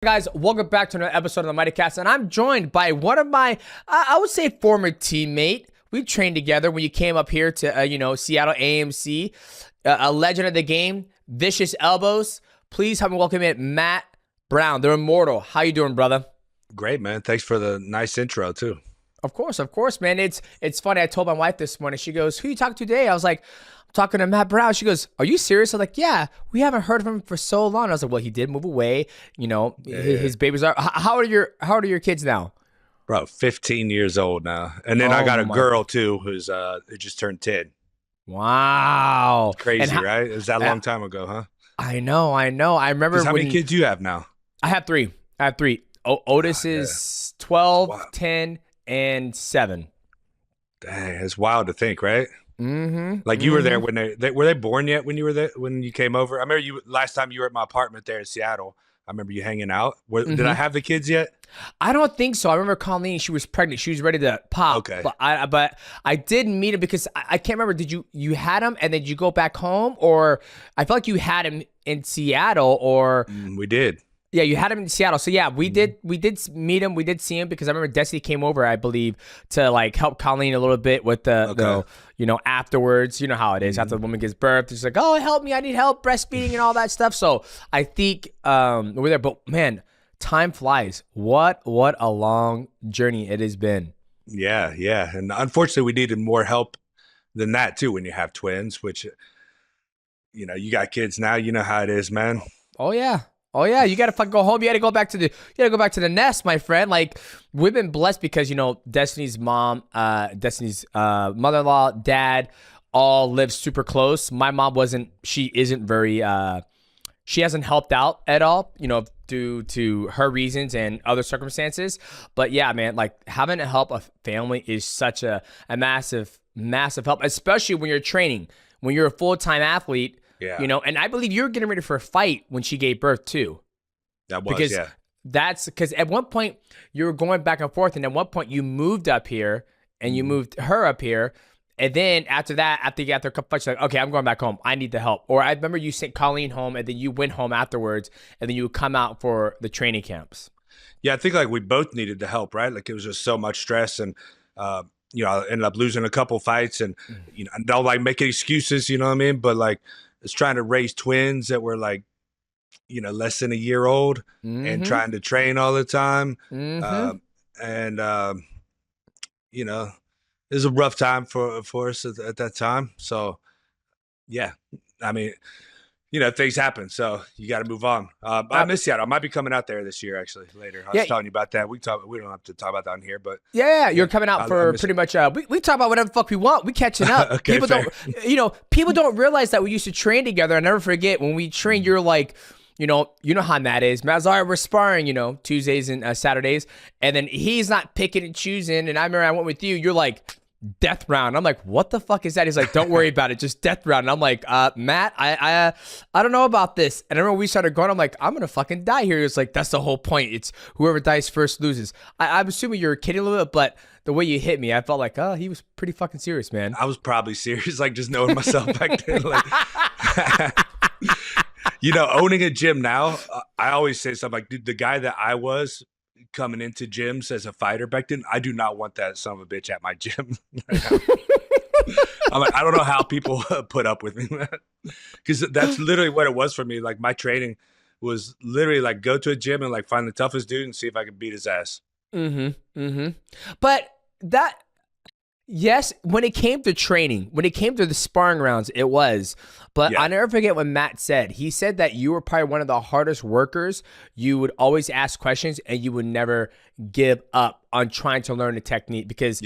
Guys, welcome back to another episode of the MIGHTYcast, and I'm joined by one of my, I would say, former teammate. We trained together when you came up here to, Seattle AMC, a legend of the game, Vicious Elbows. Please help me welcome in Matt Brown, the Immortal. How you doing, brother? Great, man. Thanks for the nice intro, too. Of course, man. It's funny. I told my wife this morning. She goes, "Who you talking to today?" I was like, "I'm talking to Matt Brown." She goes, "Are you serious?" I'm like, "Yeah, we haven't heard from him for so long." I was like, "Well, he did move away. His babies are. How old are your kids now?" Bro, 15 years old now. And then I got a girl, too, who just turned 10. Wow. It's crazy, right? It was that long time ago, huh? I know. I remember how many kids do you have now? I have three. Otis is 12, 10, and 7. Dang, it's wild to think, right? Mm-hmm. Like you were there when were they born yet when you were there, when you came over? I remember you last time you were at my apartment there in Seattle. I remember you hanging out. Did I have the kids yet? I don't think so. I remember Colleen, she was pregnant. She was ready to pop. Okay. But I did meet him because I can't remember. Did you had him and then you go back home, or I felt like you had him in Seattle, or We did. Yeah, you had him in Seattle. So yeah, we did meet him. We did see him because I remember Destiny came over, I believe, to like help Colleen a little bit with the afterwards. You know how it is. After the woman gives birth, she's like, "Oh, help me. I need help breastfeeding and all that stuff." So I think we're there. But man, time flies. What a long journey it has been. Yeah. And unfortunately, we needed more help than that too when you have twins, which, you got kids now. You know how it is, man. Oh yeah. You gotta fucking go home. You gotta go back to the nest, my friend. Like, we've been blessed because Destiny's mom, Destiny's mother-in-law, dad, all live super close. My mom isn't very she hasn't helped out at all, due to her reasons and other circumstances. But yeah, man, like having to help a family is such a massive help, especially when you're training, when you're a full-time athlete. Yeah. And I believe you were getting ready for a fight when she gave birth too. That was, Because at one point you were going back and forth, and at one point you moved up here and you moved her up here. And then after that, after you got their couple fights, you're like, okay, I'm going back home. I need the help. Or I remember you sent Colleen home and then you went home afterwards and then you would come out for the training camps. Yeah, I think like we both needed the help, right? Like it was just so much stress, and I ended up losing a couple fights, and I don't like making excuses, you know what I mean? But like, it's trying to raise twins that were like, less than a year old, and trying to train all the time. It was a rough time for us at that time. So yeah, I mean, things happen, so you got to move on. I miss Seattle. I might be coming out there this year, actually, later. I was telling you about that. We don't have to talk about that on here, but you're coming out for pretty much. We talk about whatever the fuck we want. We catching up. Okay, people don't realize that we used to train together. I never forget when we trained. You're like, you know how Matt is. Matt's all right, we're sparring, Tuesdays and Saturdays, and then he's not picking and choosing. And I remember I went with you. You're like, death round. I'm like, what the fuck is that? He's like, don't worry about it, just death round. And I'm like, Matt, I don't know about this. And I remember we started going, I'm like, I'm gonna fucking die here. It's like, that's the whole point. It's whoever dies first loses. I'm assuming you're kidding a little bit, but the way you hit me, I felt like, he was pretty fucking serious, man. I was probably serious, like just knowing myself back then. Like, owning a gym now, I always say something like, dude, the guy that I was coming into gyms as a fighter back then, I do not want that son of a bitch at my gym. I'm like, I don't know how people put up with me, because that's literally what it was for me. Like, my training was literally like, go to a gym and like find the toughest dude and see if I can beat his ass. But yes, when it came to training, when it came to the sparring rounds, it was. But I'll never forget what Matt said. He said that you were probably one of the hardest workers. You would always ask questions and you would never give up on trying to learn the technique, because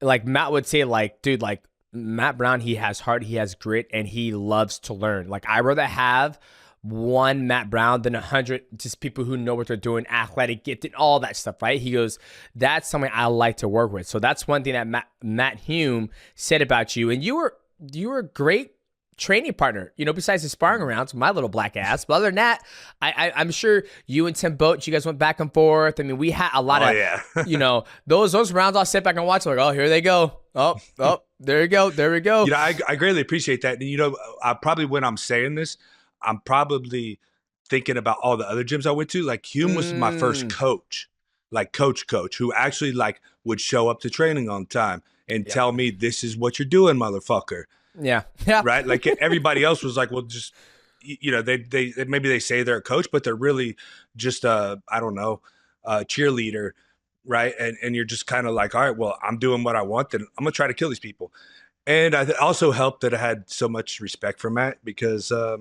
like Matt would say, like, dude, like Matt Brown, he has heart, he has grit, and he loves to learn. Like, I'd rather have one Matt Brown than 100 just people who know what they're doing, athletic, gifted, all that stuff, right? He goes, that's something I like to work with. So that's one thing that Matt Hume said about you. And you were a great training partner, besides the sparring rounds, my little black ass. But other than that, I'm sure you and Tim Boat, you guys went back and forth. I mean, we had a lot of, those rounds I'll sit back and watch, like, oh, here they go. Oh, there we go. I greatly appreciate that. And, I probably, when I'm saying this, I'm probably thinking about all the other gyms I went to, like Hume was my first coach, like coach, who actually like would show up to training on time and tell me, this is what you're doing, motherfucker. Yeah. Right. Like everybody else was like, well, just, you know, they maybe they say they're a coach, but they're really just I don't know, a cheerleader. Right. And you're just kind of like, all right, well, I'm doing what I want, then I'm gonna try to kill these people. And I also helped that I had so much respect for Matt because I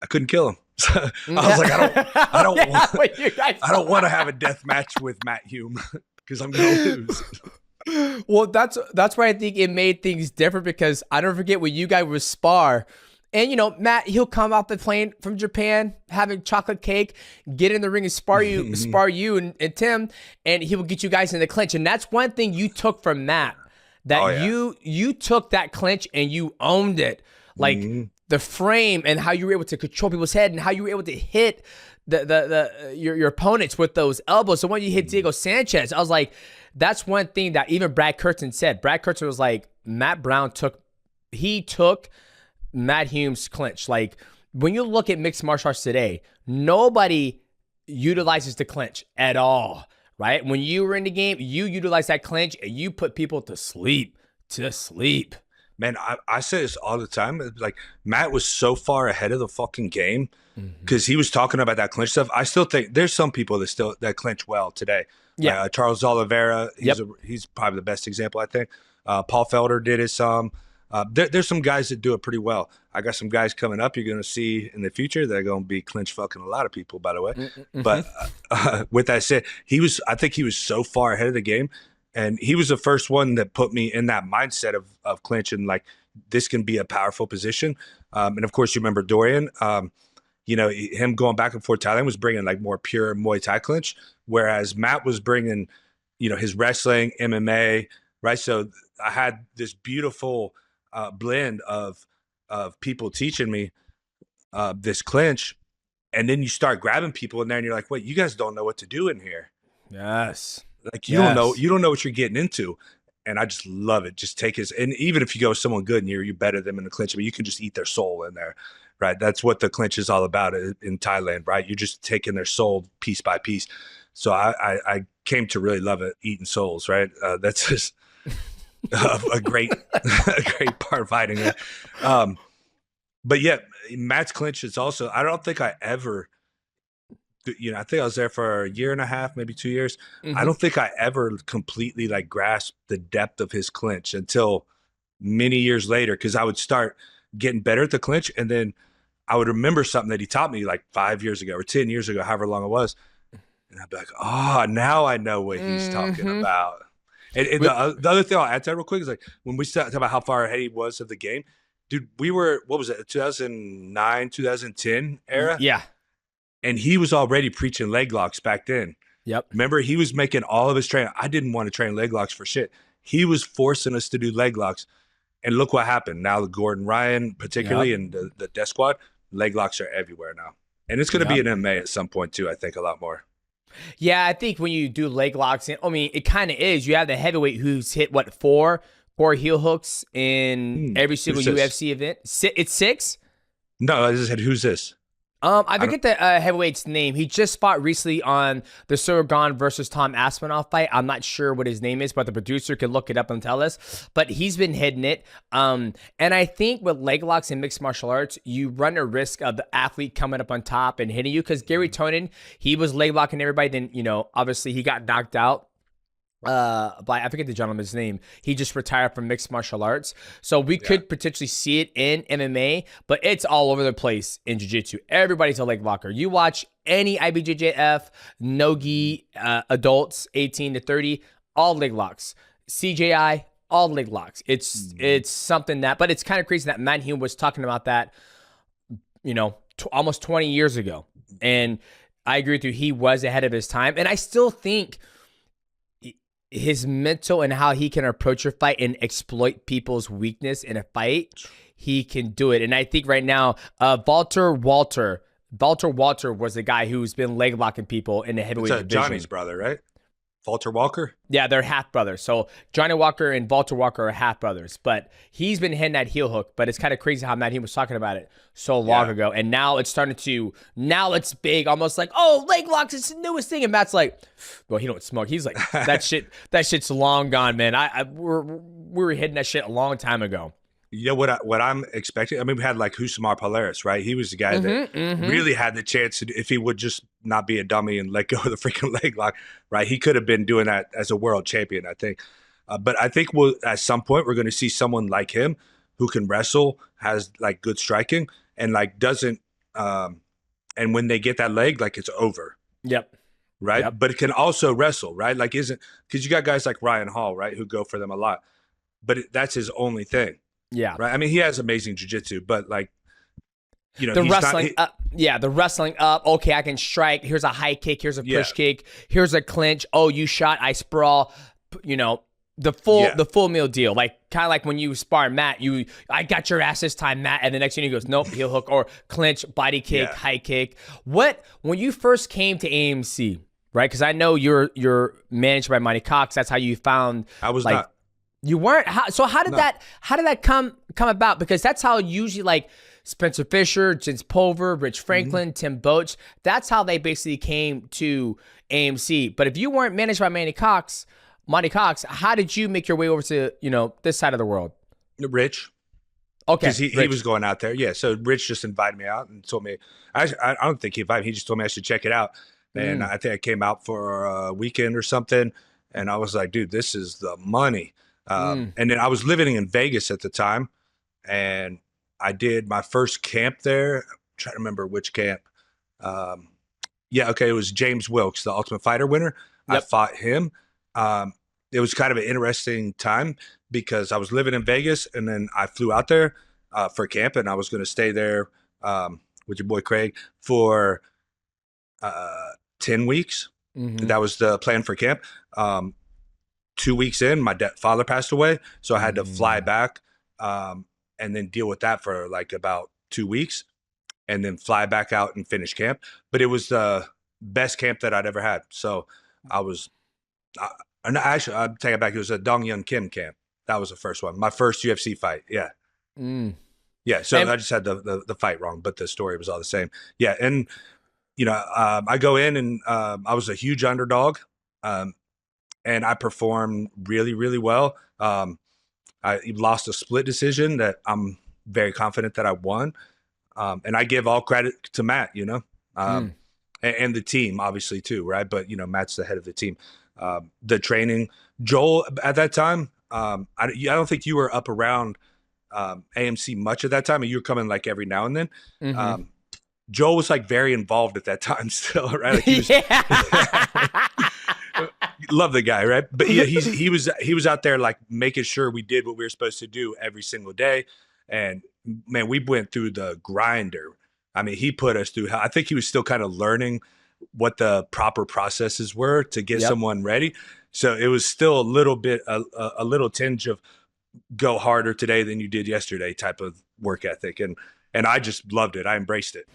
couldn't kill him. I was like, I don't want to have a death match with Matt Hume because I'm gonna lose. Well, that's why I think it made things different, because I don't forget when you guys would spar. And, you know, Matt, he'll come off the plane from Japan, having chocolate cake, get in the ring and spar you and Tim, and he will get you guys in the clinch. And that's one thing you took from Matt, that you took that clinch and you owned it. Like the frame and how you were able to control people's head and how you were able to hit your opponents with those elbows. So when you hit Diego Sanchez, I was like, that's one thing that even Brad Curtin said. Brad Curtin was like, Matt Brown took Matt Hume's clinch. Like, when you look at mixed martial arts today, nobody utilizes the clinch at all, right? When you were in the game, you utilize that clinch and you put people to sleep. Man, I say this all the time. Like, Matt was so far ahead of the fucking game because he was talking about that clinch stuff. I still think there's some people that clinch well today. Yeah, Charles Oliveira, he's probably the best example, I think. Paul Felder did it some. There's some guys that do it pretty well. I got some guys coming up you're going to see in the future that are going to be clinch fucking a lot of people, by the way. But with that said, I think he was so far ahead of the game. And he was the first one that put me in that mindset of clinch and like, this can be a powerful position. And of course, you remember Dorian, you know, him going back and forth Thailand was bringing like more pure Muay Thai clinch, whereas Matt was bringing, you know, his wrestling, MMA, right? So I had this beautiful blend of people teaching me this clinch, and then you start grabbing people in there and you're like, wait, you guys don't know what to do in here. Yes. Like you don't know what you're getting into. And I just love it. Just take his, and even if you go with someone good and you better them in the clinch, but you can just eat their soul in there, right? That's what the clinch is all about in Thailand, right? You're just taking their soul piece by piece. So I came to really love it, eating souls, right? That's just a great part of fighting it. But yeah, Matt's clinch is also, I don't think I ever, you know, I think I was there for a year and a half, maybe 2 years. I don't think I ever completely like grasped the depth of his clinch until many years later, because I would start getting better at the clinch, and then I would remember something that he taught me like 5 years ago or 10 years ago, however long it was, and I'd be like, oh, now I know what he's talking about. And the other thing I'll add to that real quick is like, when we talk about how far ahead he was of the game, dude, we were, what was it, 2009, 2010 era? Yeah. And he was already preaching leg locks back then. Yep. Remember, he was making all of his training. I didn't want to train leg locks for shit. He was forcing us to do leg locks. And look what happened. Now, Gordon Ryan, particularly, and the Death Squad, leg locks are everywhere now. And it's going to be an MMA at some point, too, I think, a lot more. Yeah, I think when you do leg locks, I mean, it kind of is. You have the heavyweight who's hit, what, four heel hooks in every single UFC event? It's 6? No, I just said, who's this? I forget the heavyweight's name. He just fought recently on the Surgan versus Tom Aspinall fight. I'm not sure what his name is, but the producer can look it up and tell us. But he's been hitting it. And I think with leg locks in mixed martial arts, you run a risk of the athlete coming up on top and hitting you. Because Gary Tonin, he was leg locking everybody. Then, you know, obviously he got knocked out by, I forget the gentleman's name. He just retired from mixed martial arts. So we could potentially see it in MMA, but it's all over the place in jiu-jitsu. Everybody's a leg locker. You watch any IBJJF, no-gi, adults 18 to 30, all leg locks. CJI, all leg locks. It's something that, but it's kind of crazy that Matt Hume was talking about that, you know, almost 20 years ago. And I agree with you. He was ahead of his time. And I still think his mental and how he can approach a fight and exploit people's weakness in a fight, he can do it. And I think right now, Walter was the guy who's been leg locking people in the heavyweight division. Johnny's brother, right? Walter Walker? Yeah, they're half brothers. So Johnny Walker and Walter Walker are half brothers. But he's been hitting that heel hook. But it's kind of crazy how Matt, he was talking about it so long ago. And now it's starting to, now it's big, almost like, oh, leg locks, it's the newest thing. And Matt's like, well, he don't smoke. He's like, that shit's long gone, man. We were hitting that shit a long time ago. You know what I'm expecting? I mean, we had like Husamar Polaris, right? He was the guy that really had the chance to, if he would just not be a dummy and let go of the freaking leg lock, right? He could have been doing that as a world champion, I think. But I think at some point we're going to see someone like him who can wrestle, has like good striking, and like doesn't. And when they get that leg, like it's over. Yep. Right. Yep. But it can also wrestle, right? Like because you got guys like Ryan Hall, right, who go for them a lot, but that's his only thing. Yeah. Right. I mean, he has amazing jiu-jitsu, but like, you know, the wrestling up. Yeah. The wrestling up. Okay. I can strike. Here's a high kick. Here's a push kick. Here's a clinch. Oh, you shot. I sprawl. You know, the full meal deal. Like kind of like when you spar Matt, I got your ass this time, Matt. And the next thing he goes, nope, heel hook or clinch, body kick, high kick. When you first came to AMC, right? Because I know you're managed by Mighty Cox. That's how you found. I was like, not. You weren't. So how did that come about? Because that's how usually like Spencer Fisher, Jens Pulver, Rich Franklin, Tim Boach, that's how they basically came to AMC. But if you weren't managed by Mighty Cox, how did you make your way over to, you know, this side of the world? Rich. Okay. Because he was going out there. Yeah. So Rich just invited me out and told me, I don't think he invited me. He just told me I should check it out. And I think I came out for a weekend or something. And I was like, dude, this is the money. And then I was living in Vegas at the time, and I did my first camp there. I'm trying to remember which camp. It was James Wilkes, the Ultimate Fighter winner. Yep. I fought him. It was kind of an interesting time because I was living in Vegas, and then I flew out there for camp, and I was going to stay there with your boy Craig for 10 weeks. That was the plan for camp. 2 weeks in, my father passed away, so I had to fly back and then deal with that for like about 2 weeks, and then fly back out and finish camp. But it was the best camp that I'd ever had. So I'll take it back. It was a Dong Hyun Kim camp. That was the first one. My first UFC fight. Yeah. Yeah. So I just had the fight wrong, but the story was all the same. Yeah. And, you know, I go in and I was a huge underdog. And I performed really, really well. I lost a split decision that I'm very confident that I won. And I give all credit to Matt, you know, and the team, obviously, too, right? But, you know, Matt's the head of the team. The training, Joel, at that time, I don't think you were up around AMC much at that time. You were coming like every now and then. Joel was like very involved at that time still, right? Like he was, love the guy, right? But yeah, he was out there like making sure we did what we were supposed to do every single day. And man, we went through the grinder. I mean, he put us through hell. I think he was still kind of learning what the proper processes were to get someone ready. So it was still a little bit, a little tinge of go harder today than you did yesterday type of work ethic. And I just loved it. I embraced it.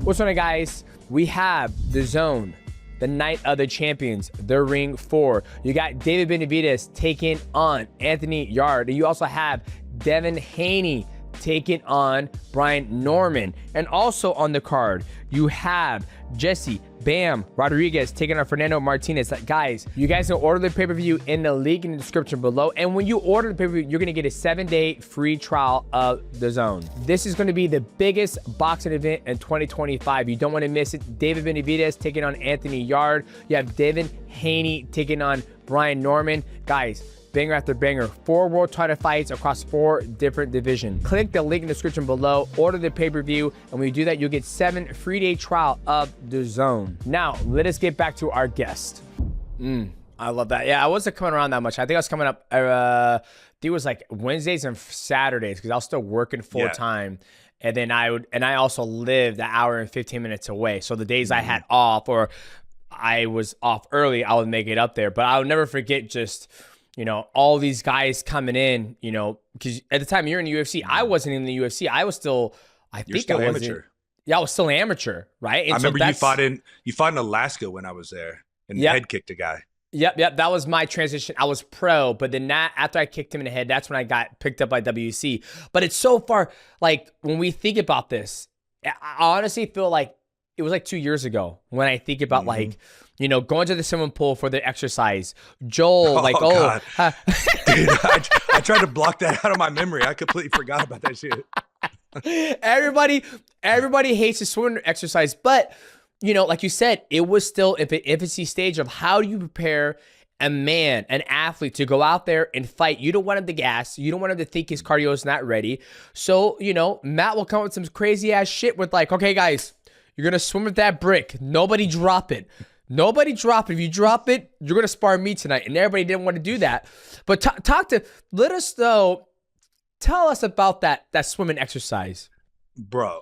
What's on, guys? We have the Zone, the Night of the Champions, the Ring 4. You got David Benavidez taking on Anthony Yarde. You also have Devin Haney taking on Brian Norman. And also on the card, you have Jesse Bam Rodriguez taking on Fernando Martinez. Guys, you guys can order the pay-per-view in the link in the description below. And when you order the pay-per-view, you're going to get a 7-day free trial of the Zone. This is going to be the biggest boxing event in 2025. You don't want to miss it. David Benavidez taking on Anthony Yarde. You have Devin Haney taking on Brian Norman. Guys, banger after banger, 4 world title fights across 4 different divisions. Click the link in the description below, order the pay-per-view, and when you do that, you'll get 7 free-day trial of the Zone. Now, let us get back to our guest. I love that. Yeah, I wasn't coming around that much. I think I was coming up, I think it was like Wednesdays and Saturdays because I was still working full-time. And then I also lived an hour and 15 minutes away. So the days I had off or I was off early, I would make it up there. But I'll never forget just, you know, all these guys coming in, you know, because at the time you're in the UFC, I wasn't in the UFC. I was still, I still was amateur. Yeah, I was still amateur, right? And I remember you fought in Alaska when I was there. and head kicked a guy. Yep. That was my transition. I was pro, but then after I kicked him in the head, that's when I got picked up by WC. But it's so far, like, when we think about this, I honestly feel like it was like 2 years ago when I think about like, you know, going to the swimming pool for the exercise. Joel, God. Dude, I tried to block that out of my memory. I completely forgot about that shit. Everybody hates the swimming exercise, but you know, like you said, it was still in the infancy stage of how do you prepare an athlete to go out there and fight. You don't want him to gas. You don't want him to think his cardio is not ready. So, you know, Matt will come with some crazy ass shit with like, okay, guys, you're going to swim with that brick. Nobody drop it. Nobody drop it. If you drop it, you're going to spar me tonight. And everybody didn't want to do that. But let us know, tell us about that swimming exercise. Bro.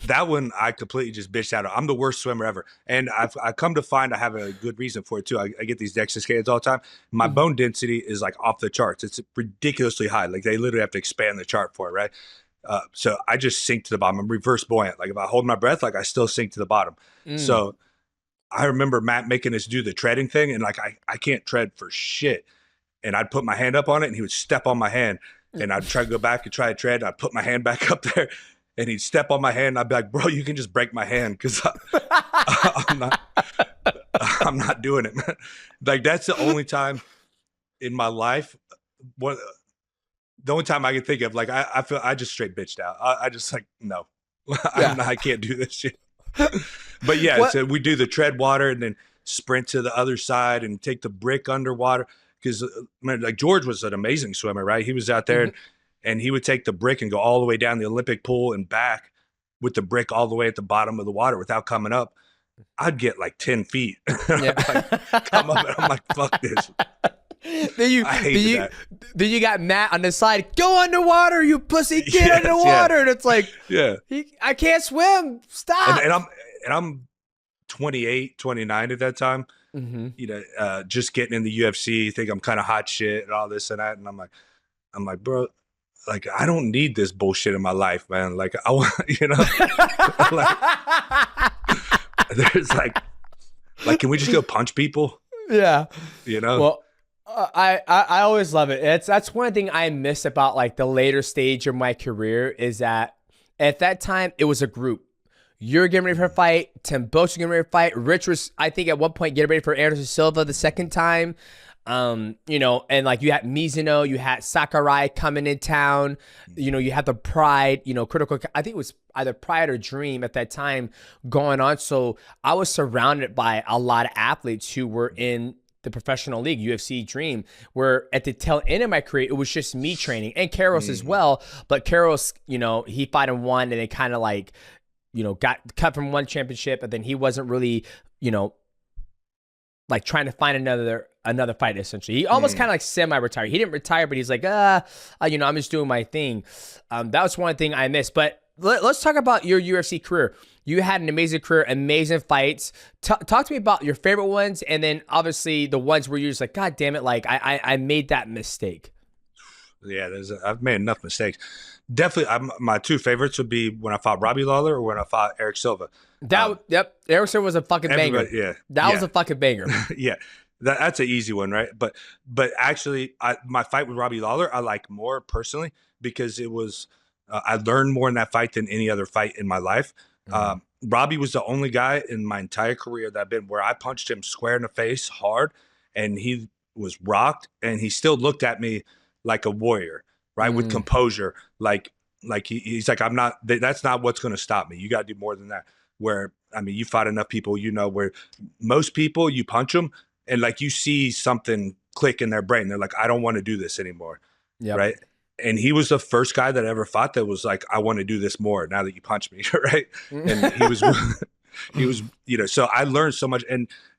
That one I completely just bitched out of. I'm the worst swimmer ever. And I come to find I have a good reason for it too. I get these DEXA scans all the time. My bone density is like off the charts. It's ridiculously high. Like they literally have to expand the chart for it, right? So I just sink to the bottom. I'm reverse buoyant. Like if I hold my breath, like I still sink to the bottom. So I remember Matt making us do the treading thing, and like I can't tread for shit. And I'd put my hand up on it, and he would step on my hand, and I'd try to go back and try to tread. I'd put my hand back up there. And he'd step on my hand, and I'd be like, bro, you can just break my hand because I'm not doing it, man. Like, that's the only time in my life, the only time I can think of, like, I feel I just straight bitched out. I just like, no, I can't do this shit. But yeah, so we do the tread water and then sprint to the other side and take the brick underwater. Because, like, George was an amazing swimmer, right? He was out there and he would take the brick and go all the way down the Olympic pool and back with the brick all the way at the bottom of the water without coming up. I'd get like 10 feet. Like, come up and I'm like, fuck this. Then you got Matt on the side, go underwater, you pussy, get underwater. Yeah. And it's like, I can't swim. Stop. And I'm 28, 29 at that time. You know, just getting in the UFC, think I'm kind of hot shit and all this and that. And I'm like, bro, like, I don't need this bullshit in my life, man. Like, I want, you know, like, there's like, can we just go punch people? Yeah. You know? Well, I always love it. That's one thing I miss about like the later stage of my career is that at that time it was a group. You're getting ready for a fight. Tim Boach was getting ready for a fight. Rich was, I think, at one point getting ready for Anderson Silva the second time. You know, and like you had Mizuno, you had Sakurai coming in town, you know, you had the Pride, you know, critical, I think it was either Pride or Dream at that time going on. So I was surrounded by a lot of athletes who were in the professional league, UFC Dream, where at the tail end of my career, it was just me training and Karos as well. But Karos, you know, he fought and won and they kind of like, you know, got cut from one championship and then he wasn't really, you know, like trying to find another fight, essentially. He almost kind of like semi-retired. He didn't retire, but he's like, you know, I'm just doing my thing. That was one thing I missed. But let's talk about your UFC career. You had an amazing career, amazing fights. Talk to me about your favorite ones, and then obviously the ones where you're just like, God damn it, like I made that mistake. Yeah, I've made enough mistakes. Definitely, my two favorites would be when I fought Robbie Lawler or when I fought Eric Silva. Eric Silva was a fucking banger. Yeah, that was a fucking banger. Yeah, that's an easy one, right? But actually, my fight with Robbie Lawler, I like more personally because it was I learned more in that fight than any other fight in my life. Robbie was the only guy in my entire career that I've been where I punched him square in the face hard, and he was rocked, and he still looked at me like a warrior, right? With composure, like he's like, I'm not, that's not what's going to stop me. You got to do more than that. Where, I mean, you fought enough people, you know, where most people, you punch them and like you see something click in their brain. They're like, I don't want to do this anymore. Right. And he was the first guy that ever fought that was like, I want to do this more now that you punch me. Right. And he was, you know, so I learned so much.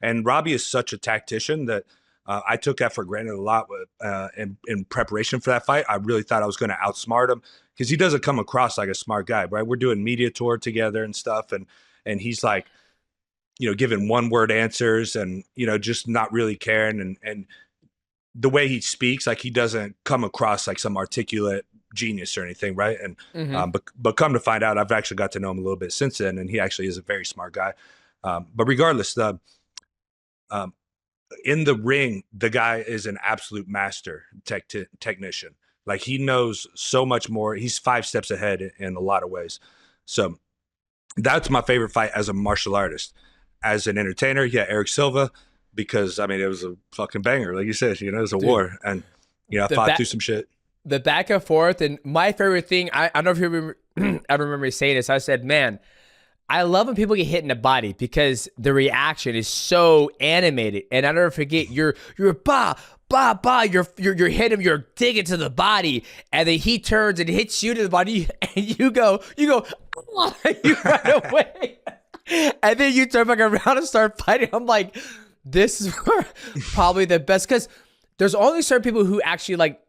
And Robbie is such a tactician that I took that for granted a lot in preparation for that fight. I really thought I was going to outsmart him because he doesn't come across like a smart guy, right? We're doing media tour together and stuff. And he's like, you know, giving one word answers and, you know, just not really caring. And the way he speaks, like he doesn't come across like some articulate genius or anything. Right. And, but come to find out, I've actually got to know him a little bit since then. And he actually is a very smart guy. But regardless, Um, in the ring, the guy is an absolute master technician. Like, he knows so much more. He's 5 steps ahead in a lot of ways. So that's my favorite fight as a martial artist. As an entertainer, yeah, Eric Silva, because I mean, it was a fucking banger. Like you said, it was a war, and I fought through some shit. The back and forth, and my favorite thing, I don't know if you remember, I remember me saying this. I said, man, I love when people get hit in the body because the reaction is so animated. And I never forget, you're bah, bah, bah, you're hitting him, you're digging to the body, and then he turns and hits you to the body, and you go, oh, you run away. And then you turn back around and start fighting. I'm like, this is probably the best, because there's only certain people who actually like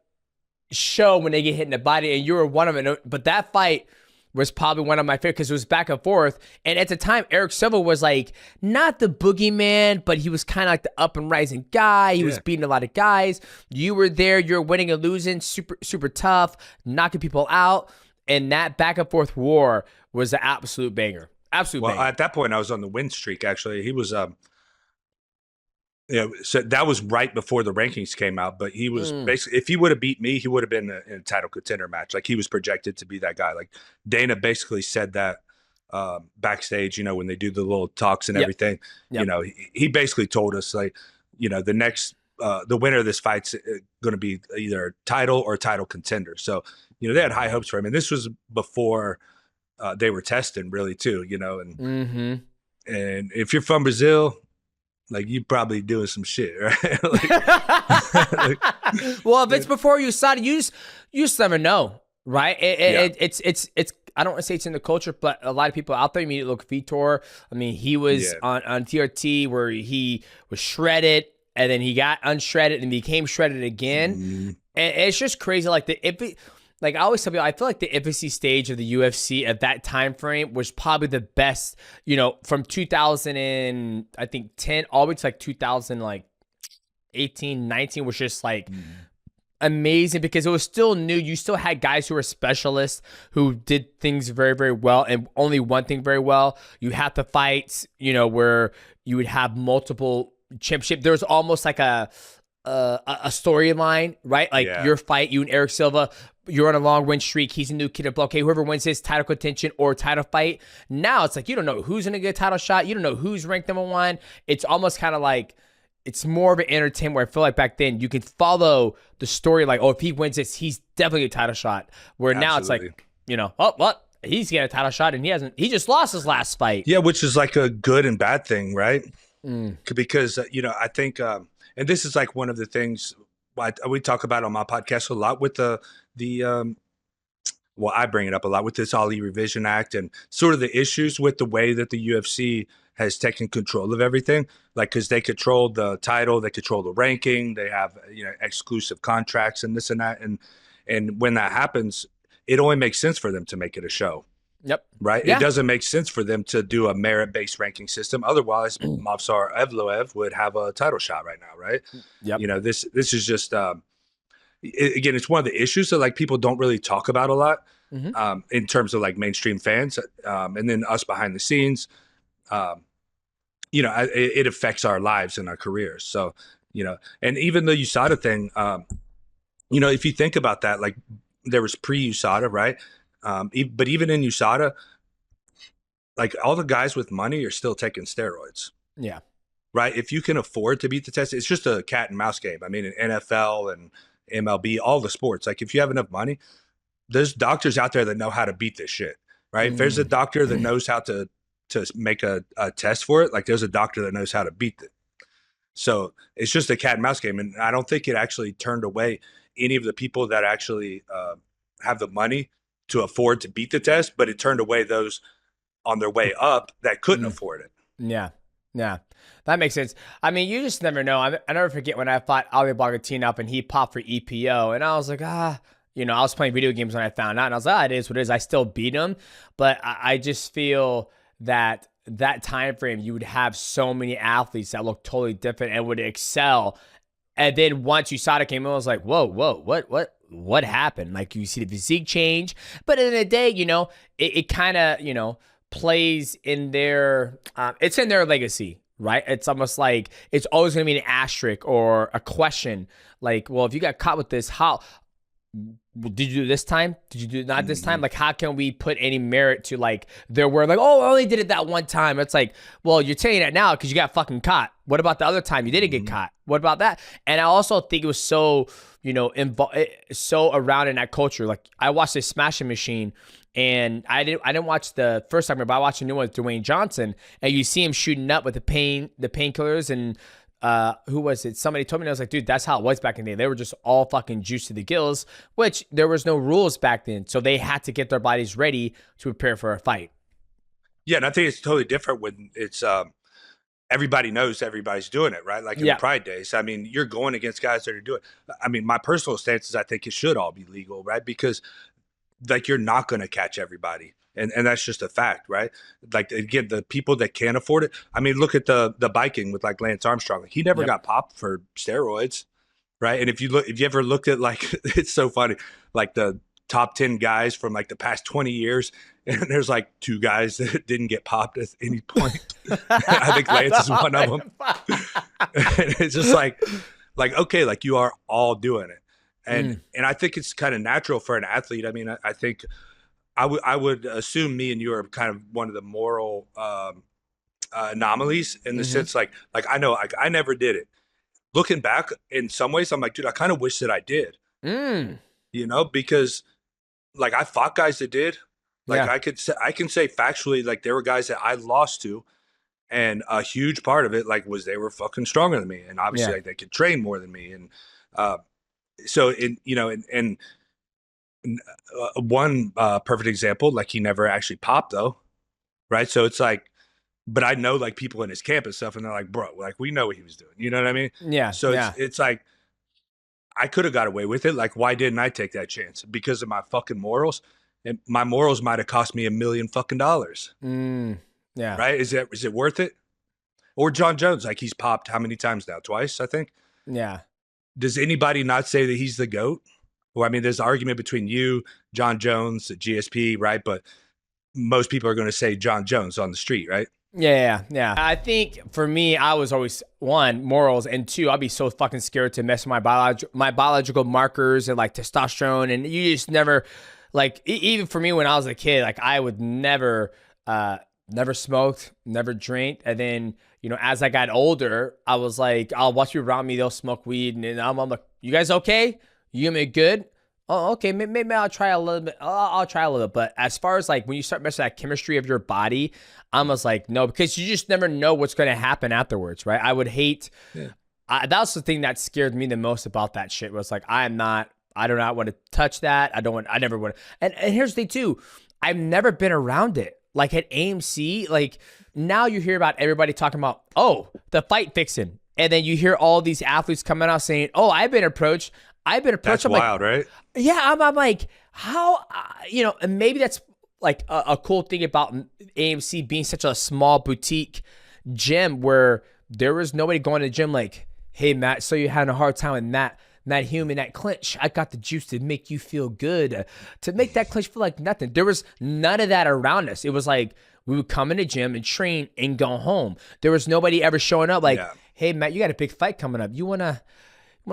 show when they get hit in the body, and you were one of them. But that fight was probably one of my favorite because it was back and forth. And at the time, Eric Silva was like not the boogeyman, but he was kind of like the up and rising guy. He was beating a lot of guys. You were there. You're winning and losing, super, super tough, knocking people out. And that back and forth war was an absolute banger. Absolute banger. At that point, I was on the win streak, actually. He was, so that was right before the rankings came out, but he was basically, if he would have beat me, he would have been in a title contender match. Like, he was projected to be that guy. Like, Dana basically said that backstage, when they do the little talks and everything, he basically told us, like, the next, the winner of this fight's going to be either title or title contender. So, they had high hopes for him. And this was before they were testing, really, too, and if you're from Brazil, like, you probably doing some shit, right? Well, if it's before USADA, you just never know, right? It's I don't want to say it's in the culture, but a lot of people out there immediately look Vitor. I mean, he was on TRT where he was shredded, and then he got unshredded and became shredded again. And it's just crazy. Like I always tell people, I feel like the infancy stage of the UFC at that time frame was probably the best, from 2010 all the way to like 2018, 19 was just like amazing because it was still new. You still had guys who were specialists who did things very, very well and only one thing very well. You had the fights, where you would have multiple championship. There was almost like a storyline, right? Like your fight, you and Eric Silva, you're on a long win streak. He's a new kid at block. Okay, whoever wins this title contention or title fight. Now it's like, you don't know who's going to get a title shot. You don't know who's ranked number 1. It's almost kind of like, it's more of an entertainment where I feel like back then you could follow the story. Like, oh, if he wins this, he's definitely a title shot. Where now it's like, oh, what? He's getting a title shot and he just lost his last fight. Yeah, which is like a good and bad thing, right? Because, I think, and this is like one of the things we talk about on my podcast a lot with I bring it up a lot with this Ali Revision Act and sort of the issues with the way that the UFC has taken control of everything. Like, because they control the title, they control the ranking, they have, exclusive contracts and this and that. And when that happens, it only makes sense for them to make it a show. Yep. Right. Yeah. It doesn't make sense for them to do a merit-based ranking system. Otherwise, Movsar Evloev would have a title shot right now. Right. Yep. This is just, again, it's one of the issues that like people don't really talk about a lot in terms of like mainstream fans. And then us behind the scenes, it affects our lives and our careers. So, and even the USADA thing, if you think about that, like there was pre-USADA, right? But even in USADA, like all the guys with money are still taking steroids. Yeah. Right. If you can afford to beat the test, it's just a cat and mouse game. I mean, in NFL and MLB, all the sports, like if you have enough money, there's doctors out there that know how to beat this shit. Right. If there's a doctor that knows how to make a test for it, like there's a doctor that knows how to beat it. So it's just a cat and mouse game. And I don't think it actually turned away any of the people that actually have the money to afford to beat the test, but it turned away those on their way up that couldn't afford it. Yeah. That makes sense. I mean, you just never know. I never forget when I fought Ali Valentina up and he popped for EPO and I was like, I was playing video games when I found out and I was like, it is what it is. I still beat him. But I just feel that time frame, you would have so many athletes that look totally different and would excel. And then once USADA came in, I was like, whoa, what happened? Like you see the physique change, but at the end of the day, it kind of, plays in their, it's in their legacy, right? It's almost like it's always going to be an asterisk or a question. Like, well, if you got caught with this, how did you do this time? Did you do it not this time? Like, how can we put any merit to like their word? Like, oh, I only did it that one time. It's like, well, you're saying that now because you got fucking caught. What about the other time you didn't get caught? What about that? And I also think it was so, you know, so around in that culture. Like, I watched this Smashing Machine. And I didn't watch the first time, but I watched a new one with Dwayne Johnson, and you see him shooting up with the painkillers, and who was it? Somebody told me, and I was like, dude, that's how it was back in the day. They were just all fucking juiced to the gills, which there was no rules back then, so they had to get their bodies ready to prepare for a fight. Yeah, and I think it's totally different when it's everybody knows everybody's doing it, right? Like in the Pride days. I mean, you're going against guys that are doing it. I mean, my personal stance is I think it should all be legal, right? Because like you're not going to catch everybody. And that's just a fact, right? Like, again, the people that can't afford it. I mean, look at the biking with like Lance Armstrong. He never got popped for steroids, right? And if you ever looked at like, it's so funny, like the top 10 guys from like the past 20 years, and there's like 2 guys that didn't get popped at any point. I think Lance is one of them. And it's just like, okay, like you are all doing it. And I think it's kind of natural for an athlete. I mean, I think I would assume me and you are kind of one of the moral anomalies in the sense like I know I never did it. Looking back in some ways, I'm like, dude, I kind of wish that I did. You know, because like I fought guys that did. Like I can say factually, like there were guys that I lost to, and a huge part of it like was they were fucking stronger than me, and obviously like they could train more than me, and so in, you know, and one perfect example, like he never actually popped though, right? So it's like, but I know like people in his camp and stuff, and they're like, bro, like we know what he was doing, you know what I mean? Yeah. So it's like I could have got away with it. Like, why didn't I take that chance? Because of my fucking morals, and my morals might have cost me $1 million fucking dollars. Yeah. Right? Is it worth it? Or John Jones, like he's popped how many times now? Twice, I think. Yeah. Does anybody not say that he's the GOAT? Well, I mean, there's an argument between you, John Jones, GSP, right? But most people are going to say John Jones on the street, right? Yeah. I think for me, I was always, 1, morals, and 2, I'd be so fucking scared to mess with my biological markers and like testosterone, and you just never, like, even for me when I was a kid, like I would never smoked, never drank, and then, you know, as I got older, I was like, I'll watch people around me, they'll smoke weed, and then I'm like, you guys okay? You make good? Oh, okay, maybe I'll try a little bit. I'll try a little bit. But as far as like when you start messing with that chemistry of your body, I was like, no, because you just never know what's going to happen afterwards, right? I would hate. Yeah. That was the thing that scared me the most about that shit. Was like, I do not want to touch that. I never want to. And here's the thing too, I've never been around it. Like at AMC, like now you hear about everybody talking about, oh, the fight fixing. And then you hear all these athletes coming out saying, oh, I've been approached. That's I'm wild, like, right? Yeah, I'm like, how, you know, and maybe that's like a cool thing about AMC being such a small boutique gym where there was nobody going to the gym like, hey, Matt, so you're having a hard time with Matt Human, that clinch. I got the juice to make you feel good, to make that clinch feel like nothing. There was none of that around us. It was like we would come in the gym and train and go home. There was nobody ever showing up like, hey, Matt, you got a big fight coming up. You wanna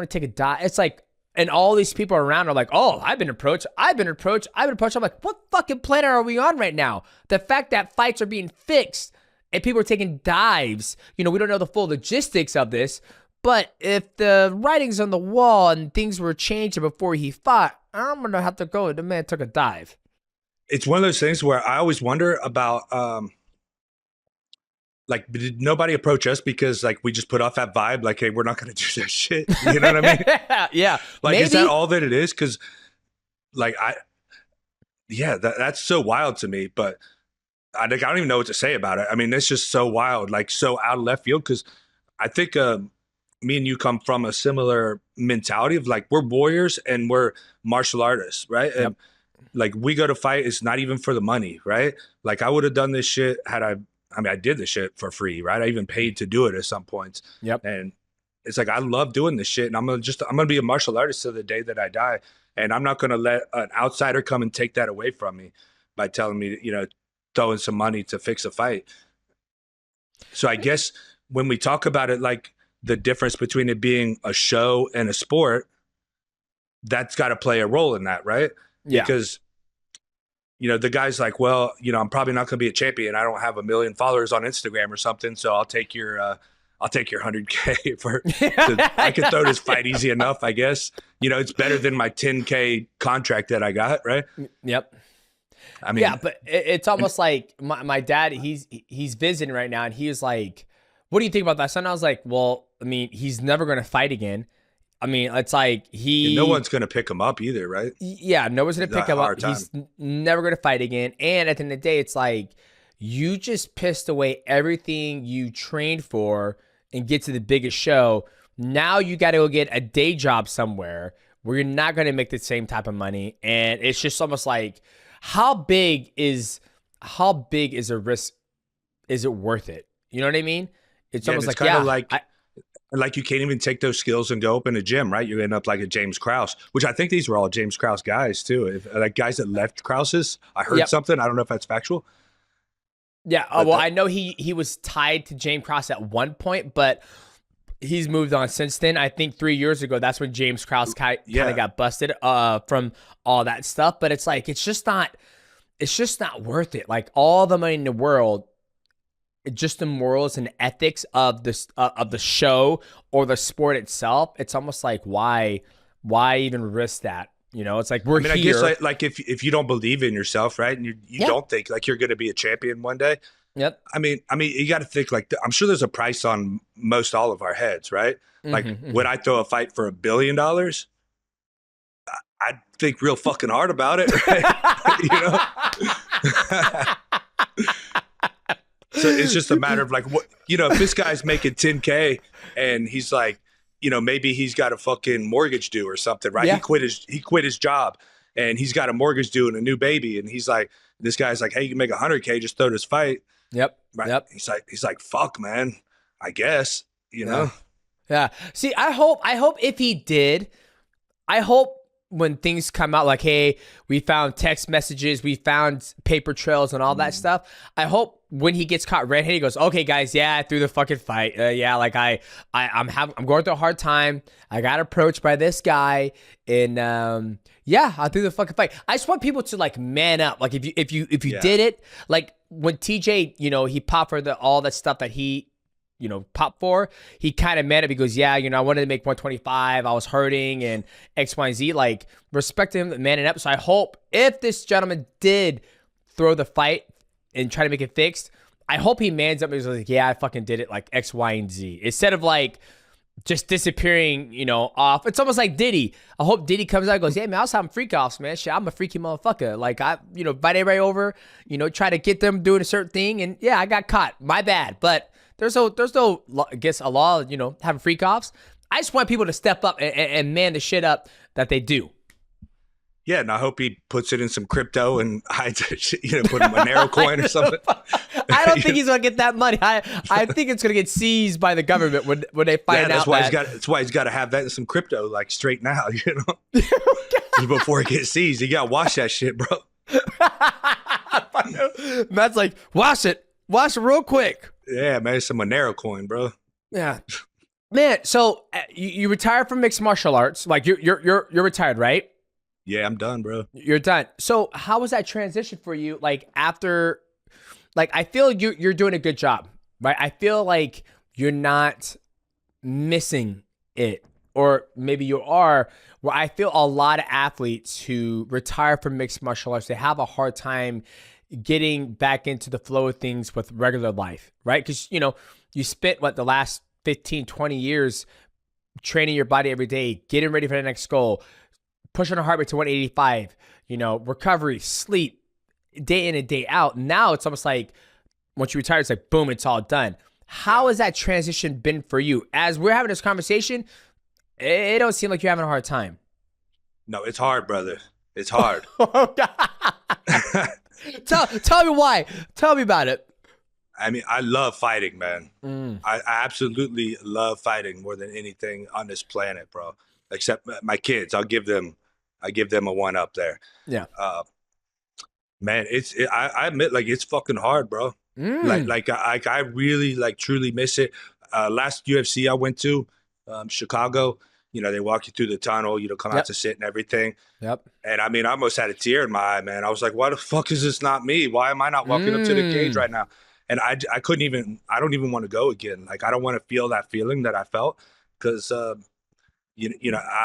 take a dive? It's like, and all these people around are like, oh, I've been approached. I'm like, what fucking planet are we on right now? The fact that fights are being fixed and people are taking dives, you know, we don't know the full logistics of this, but if the writing's on the wall and things were changing before he fought, I'm going to have to go. The man took a dive. It's one of those things where I always wonder about, like, did nobody approach us because like we just put off that vibe? Like, hey, we're not going to do that shit. You know what I mean? Yeah. Like, maybe. Is that all that it is? Because like, that's so wild to me, but I don't even know what to say about it. I mean, it's just so wild, like so out of left field. Cause I think, me and you come from a similar mentality of like, we're warriors and we're martial artists. Right. And like, we go to fight. It's not even for the money. Right. Like I would have done this shit had I did this shit for free, right? I even paid to do it at some points. Yep. And it's like, I love doing this shit. And I'm going to be a martial artist till the day that I die. And I'm not going to let an outsider come and take that away from me by telling me, you know, throwing some money to fix a fight. So I guess when we talk about it, like the difference between it being a show and a sport, that's got to play a role in that, right? Yeah. Because, the guy's like, well, I'm probably not going to be a champion. I don't have 1 million followers on Instagram or something. So I'll take your 100K I can throw this fight easy enough, I guess. It's better than my 10K contract that I got, right? Yep. I mean, yeah, but it's almost like my dad, he's visiting right now, and he was like, what do you think about that son? I was like, well, I mean, he's never going to fight again. I mean, it's like no one's going to pick him up either, right? Yeah, no one's going to pick him up. He's never going to fight again. And at the end of the day, it's like you just pissed away everything you trained for and get to the biggest show. Now you got to go get a day job somewhere where you're not going to make the same type of money. And it's just almost like, how big is a risk? Is it worth it? You know what I mean? It's almost like, kind of like you can't even take those skills and go open a gym, right? You end up like a James Krause, which I think these were all James Krause guys too. Like guys that left Krause's. I heard something. I don't know if that's factual. Yeah. Well, I know he was tied to James Krause at one point, but he's moved on since then. I think 3 years ago, that's when James Krause kind of got busted from all that stuff. But it's like, it's just not worth it. Like all the money in the world, just the morals and ethics of the show or the sport itself. It's almost like, why even risk that? It's like I guess like if you don't believe in yourself, right, and you don't think like you're going to be a champion one day. Yep. I mean, you got to think like I'm sure there's a price on most all of our heads, right? Like would I throw a fight for $1 billion? I'd think real fucking hard about it, right? So it's just a matter of like, what, if this guy's making 10K and he's like, maybe he's got a fucking mortgage due or something, right? Yeah. He quit his job and he's got a mortgage due and a new baby. And he's like, this guy's like, hey, you can make 100K, just throw this fight. Yep. Right. Yep. He's like, fuck, man, I guess, Yeah. See, I hope if he did, I hope when things come out like, hey, we found text messages, we found paper trails and all that stuff. I hope when he gets caught red-handed, he goes, okay, guys, I threw the fucking fight. Like I'm going through a hard time. I got approached by this guy, and I threw the fucking fight. I just want people to like man up. Like if you did it, like when TJ, he popped for all that stuff that he pop for, he kind of mad at me. He goes, I wanted to make 125. I was hurting and X, Y, and Z. Like, respect him, manning up. So I hope if this gentleman did throw the fight and try to make it fixed, I hope he mans up and he's like, I fucking did it, like X, Y, and Z. Instead of like just disappearing, off. It's almost like Diddy. I hope Diddy comes out and goes, man, I was having freak offs, man. Shit, I'm a freaky motherfucker. Like, I, invite everybody over, try to get them doing a certain thing. And I got caught. My bad. But there's no, I guess, a law, having freak offs. I just want people to step up and man the shit up that they do. Yeah, and I hope he puts it in some crypto and hides it, put him a Monero coin or something. I don't think he's gonna get that money. I think it's gonna get seized by the government when they find out. That's why he's got to have that in some crypto, like straight now, before it gets seized. You got to wash that shit, bro. Matt's like, wash it real quick. Yeah, man, it's a Monero coin, bro. Yeah, man. So you retired from mixed martial arts. Like you're retired, right? Yeah, I'm done, bro. You're done. So how was that transition for you? Like after, like I feel you're doing a good job, right? I feel like you're not missing it, or maybe you are. Where I feel a lot of athletes who retire from mixed martial arts, they have a hard time getting back into the flow of things with regular life, right? Because, you spent the last 15, 20 years training your body every day, getting ready for the next goal, pushing a heart rate to 185, recovery, sleep, day in and day out. Now it's almost like once you retire, it's like, boom, it's all done. How has that transition been for you? As we're having this conversation, it don't seem like you're having a hard time. No, it's hard, brother. It's hard. Tell me why. Tell me about it. I mean, I love fighting, man. I absolutely love fighting more than anything on this planet, bro. Except my kids. I'll give them a one up there. Yeah. Man, I admit, like, it's fucking hard, bro. Like I really, like, truly miss it. last UFC I went to, Chicago, they walk you through the tunnel, come out to sit and everything. Yep. And I mean, I almost had a tear in my eye, man. I was like, why the fuck is this not me? Why am I not walking up to the cage right now? And I don't even want to go again. Like, I don't want to feel that feeling that I felt because, I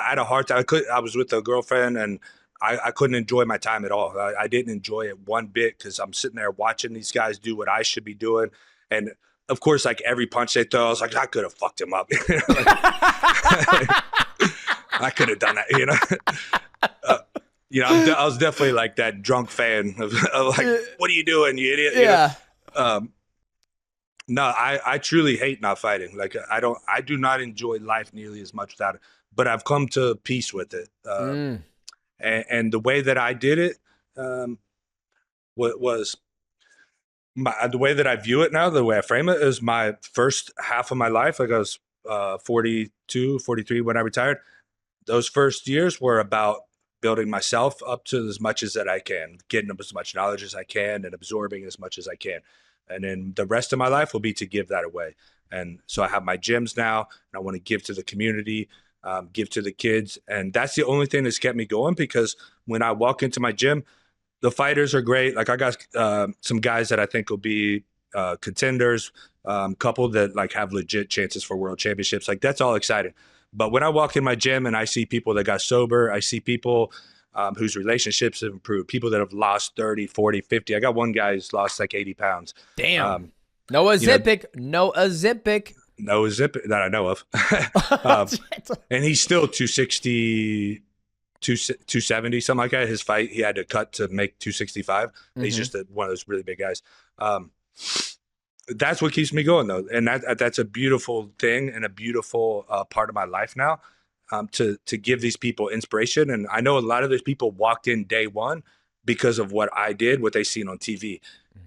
had a hard time. I was with a girlfriend and I couldn't enjoy my time at all. I didn't enjoy it one bit because I'm sitting there watching these guys do what I should be doing. And of course, like every punch they throw, I was like, I could have fucked him up. I could have done that, I was definitely like that drunk fan of like, what are you doing, you idiot? Yeah. No, I truly hate not fighting. Like, I do not enjoy life nearly as much without it, but I've come to peace with it. And the way that I did it was the way that I view it now, the way I frame it is my first half of my life. Like I was 42, 43 when I retired. Those first years were about building myself up to as much as that I can, getting as much knowledge as I can and absorbing as much as I can. And then the rest of my life will be to give that away. And so I have my gyms now and I want to give to the community, give to the kids. And that's the only thing that's kept me going, because when I walk into my gym, the fighters are great. Like I got some guys that I think will be contenders, couple that like have legit chances for world championships. Like that's all exciting. But when I walk in my gym and I see people that got sober, I see people whose relationships have improved, people that have lost 30, 40, 50. I got one guy who's lost like 80 pounds. Damn. No Ozempic. No Ozempic. No Ozempic that I know of. And he's still 260, 270, something like that. His fight, he had to cut to make 265. He's just one of those really big guys. That's what keeps me going, though. And that's a beautiful thing and a beautiful part of my life now, to give these people inspiration. And I know a lot of those people walked in day one because of what I did, what they seen on TV.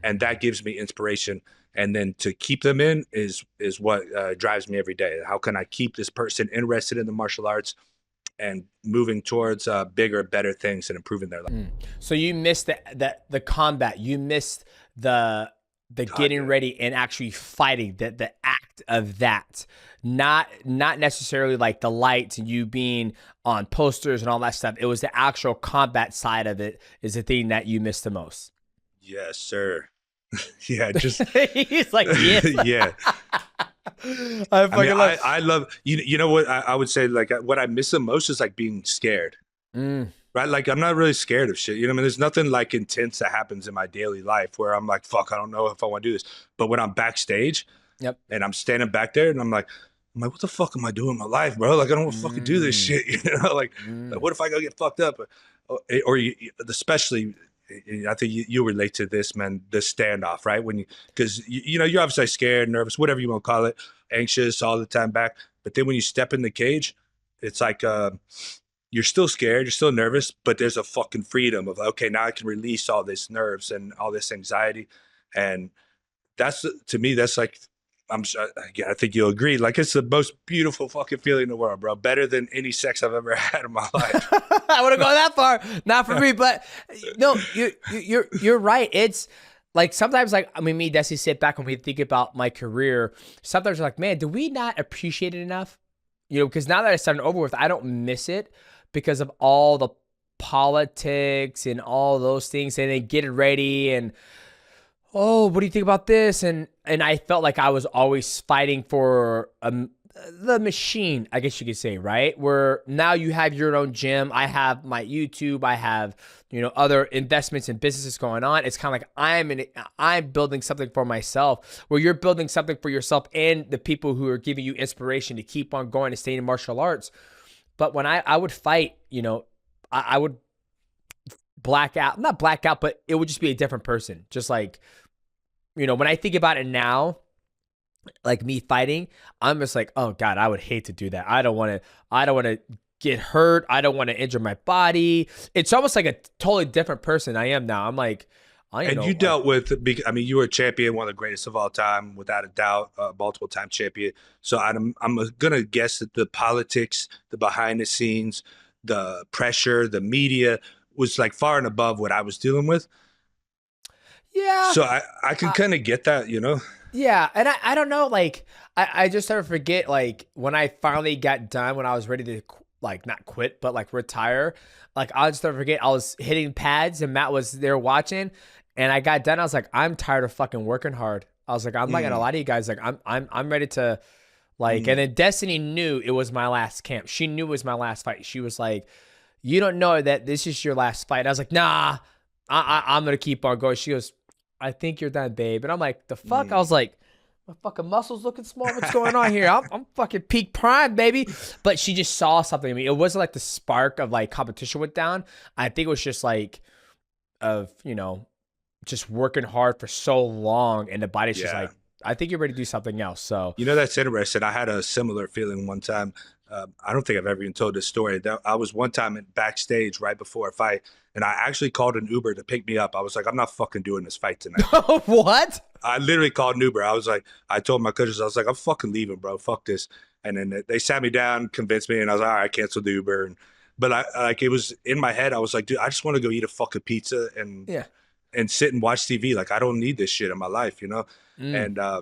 And that gives me inspiration. And then to keep them in is what drives me every day. How can I keep this person interested in the martial arts and moving towards bigger, better things and improving their life? So you missed the combat. You missed the getting ready and actually fighting, the act of that, not necessarily like the lights and you being on posters and all that stuff. It was the actual combat side of it is the thing that you missed the most. Yes, sir. Yeah, just he's like, yes. Yeah. I love you know what I would say, like what I miss the most is like being scared. Right? Like I'm not really scared of shit. I mean, there's nothing like intense that happens in my daily life where I'm like, fuck, I don't know if I want to do this. But when I'm backstage and I'm standing back there and I'm like, what the fuck am I doing in my life, bro? Like, I don't want to fucking do this shit. Like what if I go get fucked up? Or especially, I think you relate to this, man, the standoff, right? When because you're obviously scared, nervous, whatever you want to call it, anxious all the time back. But then when you step in the cage, it's like, you're still scared, you're still nervous, but there's a fucking freedom of, okay, now I can release all this nerves and all this anxiety. And that's, to me, that's like, I think you'll agree. Like, it's the most beautiful fucking feeling in the world, bro. Better than any sex I've ever had in my life. I wouldn't go that far. Not for me, but no, you're right. It's like, sometimes, like, I mean, me and Desi sit back and we think about my career. Sometimes we're like, man, do we not appreciate it enough? Because now that it's done over with, I don't miss it because of all the politics and all those things, and then getting ready and, oh, what do you think about this? And I felt like I was always fighting for the machine, I guess you could say, right? Where now you have your own gym. I have my YouTube. I have, other investments and businesses going on. It's kind of like I'm building something for myself, where you're building something for yourself and the people who are giving you inspiration to keep on going and staying in martial arts. But when I would fight, I would not black out, but it would just be a different person. Just like, when I think about it now, like me fighting, I'm just like, oh God, I would hate to do that. I don't want to get hurt. I don't want to injure my body. It's almost like a totally different person I am now. I'm like, you dealt with, I mean, you were a champion, one of the greatest of all time, without a doubt, multiple time champion. So I'm going to guess that the politics, the behind the scenes, the pressure, the media was like far and above what I was dealing with. Yeah. So I can kind of get that, Yeah, and I don't know, like I just never forget like when I finally got done, when I was ready to like not quit but like retire. Like I'll just never forget, I was hitting pads and Matt was there watching, and I got done. I was like, I'm tired of fucking working hard. I was like, I'm not gonna lie to you guys, like I'm ready to like. And then Destiny knew it was my last camp. She knew it was my last fight. She was like, you don't know that this is your last fight. I was like, nah, I'm gonna keep on going. She goes, I think you're done, babe. And I'm like, the fuck? I was like, my fucking muscles looking small. What's going on here? I'm fucking peak prime, baby. But she just saw something in me. It wasn't like the spark of like competition went down. I think it was just like of, just working hard for so long, and the body's just like, I think you're ready to do something else. So, that's interesting. I had a similar feeling one time. I don't think I've ever even told this story. I was one time backstage right before a fight, and I actually called an Uber to pick me up. I was like, I'm not fucking doing this fight tonight. What? I literally called an Uber. I was like, I told my coaches, I was like, I'm fucking leaving, bro. Fuck this. And then they sat me down, convinced me, and I was like, all right, I canceled the Uber. But it was in my head. I was like, dude, I just want to go eat a fucking pizza and sit and watch TV. Like, I don't need this shit in my life, And I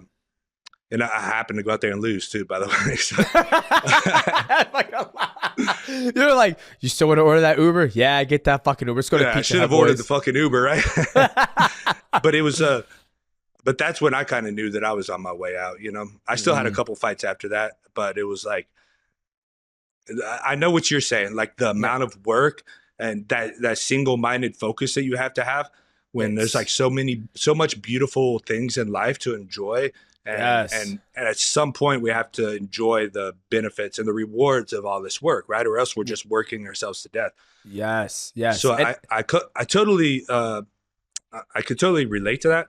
happened to go out there and lose too, by the way. So. You're like, you still want to order that Uber? Yeah, get that fucking Uber. Let's go to Pizza I should have ordered the fucking Uber, right? But it was but that's when I kind of knew that I was on my way out. I still had a couple fights after that, but it was like, I know what you're saying, like the amount of work and that single-minded focus that you have to have when there's like so much beautiful things in life to enjoy. And at some point we have to enjoy the benefits and the rewards of all this work, right? Or else we're just working ourselves to death. Yes. So I totally I could totally relate to that.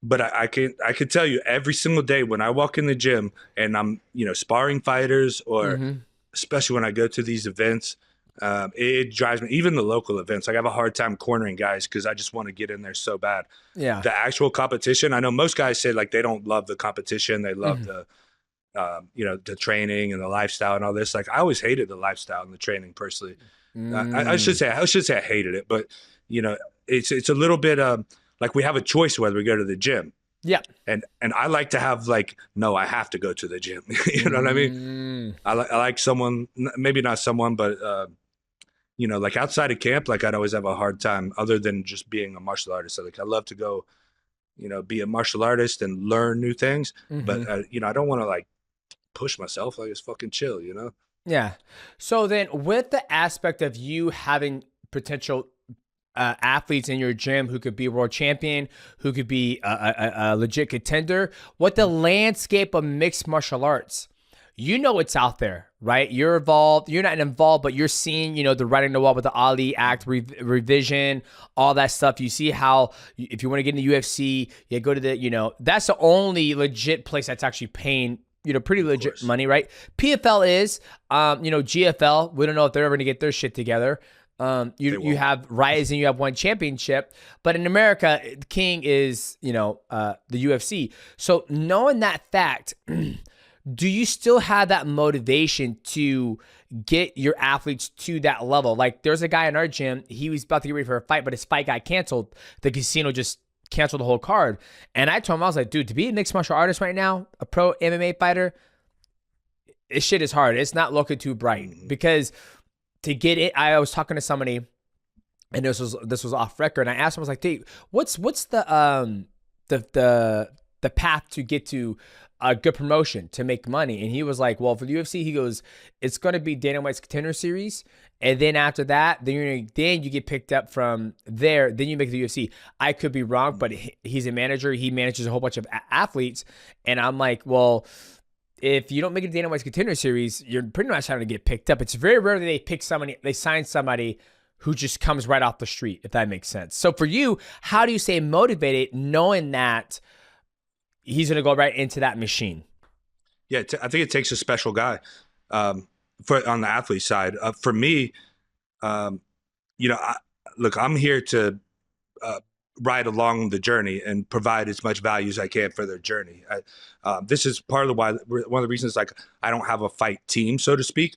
But I could tell you every single day when I walk in the gym and I'm sparring fighters, or especially when I go to these events, it drives me, even the local events. Like I have a hard time cornering guys because I just want to get in there so bad. Yeah. The actual competition, I know most guys say like they don't love the competition. They love the training and the lifestyle and all this. Like I always hated the lifestyle and the training personally. I should say I hated it, but it's a little bit like we have a choice whether we go to the gym. Yeah. And I like to have like, no, I have to go to the gym. You know what I mean? I like someone, maybe not someone, but like outside of camp, like I'd always have a hard time other than just being a martial artist. So like I love to go, be a martial artist and learn new things. But I don't want to like push myself. Like it's fucking chill, Yeah. So then with the aspect of you having potential athletes in your gym who could be a world champion, who could be a legit contender, what the landscape of mixed martial arts, it's out there, right? You're involved. You're not involved, but you're seeing, the writing on the wall with the Ali Act revision, all that stuff. You see how if you want to get in the UFC, you go to the, that's the only legit place that's actually paying, pretty legit money, right? PFL is, GFL. We don't know if they're ever going to get their shit together. You have Rise and you have one championship, but in America, King is, the UFC. So knowing that fact, do you still have that motivation to get your athletes to that level? Like there's a guy in our gym, he was about to get ready for a fight, but his fight got canceled. The casino just canceled the whole card. And I told him, I was like, dude, to be a mixed martial artist right now, a pro MMA fighter, this shit is hard. It's not looking too bright because to get it, I was talking to somebody, and this was off record. And I asked him, I was like, "Dude, what's the path to get to a good promotion to make money?" And he was like, "Well, for the UFC, he goes, it's going to be Dana White's Contender Series, and then after that, then you get picked up from there. Then you make the UFC." I could be wrong, but he's a manager. He manages a whole bunch of athletes, and I'm like, well, if you don't make it to Dana White's Contender Series, you're pretty much trying to get picked up. It's very rare that they sign somebody who just comes right off the street, if that makes sense. So for you, how do you stay motivated knowing that he's going to go right into that machine? Yeah, I think it takes a special guy on the athlete side. For me, look, I'm here to ride along the journey and provide as much value as I can for their journey. This is part of one of the reasons, like, I don't have a fight team, so to speak.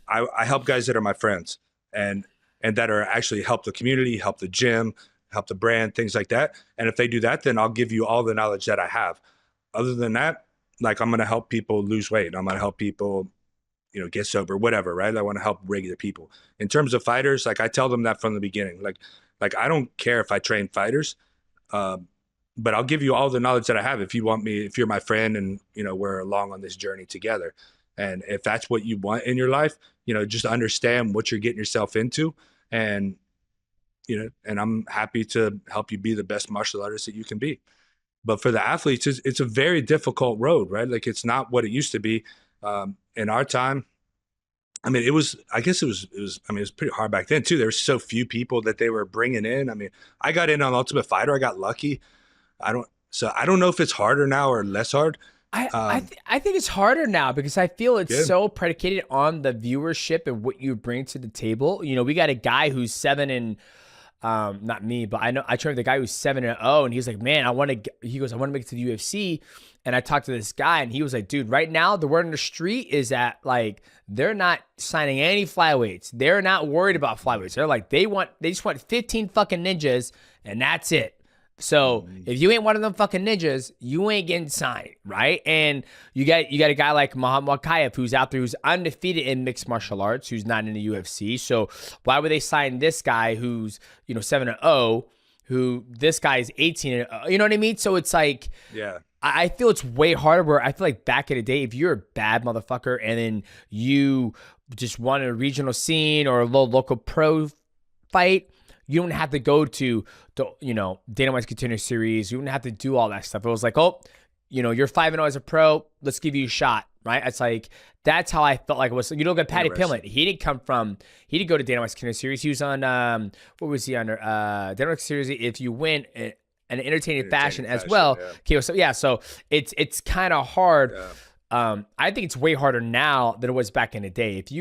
I help guys that are my friends and that are actually help the community, help the gym, help the brand, things like that. And if they do that, then I'll give you all the knowledge that I have. other than that, like I'm gonna help people lose weight. I'm gonna help people, get sober, whatever, right? I want to help regular people. In terms of fighters, like I tell them that from the beginning. Like I don't care if I train fighters, but I'll give you all the knowledge that I have if you want me, if you're my friend and we're along on this journey together. And if that's what you want in your life, just understand what you're getting yourself into, and and I'm happy to help you be the best martial artist that you can be. But for the athletes, it's a very difficult road, right? Like it's not what it used to be. In our time, I mean, I guess it was pretty hard back then too. There were so few people that they were bringing in. I mean, I got in on Ultimate Fighter. I got lucky. I don't know if it's harder now or less hard. I think it's harder now because I feel it's so predicated on the viewership and what you bring to the table. We got a guy who's 7 not me, but I trained with a guy who's 7-0, and he's like, man, I want to make it to the UFC. And I talked to this guy, and he was like, dude, right now the word on the street is that like they're not signing any flyweights. They're not worried about flyweights. They're like, they just want 15 fucking ninjas, and that's it. So if you ain't one of them fucking ninjas, you ain't getting signed, right? And you got a guy like makhachev who's out there, who's undefeated in mixed martial arts, who's not in the UFC. So why would they sign this guy who's 7-0, who this guy is 18-0? You know what I mean? So it's like, yeah, I feel it's way harder. Where I feel like back in the day, if you're a bad motherfucker and then you just want a regional scene or a little local pro fight, you don't have to go to the, Dana White's Contender Series. You don't have to do all that stuff. It was like, oh, you're 5-0 as a pro. Let's give you a shot, right? It's like, that's how I felt like it was. You look at Paddy Pimblett. He didn't go to Dana White's Contender Series. He was on, what was he under? Dana White's Series, if you win in an entertaining fashion as well. Yeah. Okay, so it's kind of hard. Yeah. I think it's way harder now than it was back in the day. If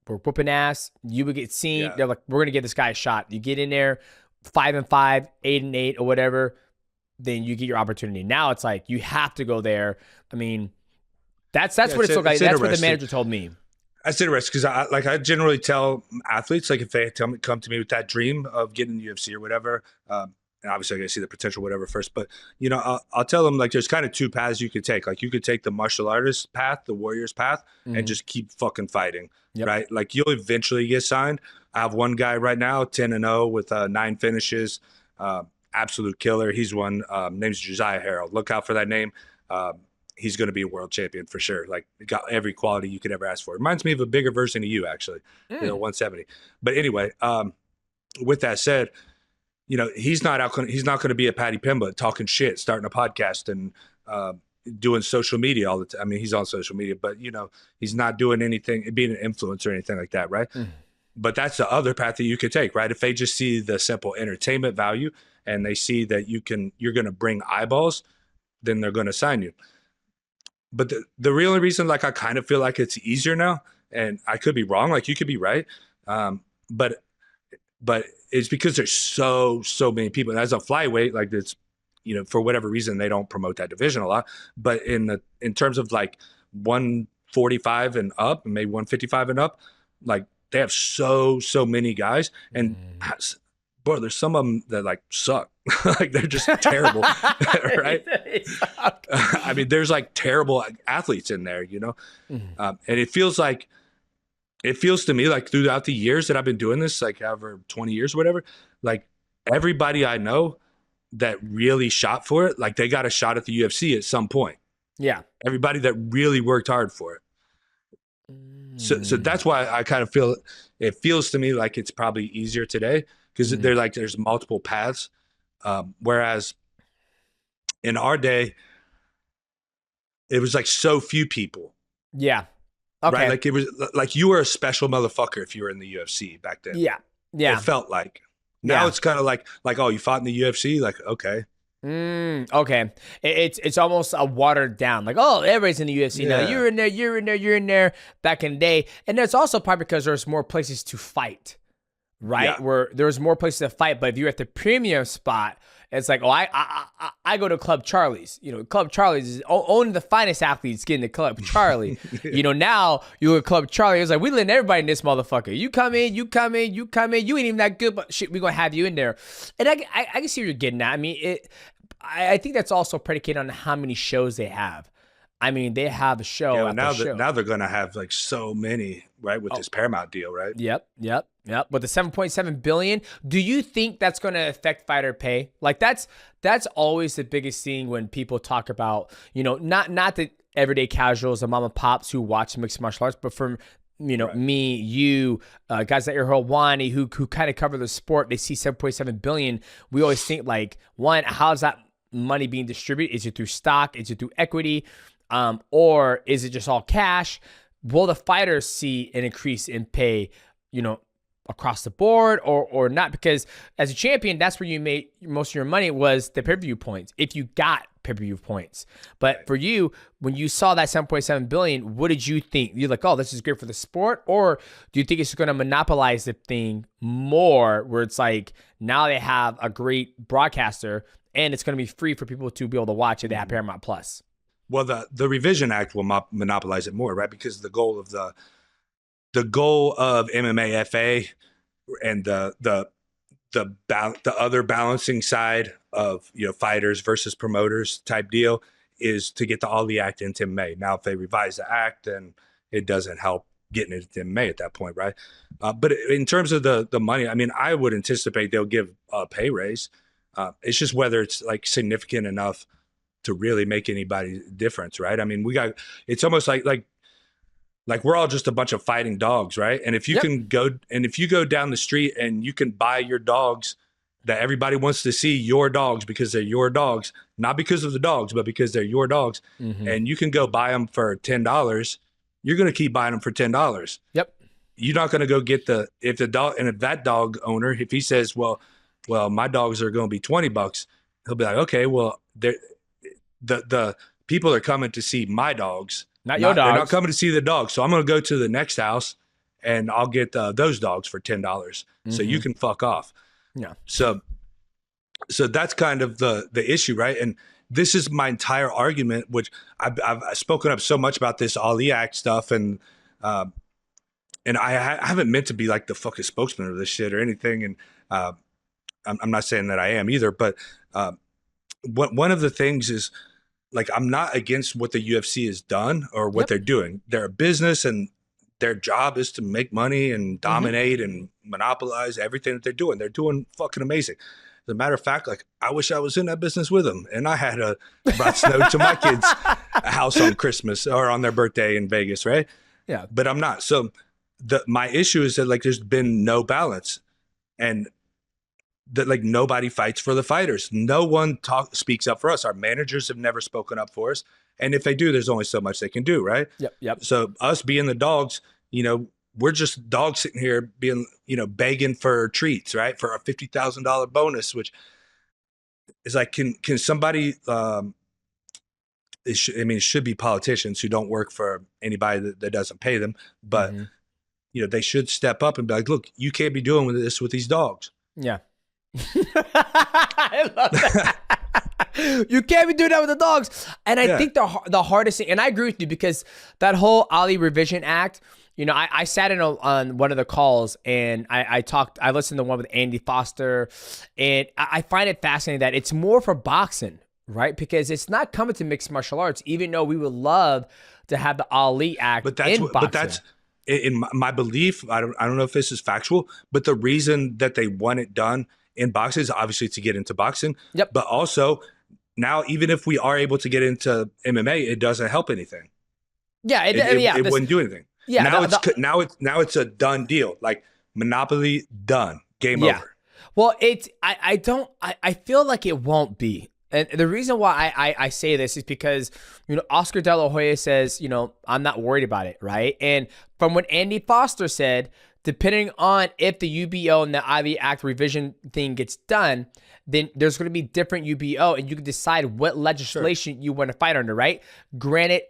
we're whooping ass, you would get seen. Yeah. They're like, we're gonna give this guy a shot. You get in there, 5-5, 8-8, or whatever, then you get your opportunity. Now it's like you have to go there. I mean, that's what it's like. That's what the manager told me. That's interesting because I generally tell athletes, like if they come to me with that dream of getting in the UFC or whatever, and obviously I gotta see the potential, whatever first, but I'll tell them like there's kind of two paths you could take. Like you could take the martial artist path, the warrior's path, and just keep fucking fighting. Yep. Right? Like you'll eventually get signed. I have one guy right now, 10-0 with 9 finishes, absolute killer. He's one, name's Josiah Harrell. Look out for that name. He's going to be a world champion for sure. Like got every quality you could ever ask for. Reminds me of a bigger version of you, actually, 170. But anyway, with that said, he's not going to be a Paddy Pimblett talking shit, starting a podcast and doing social media all the time. I mean, he's on social media, but he's not doing anything, being an influencer or anything like that, right? But that's the other path that you could take, right? If they just see the simple entertainment value and they see that you're going to bring eyeballs, then they're going to sign you. But the real reason, like, I kind of feel like it's easier now, and I could be wrong, like you could be right, but it's because there's so many people. And as a flyweight, like it's, for whatever reason, they don't promote that division a lot. But in terms of like 145 and up, and maybe 155 and up, like they have so many guys, and bro, there's some of them that like suck. Like they're just terrible, right? I mean, there's like terrible athletes in there, and it feels to me like throughout the years that I've been doing this, like over 20 years, whatever, like everybody I know that really shot for it, like they got a shot at the UFC at some point. Yeah. Everybody that really worked hard for it. So that's why I kind of feel it feels to me like it's probably easier today because there's multiple paths. Whereas in our day, it was like so few people. Yeah. Okay. Right. Like it was like you were a special motherfucker if you were in the UFC back then. Yeah. Yeah. It felt like. Now it's kind of like, oh, you fought in the UFC? Like, okay. Okay. It's almost a watered down. Like, oh, everybody's in the UFC now. You're in there back in the day. And that's also probably because there's more places to fight, right? Yeah. Where there's more places to fight. But if you're at the premium spot, it's like, oh, I go to Club Charlie's. Club Charlie's is only the finest athletes get into Club Charlie. Now you go to Club Charlie. It's like, we letting everybody in this motherfucker. You come in. You ain't even that good, but shit, we gonna have you in there. And I can see what you're getting at. I mean, I think that's also predicated on how many shows they have. I mean, they have a show. Yeah, well, now they're going to have like so many, right, with this Paramount deal, right? Yep. With the 7.7 billion, do you think that's going to affect fighter pay? Like that's always the biggest thing when people talk about, not the everyday casuals, the mom and pops who watch mixed martial arts, but from me, you, guys like Wani who kind of cover the sport, they see 7.7 billion. We always think like, one, how's that money being distributed? Is it through stock? Is it through equity? Or is it just all cash? Will the fighters see an increase in pay, across the board or not? Because as a champion, that's where you made most of your money, was the pay-per-view points, if you got pay-per-view points. But for you, when you saw that 7.7 billion, what did you think? You're like, oh, this is great for the sport? Or do you think it's going to monopolize the thing more, where it's like now they have a great broadcaster and it's going to be free for people to be able to watch it? They have Paramount Plus. Well, the Revision Act will monopolize it more, right? Because the goal of MMA FA and the other balancing side of fighters versus promoters type deal is to get the Ali Act into MMA. Now, if they revise the act, then it doesn't help getting it into MMA at that point, right? But in terms of the money, I mean, I would anticipate they'll give a pay raise. It's just whether it's like significant enough to really make anybody difference, right? I mean, it's almost like we're all just a bunch of fighting dogs, right? And if you can go down the street and you can buy your dogs, that everybody wants to see your dogs because they're your dogs, not because of the dogs, but because they're your dogs, and you can go buy them for $10, you're going to keep buying them for $10. Yep. You're not going to go get if that dog owner, if he says, well, my dogs are going to be $20, he'll be like, okay, well, the people are coming to see my dogs, not your dogs. They're not coming to see the dogs. So I'm going to go to the next house and I'll get those dogs for $10. So you can fuck off. Yeah. So that's kind of the issue, right? And this is my entire argument, which I've spoken up so much about this Ali Act stuff, and I haven't meant to be like the fucking spokesman of this shit or anything, and I'm not saying that I am either, but one of the things is, like, I'm not against what the UFC has done or what they're doing. They're a business and their job is to make money and dominate and monopolize everything that they're doing. They're doing fucking amazing. As a matter of fact, like, I wish I was in that business with them and I had brought snow to my kids' house on Christmas or on their birthday in Vegas, right? Yeah. But I'm not. So my issue is that, like, there's been no balance, and that, like, nobody fights for the fighters. No one speaks up for us. Our managers have never spoken up for us. And if they do, there's only so much they can do, right? Yep. So us being the dogs, we're just dogs sitting here being, begging for treats, right? For a $50,000 bonus, which is like, can somebody, it should be politicians who don't work for anybody that doesn't pay them. But, they should step up and be like, look, you can't be doing this with these dogs. Yeah. I love that. You can't be doing that with the dogs. And I think the hardest thing, and I agree with you, because that whole Ali Revision Act, I sat in on one of the calls and I listened to one with Andy Foster, and I find it fascinating that it's more for boxing, right? Because it's not coming to mixed martial arts, even though we would love to have the Ali Act in boxing. But that's in my belief. I don't know if this is factual, but the reason that they want it done in boxing is obviously to get into boxing. Yep. But also, now, even if we are able to get into MMA, it doesn't help anything. Yeah, it wouldn't do anything. Yeah. Now it's a done deal. Like, monopoly done. Game over. Well, I feel like it won't be. And the reason why I say this is because, Oscar De La Hoya says, I'm not worried about it, right? And from what Andy Foster said, depending on if the UBO and the IV Act revision thing gets done, then there's going to be different UBO, and you can decide what legislation you want to fight under, right? Granted,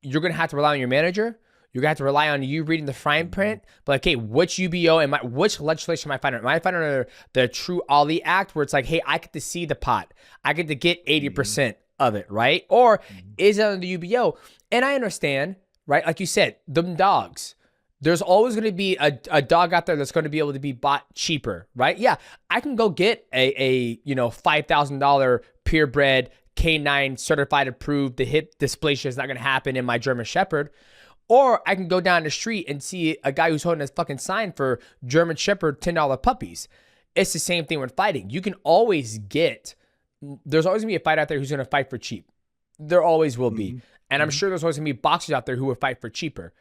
you're going to have to rely on your manager. You're going to have to rely on you reading the fine print. But, okay, which UBO which legislation am I fighting under? Am I fighting under the True Ali Act, where it's like, hey, I get to see the pot. I get to get 80% of it, right? Or is it under the UBO? And I understand, right? Like you said, them dogs. There's always going to be a dog out there that's going to be able to be bought cheaper, right? Yeah, I can go get a $5,000 purebred canine certified approved. The hip dysplasia is not going to happen in my German Shepherd. Or I can go down the street and see a guy who's holding a fucking sign for German Shepherd $10 puppies. It's the same thing with fighting. You can always there's always going to be a fighter out there who's going to fight for cheap. There always will be. And I'm sure there's always going to be boxers out there who will fight for cheaper.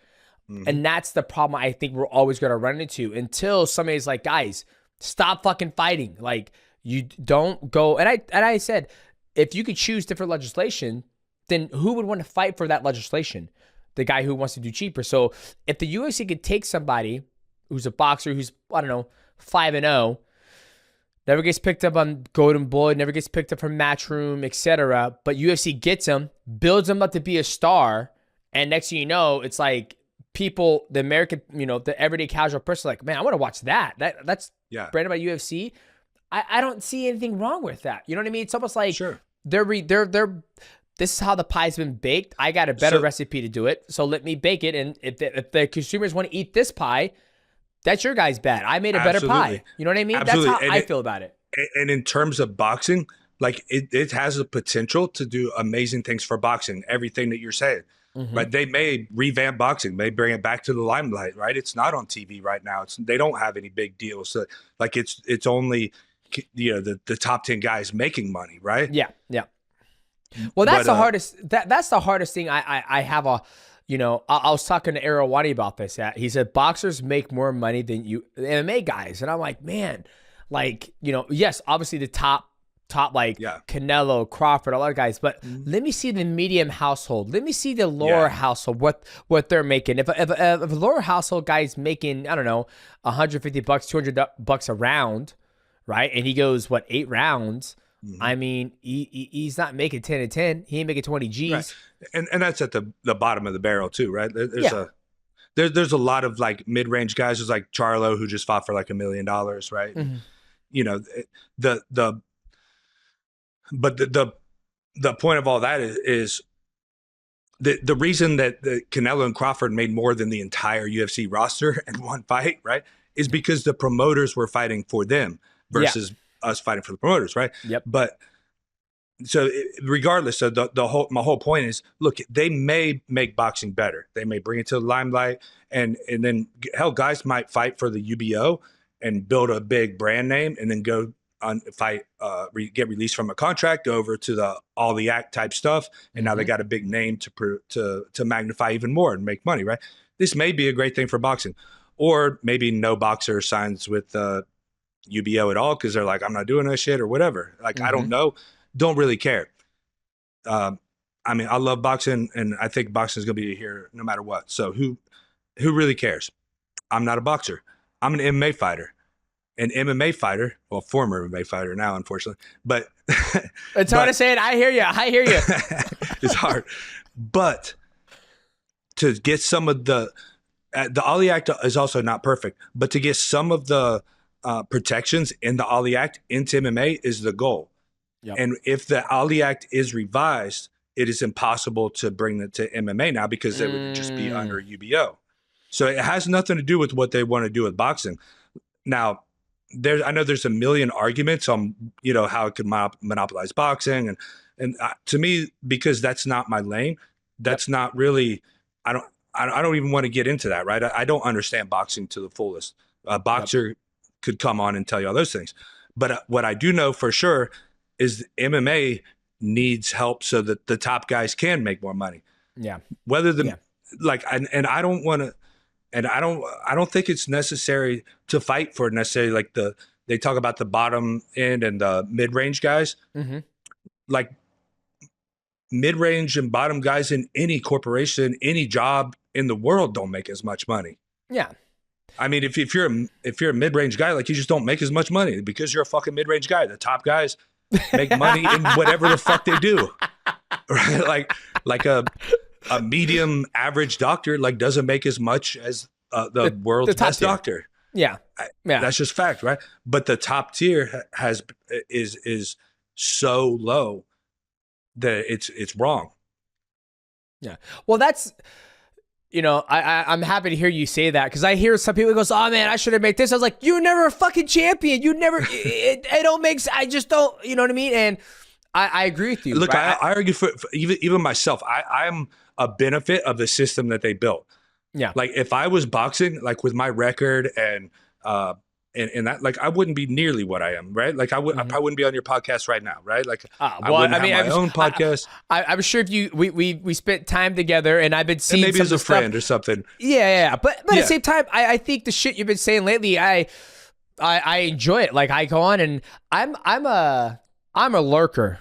And that's the problem I think we're always going to run into until somebody's like, guys, stop fucking fighting. Like, you don't go. And I said, if you could choose different legislation, then who would want to fight for that legislation? The guy who wants to do cheaper. So if the UFC could take somebody who's a boxer who's, I don't know, 5-0, never gets picked up on Golden Boy, never gets picked up from Matchroom, etc., but UFC gets him, builds him up to be a star, and next thing you know, it's like people, the American, the everyday casual person, like, man, I want to watch that. That's branded by UFC. I don't see anything wrong with that. You know what I mean? It's almost like they're this is how the pie's been baked. I got a better recipe to do it, so let me bake it. And if the consumers want to eat this pie, that's your guys' bad. I made a better pie. You know what I mean? Absolutely. That's how I feel about it. And in terms of boxing, like it has the potential to do amazing things for boxing. Everything that you're saying, right? They may revamp boxing, may bring it back to the limelight, right? It's not on TV right now. They don't have any big deals. So, like it's only the top 10 guys making money, right? Yeah. Well, that's the hardest. That's the hardest thing. I have I was talking to Arawani about this. He said boxers make more money than MMA guys, and I'm like, man, like yes, obviously the top like Canelo, Crawford, a lot of guys, but let me see the medium household. Let me see the lower household. What they're making. If a lower household guy's making, I don't know, $150, $200 a round, right? And he goes 8 rounds. I mean, he's not making 10 and 10. He ain't making 20 G's. Right. And that's at the bottom of the barrel too, right? There's a lot of like mid-range guys. There's like Charlo who just fought for like $1 million, right? But the point of all that is the reason that the Canelo and Crawford made more than the entire UFC roster in one fight, right, is because the promoters were fighting for them versus us fighting for the promoters, right? Yep. But so regardless, so my whole point is, look, they may make boxing better. They may bring it to the limelight, and then hell, guys might fight for the UBO and build a big brand name, and then go on fight, get released from a contract, go over to the all the act type stuff, and now they got a big name to magnify even more and make money, right? This may be a great thing for boxing, or maybe no boxer signs with UBO at all because they're like, I'm not doing that shit or whatever. Like, I don't know. Don't really care. I mean, I love boxing, and I think boxing is going to be here no matter what. So who really cares? I'm not a boxer. I'm an MMA fighter. An MMA fighter, well, former MMA fighter now, unfortunately. But it's hard to say it. I hear you. It's hard. But to get some of the Ali Act is also not perfect, but to get some of the protections in the Ali Act into MMA is the goal. Yep. And if the Ali Act is revised, it is impossible to bring it to MMA now because it would just be under UBO. So it has nothing to do with what they want to do with boxing. Now, I know there's a million arguments on how it could monopolize boxing, and to me, because that's not my lane, that's not really. I don't even want to get into that, right? I don't understand boxing to the fullest. A boxer could come on and tell you all those things, but what I do know for sure is MMA needs help so that the top guys can make more money. Yeah. Whether and I don't want to. And I don't think it's necessary to fight for necessarily like they talk about the bottom end and the mid-range guys. Like mid-range and bottom guys in any corporation, any job in the world don't make as much money. Yeah. I mean, if you're a mid-range guy, like you just don't make as much money because you're a fucking mid-range guy. The top guys make money in whatever the fuck they do. Right? Like a medium average doctor doesn't make as much as the world's best doctor. Yeah. That's just fact, right? But the top tier is so low that it's wrong. Yeah. Well, that's I'm happy to hear you say that, because I hear some people goes, oh man, I should have made this. I was like, you never a fucking champion. You never, it don't make sense. I just don't, you know what I mean? And I agree with you. Look, right? I argue for even myself. I'm a benefit of the system that they built. Yeah. Like if I was boxing, like with my record and that, like I wouldn't be nearly what I am, right? Like I probably wouldn't be on your podcast right now, right? Like I wouldn't have my own podcast. I'm sure if we spent time together, and I've been seeing, and maybe as a friend or something. Yeah. But at the same time, I think the shit you've been saying lately, I enjoy it. Like I go on, and I'm a lurker.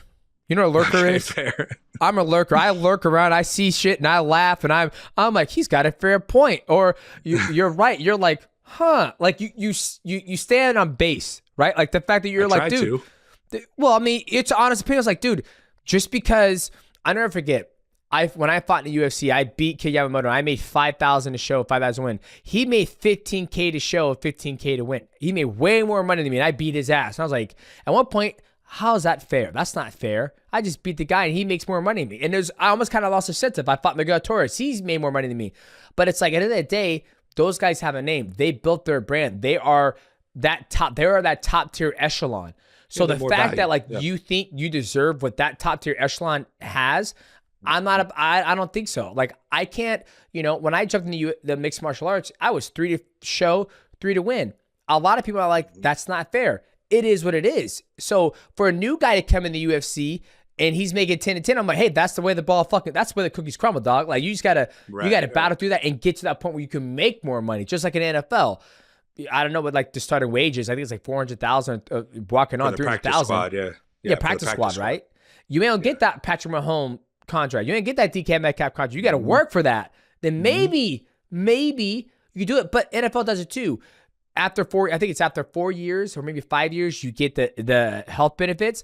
You know what a lurker is? Fair. I'm a lurker. I lurk around. I see shit and I laugh, and I'm like, he's got a fair point. Or you're right. You're like, huh? Like you stand on base, right? Like the fact that you're like, dude. Well, I mean, it's honest opinion. It's like, dude, just because I never forget. When I fought in the UFC, I beat Kid Yamamoto. I made $5,000 to show, $5,000 to win. He made $15K to show, $15K to win. He made way more money than me, and I beat his ass. And I was like, at one point, how is that fair? That's not fair. I just beat the guy and he makes more money than me. And I almost kind of lost a sense. If I fought Miguel Torres, he's made more money than me. But it's like, at the end of the day, those guys have a name. They built their brand. They are that top tier echelon. So the fact that you think you deserve what that top tier echelon has, I don't think so. Like I can't, when I jumped into the mixed martial arts, I was 3 to show, 3 to win. A lot of people are like, that's not fair. It is what it is. So for a new guy to come in the UFC and he's making 10 to 10, I'm like, hey, that's the way that's the way the cookies crumble, dog. Like you just gotta battle through that and get to that point where you can make more money, just like in NFL. I don't know what like the starting wages. I think it's like 400,000 walking on 300,000. Yeah, practice squad, right? You ain't get that Patrick Mahomes contract. You ain't get that DK Metcalf contract. You got to work for that. Then maybe you do it. But NFL does it too. After 4 years or maybe 5 years, you get the health benefits.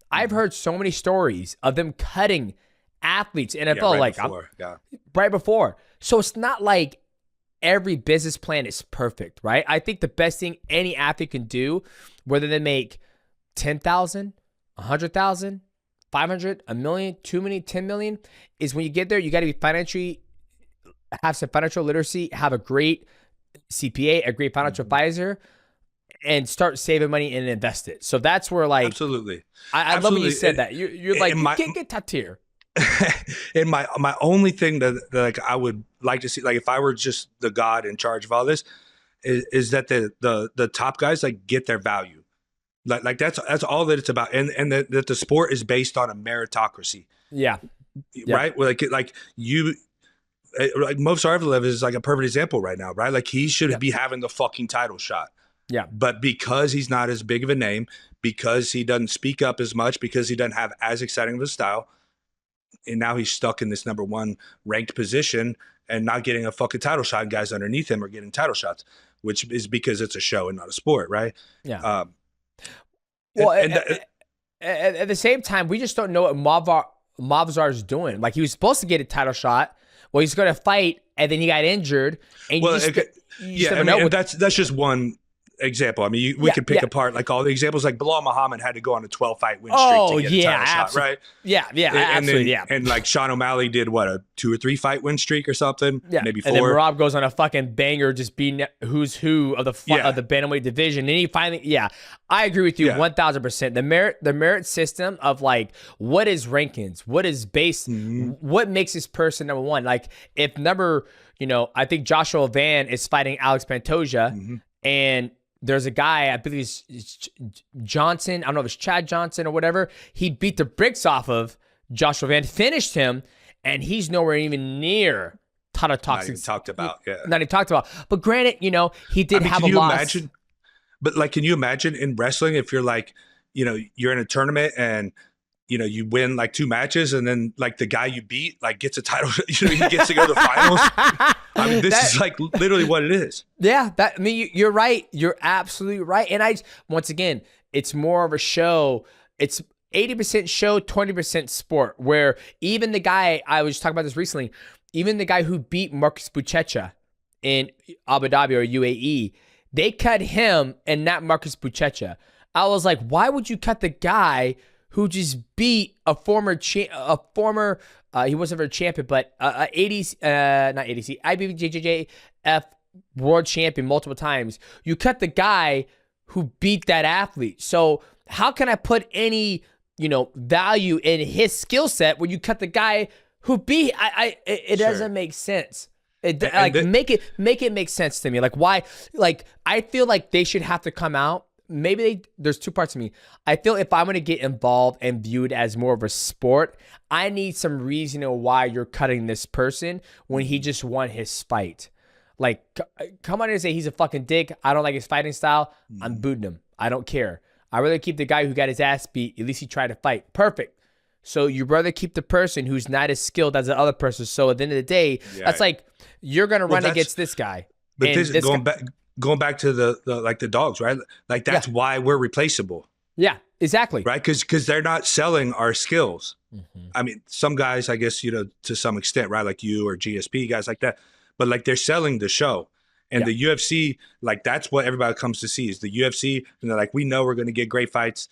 I've heard so many stories of them cutting athletes in NFL right before. So it's not like every business plan is perfect, right? I think the best thing any athlete can do, whether they make 10,000, 100,000, 500, a million, 2 million, 10 million, is when you get there, you got to be have some financial literacy, have a great CPA, a great financial advisor, and start saving money and invest it. So that's where absolutely. I love when you said that. You're like, you can't get top tier. And my only thing that like I would like to see, like if I were just the god in charge of all this, is that the top guys like get their value. Like that's all that it's about, and that the sport is based on a meritocracy. Yeah. Right. Like Movsar Evloev is like a perfect example right now, right? Like he should be having the fucking title shot. Yeah. But because he's not as big of a name, because he doesn't speak up as much, because he doesn't have as exciting of a style, and now he's stuck in this number 1 ranked position and not getting a fucking title shot, and guys underneath him are getting title shots, which is because it's a show and not a sport, right? Yeah. At the same time, we just don't know what Movsar is doing. Like he was supposed to get a title shot. Well, he's going to fight, and then he got injured. And that's just one example. I mean, we could pick apart like all the examples. Like Bilal Muhammad had to go on a 12-fight win streak to get a title shot, right? Absolutely. And like Sean O'Malley did a 2 or 3 fight win streak or something, maybe 4. And then Merab goes on a fucking banger, just being who's who of the bantamweight division. And he finally, I agree with you 1,000%. The merit system of like what is rankings, what is base, what makes this person number 1. Like if I think Joshua Van is fighting Alex Pantoja, and there's a guy, I believe it's Johnson. I don't know if it's Chad Johnson or whatever. He beat the bricks off of Joshua Van, finished him, and he's nowhere even near Tate Toxin. Not even talked about, Not even talked about. But granted, he did have a loss. But like, can you imagine in wrestling if you're like, you're in a tournament and you win like 2 matches, and then like the guy you beat like gets a title, he gets to go to the finals. I mean, this is like literally what it is. Yeah, you're right. You're absolutely right. And once again, it's more of a show. It's 80% show, 20% sport. Where even the guy, I was talking about this recently, even the guy who beat Marcus Buchecha in Abu Dhabi or UAE, they cut him and not Marcus Buchecha. I was like, why would you cut the guy who just beat a former He wasn't ever a champion, but ADC, not ADC, IBJJF world champion multiple times. You cut the guy who beat that athlete. So how can I put any, value in his skill set when you cut the guy who beat? It doesn't make sense. Make it make sense to me. Like, why? Like, I feel like they should have to come out. Maybe there's two parts of me. I feel if I'm going to get involved and viewed as more of a sport, I need some reason why you're cutting this person when he just won his fight. Like, come on and say he's a fucking dick. I don't like his fighting style. I'm booting him. I don't care. I'd rather keep the guy who got his ass beat. At least he tried to fight. Perfect. So you'd rather keep the person who's not as skilled as the other person. So at the end of the day, that's like, you're going to run against this guy. But this is going back to the dogs, right? Like, that's why we're replaceable. Yeah, exactly. Right? Because they're not selling our skills. I mean, some guys, I guess, to some extent, right? Like you or GSP, guys like that. But like, they're selling the show. And the UFC, like, that's what everybody comes to see is the UFC. And they're like, we know we're going to get great fights.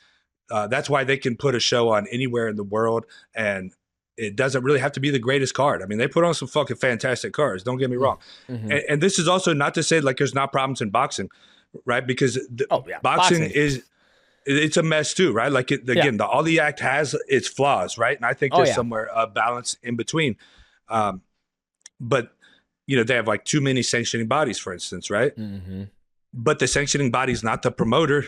That's why they can put a show on anywhere in the world. And it doesn't really have to be the greatest card. I mean, they put on some fucking fantastic cards. Don't get me wrong. And this is also not to say like there's not problems in boxing, right? Because boxing it's a mess too, right? Like again, the All the Act has its flaws, right? And I think there's somewhere a balance in between. But they have like too many sanctioning bodies, for instance, right? But the sanctioning body is not the promoter.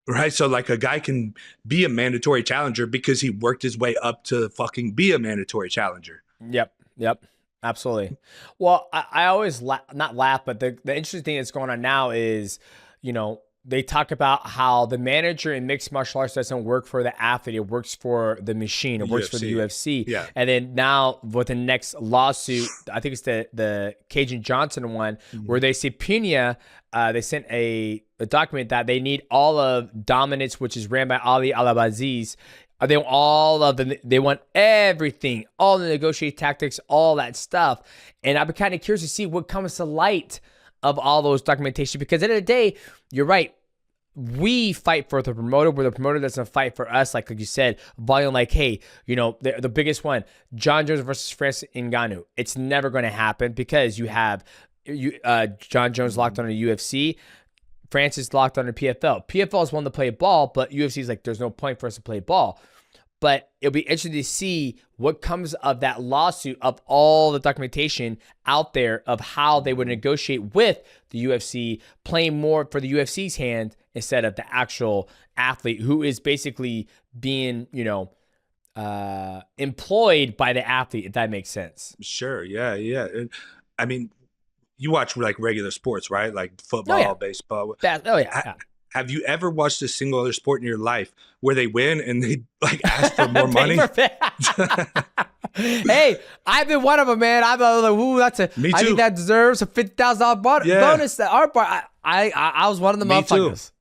Right. So like a guy can be a mandatory challenger because he worked his way up to fucking be a mandatory challenger. Yep. Absolutely. Well, I always not laugh, but the interesting thing that's going on now is, they talk about how the manager in mixed martial arts doesn't work for the athlete. It works for the machine. It works for the UFC. Yeah. And then now with the next lawsuit, I think it's the Cajun Johnson one, where they subpoena, they sent a document that they need all of dominance, which is ran by Ali Al-Abaziz. They want they want everything, all the negotiating tactics, all that stuff. And I've been kind of curious to see what comes to light of all those documentation, because at the end of the day, you're right. We fight for the promoter, where the promoter doesn't fight for us. Like you said, volume, like, hey, the biggest one, John Jones versus Francis Ngannou. It's never going to happen because you have John Jones locked on a UFC, Francis locked on a PFL. PFL is one to play ball, but UFC is like, there's no point for us to play ball. But it'll be interesting to see what comes of that lawsuit, of all the documentation out there of how they would negotiate with the UFC, playing more for the UFC's hand instead of the actual athlete who is basically being, employed by the athlete, if that makes sense. Sure. Yeah. I mean, you watch like regular sports, right? Like football, baseball. Have you ever watched a single other sport in your life where they win and they like ask for more money? Hey, I've been one of them, man. I'm like, ooh, Me too. I think that deserves a $50,000 bonus. That our part, I was one of the motherfuckers. Too.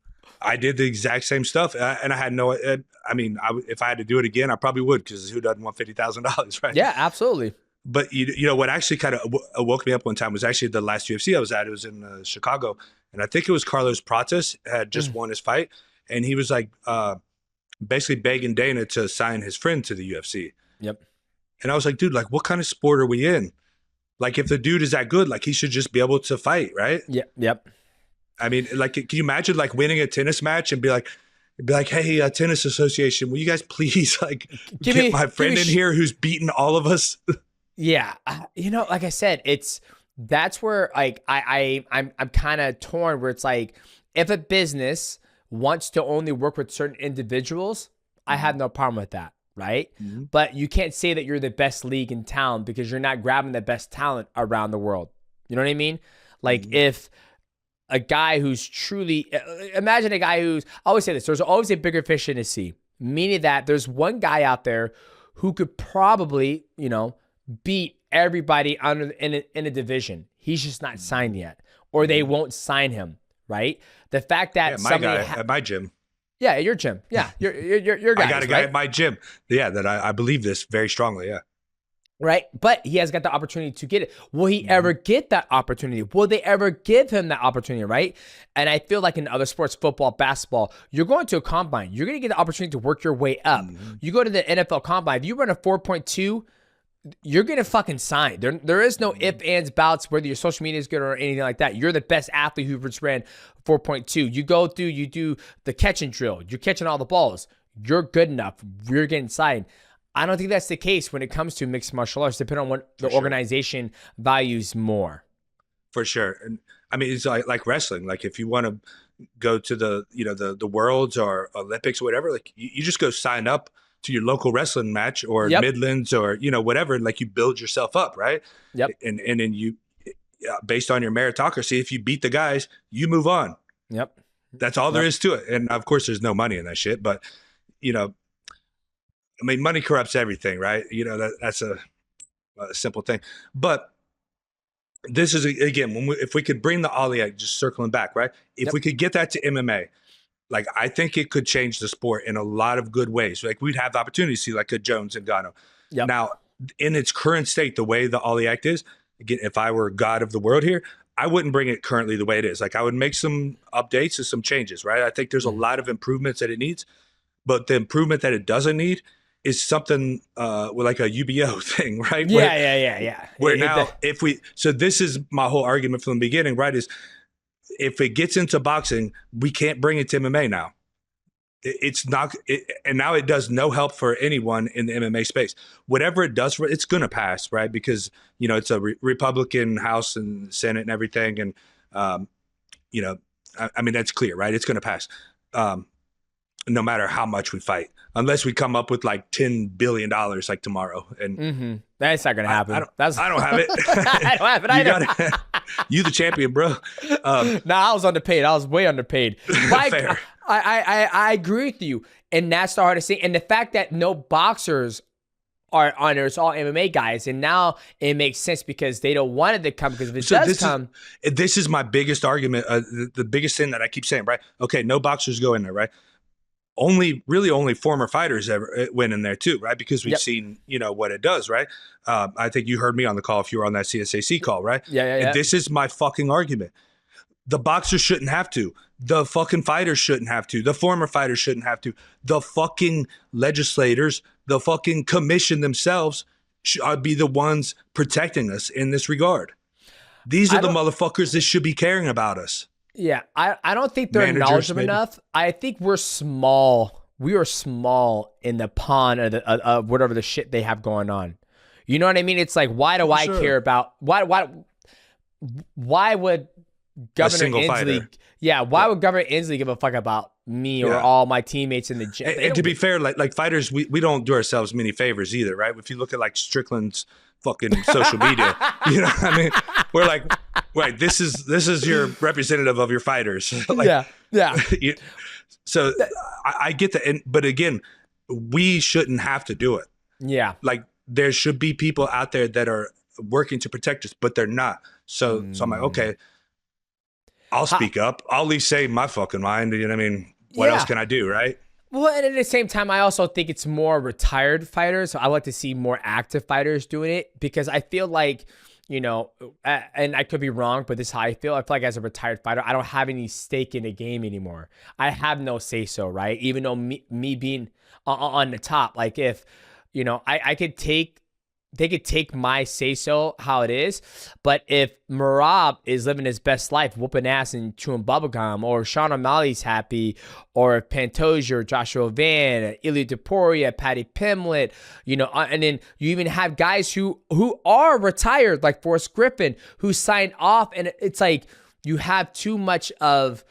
I did the exact same stuff, and I had no. I mean, if I had to do it again, I probably would, because who doesn't want $50,000, right? Yeah, absolutely. But what actually kind of woke me up one time was actually the last UFC I was at. It was in Chicago. And I think it was Carlos Prates had just won his fight. And he was like basically begging Dana to sign his friend to the UFC. Yep. And I was like, dude, like, what kind of sport are we in? Like, if the dude is that good, like, he should just be able to fight, right? Yep. I mean, like, can you imagine like winning a tennis match and be like, hey, tennis association, will you guys please like get my friend in here who's beaten all of us? Yeah. Like I said, that's where like I'm kind of torn, where it's like, if a business wants to only work with certain individuals, I have no problem with that, right? But you can't say that you're the best league in town because you're not grabbing the best talent around the world. You know what I mean? Like if a guy who's truly, imagine a guy who's, I always say this, there's always a bigger fish in the sea, meaning that there's one guy out there who could probably, beat everybody in a division. He's just not signed yet, or they won't sign him, right? The fact that my guy at my gym. Yeah, at your gym. Yeah, your guy. I got a guy at my gym. Yeah, that I believe this very strongly. Yeah. Right, but he has got the opportunity to get it. Will he ever get that opportunity? Will they ever give him that opportunity, right? And I feel like in other sports, football, basketball, you're going to a combine. You're going to get the opportunity to work your way up. You go to the NFL combine. If you run a 4.2 you're gonna fucking sign. There is no ifs, ands, bouts, whether your social media is good or anything like that. You're the best athlete who just ran 4.2. You go through, you do the catching drill. You're catching all the balls. You're good enough. You're getting signed. I don't think that's the case when it comes to mixed martial arts, depending on what the organization values more. For sure. And I mean, it's like wrestling. Like if you want to go to the, the worlds or Olympics or whatever, like you just go sign up to your local wrestling match or Midlands or, whatever, like you build yourself up. Right. Yep. And then you, based on your meritocracy, if you beat the guys, you move on. Yep. That's all there is to it. And of course there's no money in that shit, but I mean, money corrupts everything, right? That's a simple thing, but this is again, if we could bring the ilia, just circling back, right? If we could get that to MMA, like I think it could change the sport in a lot of good ways. Like we'd have the opportunity to see like a Jones and Gano. Yep. Now, in its current state, the way the ilia is, again, if I were God of the world here, I wouldn't bring it currently the way it is. Like I would make some updates and some changes, right? I think there's a lot of improvements that it needs, but the improvement that it doesn't need is something with like a UBO thing, right? Yeah. Where now, so this is my whole argument from the beginning, right? Is if it gets into boxing, we can't bring it to MMA now. It's not, and now it does no help for anyone in the MMA space. Whatever it does, it's going to pass, right? Because, it's a Republican House and Senate and everything. And, I mean, that's clear, right? It's going to pass. No matter how much we fight, unless we come up with like $10 billion like tomorrow. And that's not going to happen. I don't have it. I don't have it either. You the champion, bro. I was underpaid. I was way underpaid. Fair. I agree with you. And that's the hardest thing. And the fact that no boxers are on there, it's all MMA guys. And now it makes sense because they don't want it to come, because if it does come. This is my biggest argument. The biggest thing that I keep saying, right? Okay, no boxers go in there, right? Only former fighters ever went in there too, right? Because we've seen, what it does, right? I think you heard me on the call if you were on that CSAC call, right? Yeah. And this is my fucking argument. The boxers shouldn't have to. The fucking fighters shouldn't have to. The former fighters shouldn't have to. The fucking legislators, the fucking commission themselves should be the ones protecting us in this regard. These are the motherfuckers that should be caring about us. Yeah, I don't think they're knowledgeable enough. I think we're small. We are small in the pond of whatever the shit they have going on. You know what I mean? It's like, why do I care about why would Governor Inslee? Yeah, why would Governor Inslee give a fuck about me or all my teammates in the gym? And to be fair, like fighters, we don't do ourselves many favors either, right? If you look at like Strickland's fucking social media, you know what I mean? We're like, right, this is your representative of your fighters. Like, yeah. So I get that, but again, we shouldn't have to do it. Yeah, like there should be people out there that are working to protect us, but they're not. So I'm like, okay, I'll speak up. I'll at least say my fucking mind. You know what I mean? What else can I do, right? Well, and at the same time, I also think it's more retired fighters. So I like to see more active fighters doing it, because I feel like, and I could be wrong, but this is how I feel. I feel like as a retired fighter, I don't have any stake in the game anymore. I have no say so, right? Even though me being on the top, like if, I could they could take my say-so how it is, but if Merab is living his best life, whooping ass and chewing bubblegum, or Sean O'Malley's happy, or if Pantoja, Joshua Van, Ilia Topuria, Paddy Pimblett, and then you even have guys who are retired, like Forrest Griffin, who signed off, and it's like you have too much of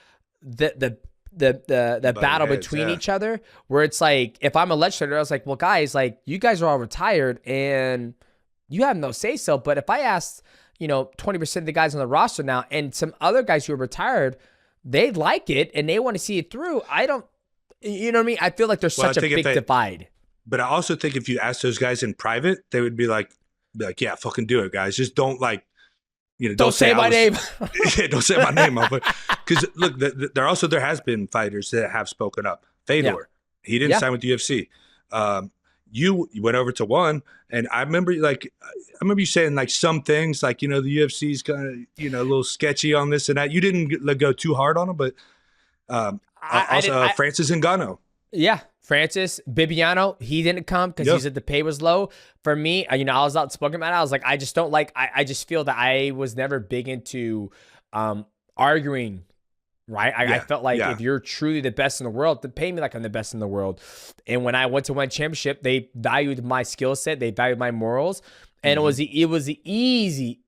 the battle between each other, where it's like, if I'm a legislator, I was like, well, guys, like, you guys are all retired and you have no say so. But if I ask, 20% of the guys on the roster now, and some other guys who are retired, they like it and they want to see it through. I don't, you know what I mean? I feel like there's such a big divide. But I also think if you ask those guys in private, they would be like, yeah, fucking do it, guys. Just don't don't say my name. Don't say my name. Because look, there has been fighters that have spoken up. Fedor, he didn't sign with the UFC. You went over to one, and I remember you saying like some things like, the UFC's kind of, a little sketchy on this and that. You didn't go too hard on him, but Francis Ngannou. Yeah. Francis Bibiano, he didn't come because he said the pay was low. For me, I was outspoken about it. I was like, I just don't like. I just feel that I was never big into arguing. Right. I felt like if you're truly the best in the world, then pay me like I'm the best in the world. And when I went to one championship, they valued my skill set. They valued my morals. And it was easy.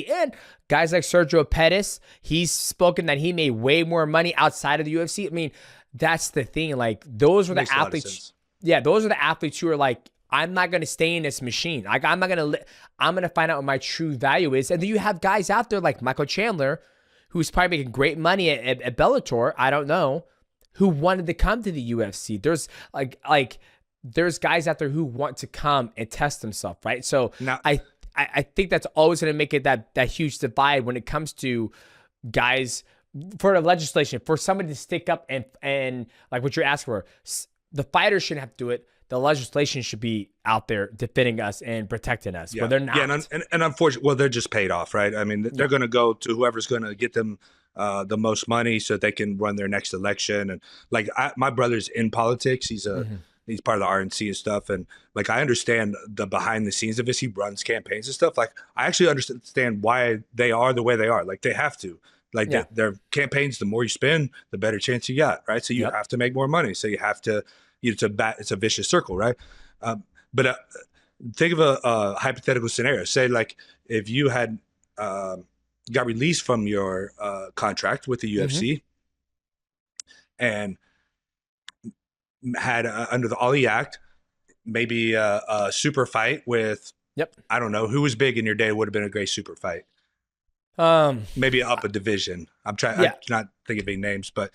And guys like Sergio Pettis, he's spoken that he made way more money outside of the UFC. I mean, that's the thing. Like, those were the athletes. Yeah, those are the athletes who are like, I'm not going to stay in this machine. Like, I'm going to find out what my true value is. And then you have guys out there like Michael Chandler, who's probably making great money at Bellator, I don't know, who wanted to come to the UFC. There's there's guys out there who want to come and test themselves, right? So now, I think that's always going to make it that huge divide when it comes to guys, for the legislation, for somebody to stick up and like what you're asking for. The fighters shouldn't have to do it. The legislation should be out there defending us and protecting us. But they're not. Yeah, and unfortunately, well, they're just paid off, right? I mean, they're going to go to whoever's going to get them the most money so they can run their next election. And like, my brother's in politics. He's part of the RNC and stuff. And like, I understand the behind the scenes of this. He runs campaigns and stuff. Like, I actually understand why they are the way they are. Like, they have to. Like, their campaigns, the more you spend, the better chance you got, right? So you have to make more money. So you have to. It's a vicious circle, right? But think of a hypothetical scenario. Say, like, if you had got released from your contract with the UFC and had under the Ali Act, maybe a super fight with, I don't know, who was big in your day would have been a great super fight. Maybe up a division. I'm not thinking of big names, but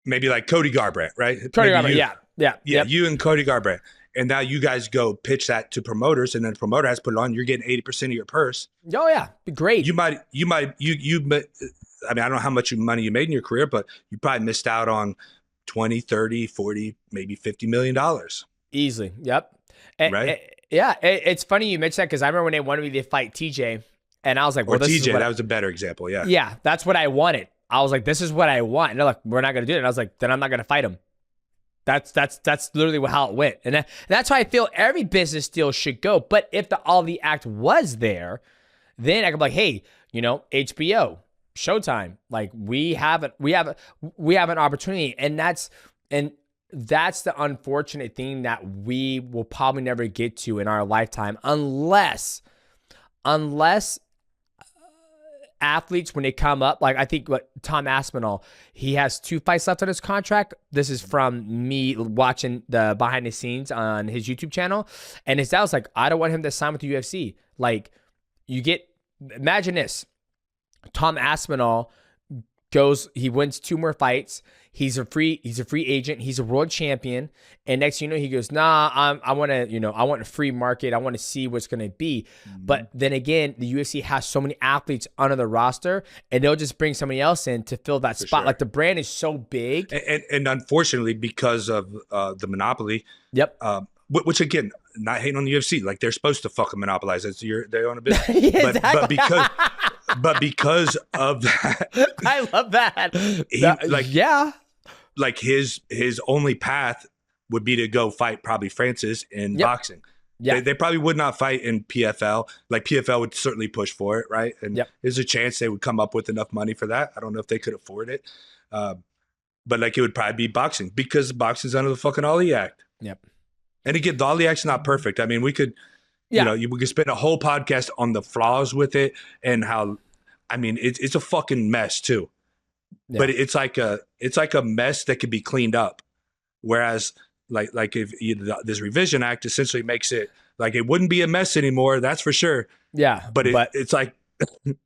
maybe like Cody Garbrandt, right? Cody Garbrandt, you and Cody Garbrandt. And now you guys go pitch that to promoters, and then the promoter has to put it on. You're getting 80% of your purse. Oh yeah, be great. I mean, I don't know how much money you made in your career, but you probably missed out on 20, 30, 40, maybe $50 million. Easily. Yep. Right? It's funny you mentioned that, because I remember when they wanted me to fight TJ, and I was like, well, this TJ, that was a better example. Yeah. Yeah, that's what I wanted. I was like, this is what I want. And they're like, we're not going to do it. And I was like, then I'm not going to fight him. That's literally how it went. And that's how I feel every business deal should go. But if the Ali Act was there, then I could be like, hey, HBO, Showtime, like, we have an opportunity. And that's the unfortunate thing that we will probably never get to in our lifetime, unless athletes, when they come up, like, I think what Tom Aspinall, he has 2 fights left on his contract. This is from me watching the behind the scenes on his YouTube channel. And his dad was like, I don't want him to sign with the UFC. Like, imagine this. Tom Aspinall he wins 2 more fights. He's a free agent. He's a world champion. And next thing you know, he goes, nah, I want a free market. I want to see what's going to be. But then again, the UFC has so many athletes under the roster, and they'll just bring somebody else in to fill that spot. Sure. Like, the brand is so big. And unfortunately, because of the monopoly. Yep. Which, again, not hating on the UFC. Like, they're supposed to fucking monopolize it. So they own a business. But because of that, I love that. Like, his only path would be to go fight probably Francis in boxing. Yeah. They probably would not fight in PFL. Like, PFL would certainly push for it, right? And there's a chance they would come up with enough money for that. I don't know if they could afford it. But like, it would probably be boxing, because boxing's under the fucking Ali Act. Yep. And again, the Ali Act's not perfect. I mean, we could, we could spend a whole podcast on the flaws with it and how, I mean, it's a fucking mess too. Yeah. But it's like a mess that could be cleaned up. Whereas like if this revision act essentially makes it like it wouldn't be a mess anymore. That's for sure. Yeah. But it's like,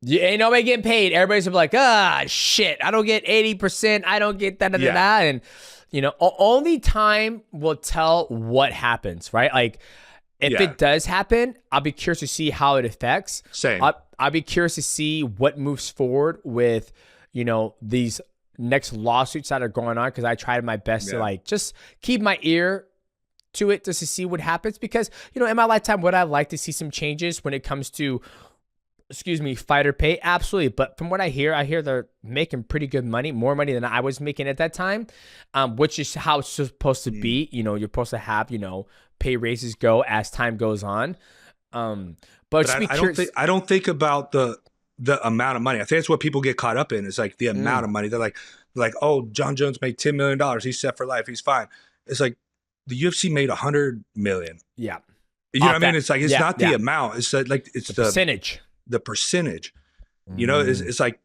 ain't nobody getting paid. Everybody's gonna be like, shit, I don't get 80%. I don't get that. And only time will tell what happens, right? Like, if it does happen, I'll be curious to see how it affects. Same. I'll be curious to see what moves forward with, these next lawsuits that are going on, because I tried my best to like just keep my ear to it just to see what happens. Because, in my lifetime, would I like to see some changes when it comes to fighter pay? Absolutely. But from what I hear they're making pretty good money, more money than I was making at that time, which is how it's supposed to be. You know, you're supposed to have, you know, pay raises go as time goes on. But I don't think about the amount of money. I think that's what people get caught up in, is like the amount of money. They're like, oh, John Jones made $10 million. He's set for life. He's fine. It's like the UFC made $100 million. Yeah. You know what I mean? It's like, it's not the amount. It's like, it's the percentage. The percentage, you know, it's like,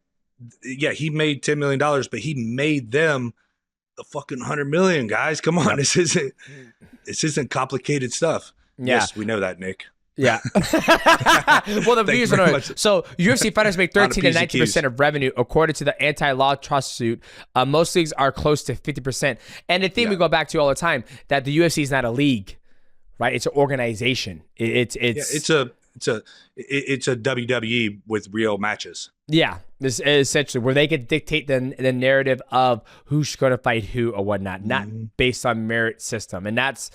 yeah, he made $10 million, but he made them the fucking 100 million, guys. Come on. This isn't complicated stuff. Yeah. Yes, we know that, Nick. Yeah. Well, the views are so UFC fighters make 13 to 19% of revenue according to the anti-law trust suit. Most leagues are close to 50%. And the thing we go back to all the time, that the UFC is not a league, right? It's an organization. It's a WWE with real matches. Yeah, this is essentially where they can dictate the narrative of who's going to fight who or whatnot, not based on merit system. And that's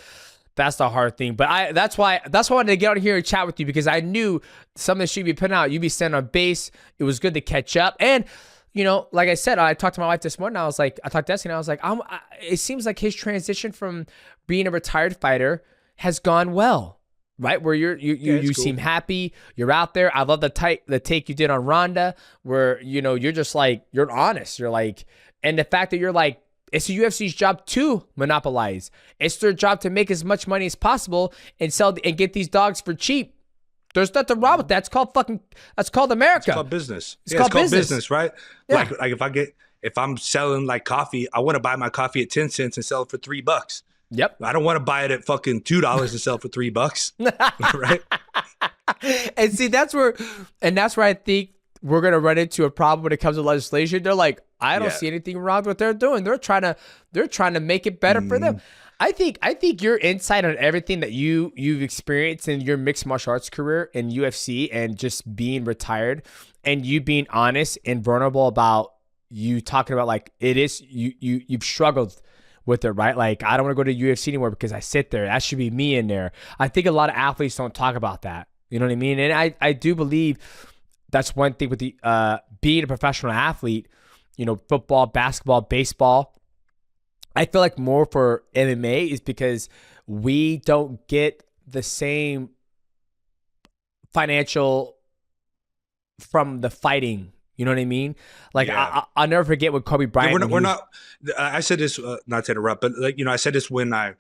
the hard thing. But that's why I wanted to get on here and chat with you, because I knew some of the shit you'd be putting out, you'd be standing on base. It was good to catch up. And, you know, like I said, I talked to my wife this morning. I talked to Destiny, and I was like, it seems like his transition from being a retired fighter has gone well. Right, where you cool. Seem happy, you're out there. I love the take you did on Ronda, where, you know, you're just like, you're honest. You're like, and the fact that you're like, it's the UFC's job to monopolize. It's their job to make as much money as possible and sell and get these dogs for cheap. There's nothing wrong with that. That's called America. It's called business. It's called business, right? Yeah. Like if I'm selling like coffee, I want to buy my coffee at 10 cents and sell it for $3. Yep. I don't want to buy it at fucking $2 and sell it for $3. Right. And see, that's where I think we're going to run into a problem when it comes to legislation. They're like, I don't see anything wrong with what they're doing. They're trying to make it better for them. I think your insight on everything that you've experienced in your mixed martial arts career in UFC and just being retired, and you being honest and vulnerable about you talking about like it is you've struggled with it, right? Like, I don't want to go to UFC anymore because I sit there. That should be me in there. I think a lot of athletes don't talk about that. You know what I mean? And I do believe that's one thing with the being a professional athlete, you know, football, basketball, baseball. I feel like more for MMA is because we don't get the same financial from the fighting. You know what I mean? Like, I'll never forget when Kobe Bryant. We're not. I said this, not to interrupt, but like, you know, I said this when I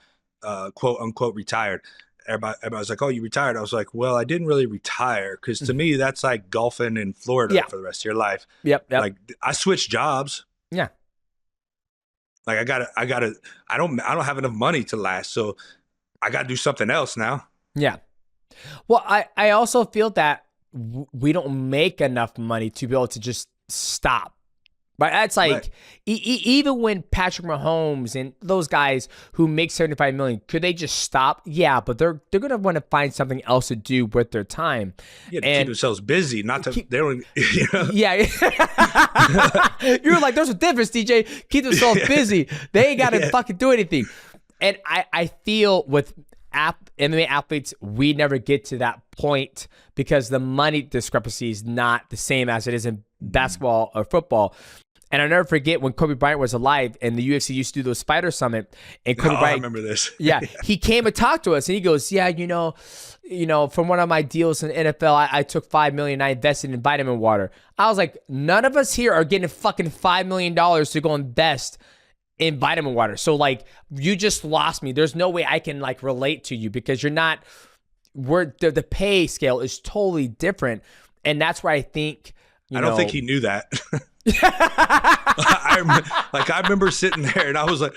quote unquote retired. Everybody was like, "Oh, you retired?" I was like, "Well, I didn't really retire, because to me that's like golfing in Florida for the rest of your life." Yep. Like, I switched jobs. Yeah. Like, I don't have enough money to last, so I got to do something else now. Yeah. Well, I also feel that we don't make enough money to be able to just stop. Right? That's like, even when Patrick Mahomes and those guys who make $75 million, could they just stop? Yeah, but they're going to want to find something else to do with their time. Yeah, to keep themselves busy, not to, they don't, you know? Yeah. You're like, there's a difference, DJ. Keep themselves busy. They ain't got to fucking do anything. And I feel with MMA athletes, we never get to that point because the money discrepancy is not the same as it is in basketball or football. And I'll never forget when Kobe Bryant was alive and the UFC used to do the Spider Summit. And Kobe Bryant, I remember this. Yeah, he came and talked to us, and he goes, "Yeah, you know, from one of my deals in the NFL, I took $5 million. I invested in vitamin water." I was like, none of us here are getting fucking $5 million to go invest in vitamin water. So like, you just lost me. There's no way I can like relate to you because you're not. The pay scale is totally different, and that's where I think. I don't think he knew that. I remember sitting there and I was like,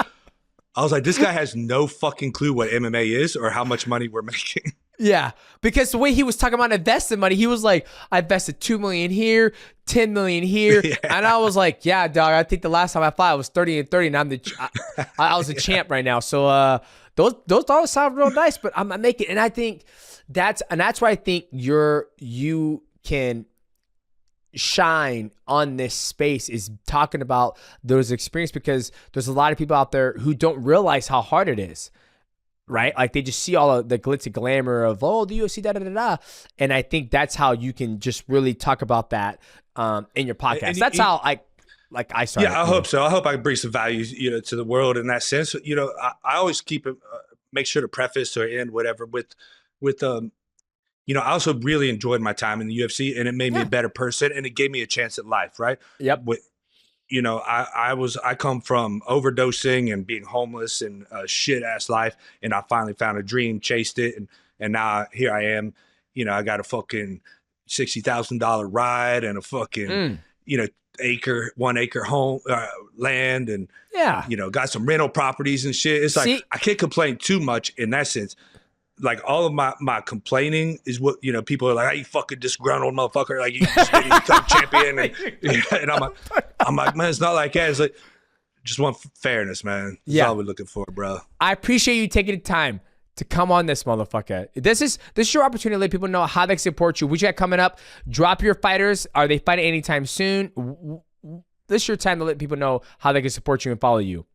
this guy has no fucking clue what MMA is or how much money we're making. Yeah, because the way he was talking about investing money, he was like, I invested $2 million here, $10 million here, and I was like, yeah, dog. I think the last time I fought, I was 30-30, and I was a champ right now. So those dollars sound real nice, but I'm making, and I think that's why I think you can shine on this space is talking about those experiences, because there's a lot of people out there who don't realize how hard it is. right? Like they just see all of the glitz and glamour of, oh, the UFC, da da da da. And I think that's how you can just really talk about that in your podcast. And that's how I started. Yeah, I hope so. I hope I can bring some value, to the world in that sense. I always keep it, make sure to preface or end whatever with I also really enjoyed my time in the UFC, and it made me a better person, and it gave me a chance at life, right? Yep. I come from overdosing and being homeless and a shit ass life, and I finally found a dream, chased it, and now here I am. I got a fucking $60,000 ride and a fucking 1 acre home land, and got some rental properties and shit. It's like I can't complain too much in that sense. Like all of my complaining is what people are like, "Hey, you fucking disgruntled motherfucker! Like you just didn't become champion." And I'm like, man, it's not like that. It's like just want fairness, man. That's all we're looking for, bro. I appreciate you taking the time to come on this motherfucker. This is your opportunity to let people know how they support you. What you got coming up? Drop your fighters. Are they fighting anytime soon? This is your time to let people know how they can support you and follow you.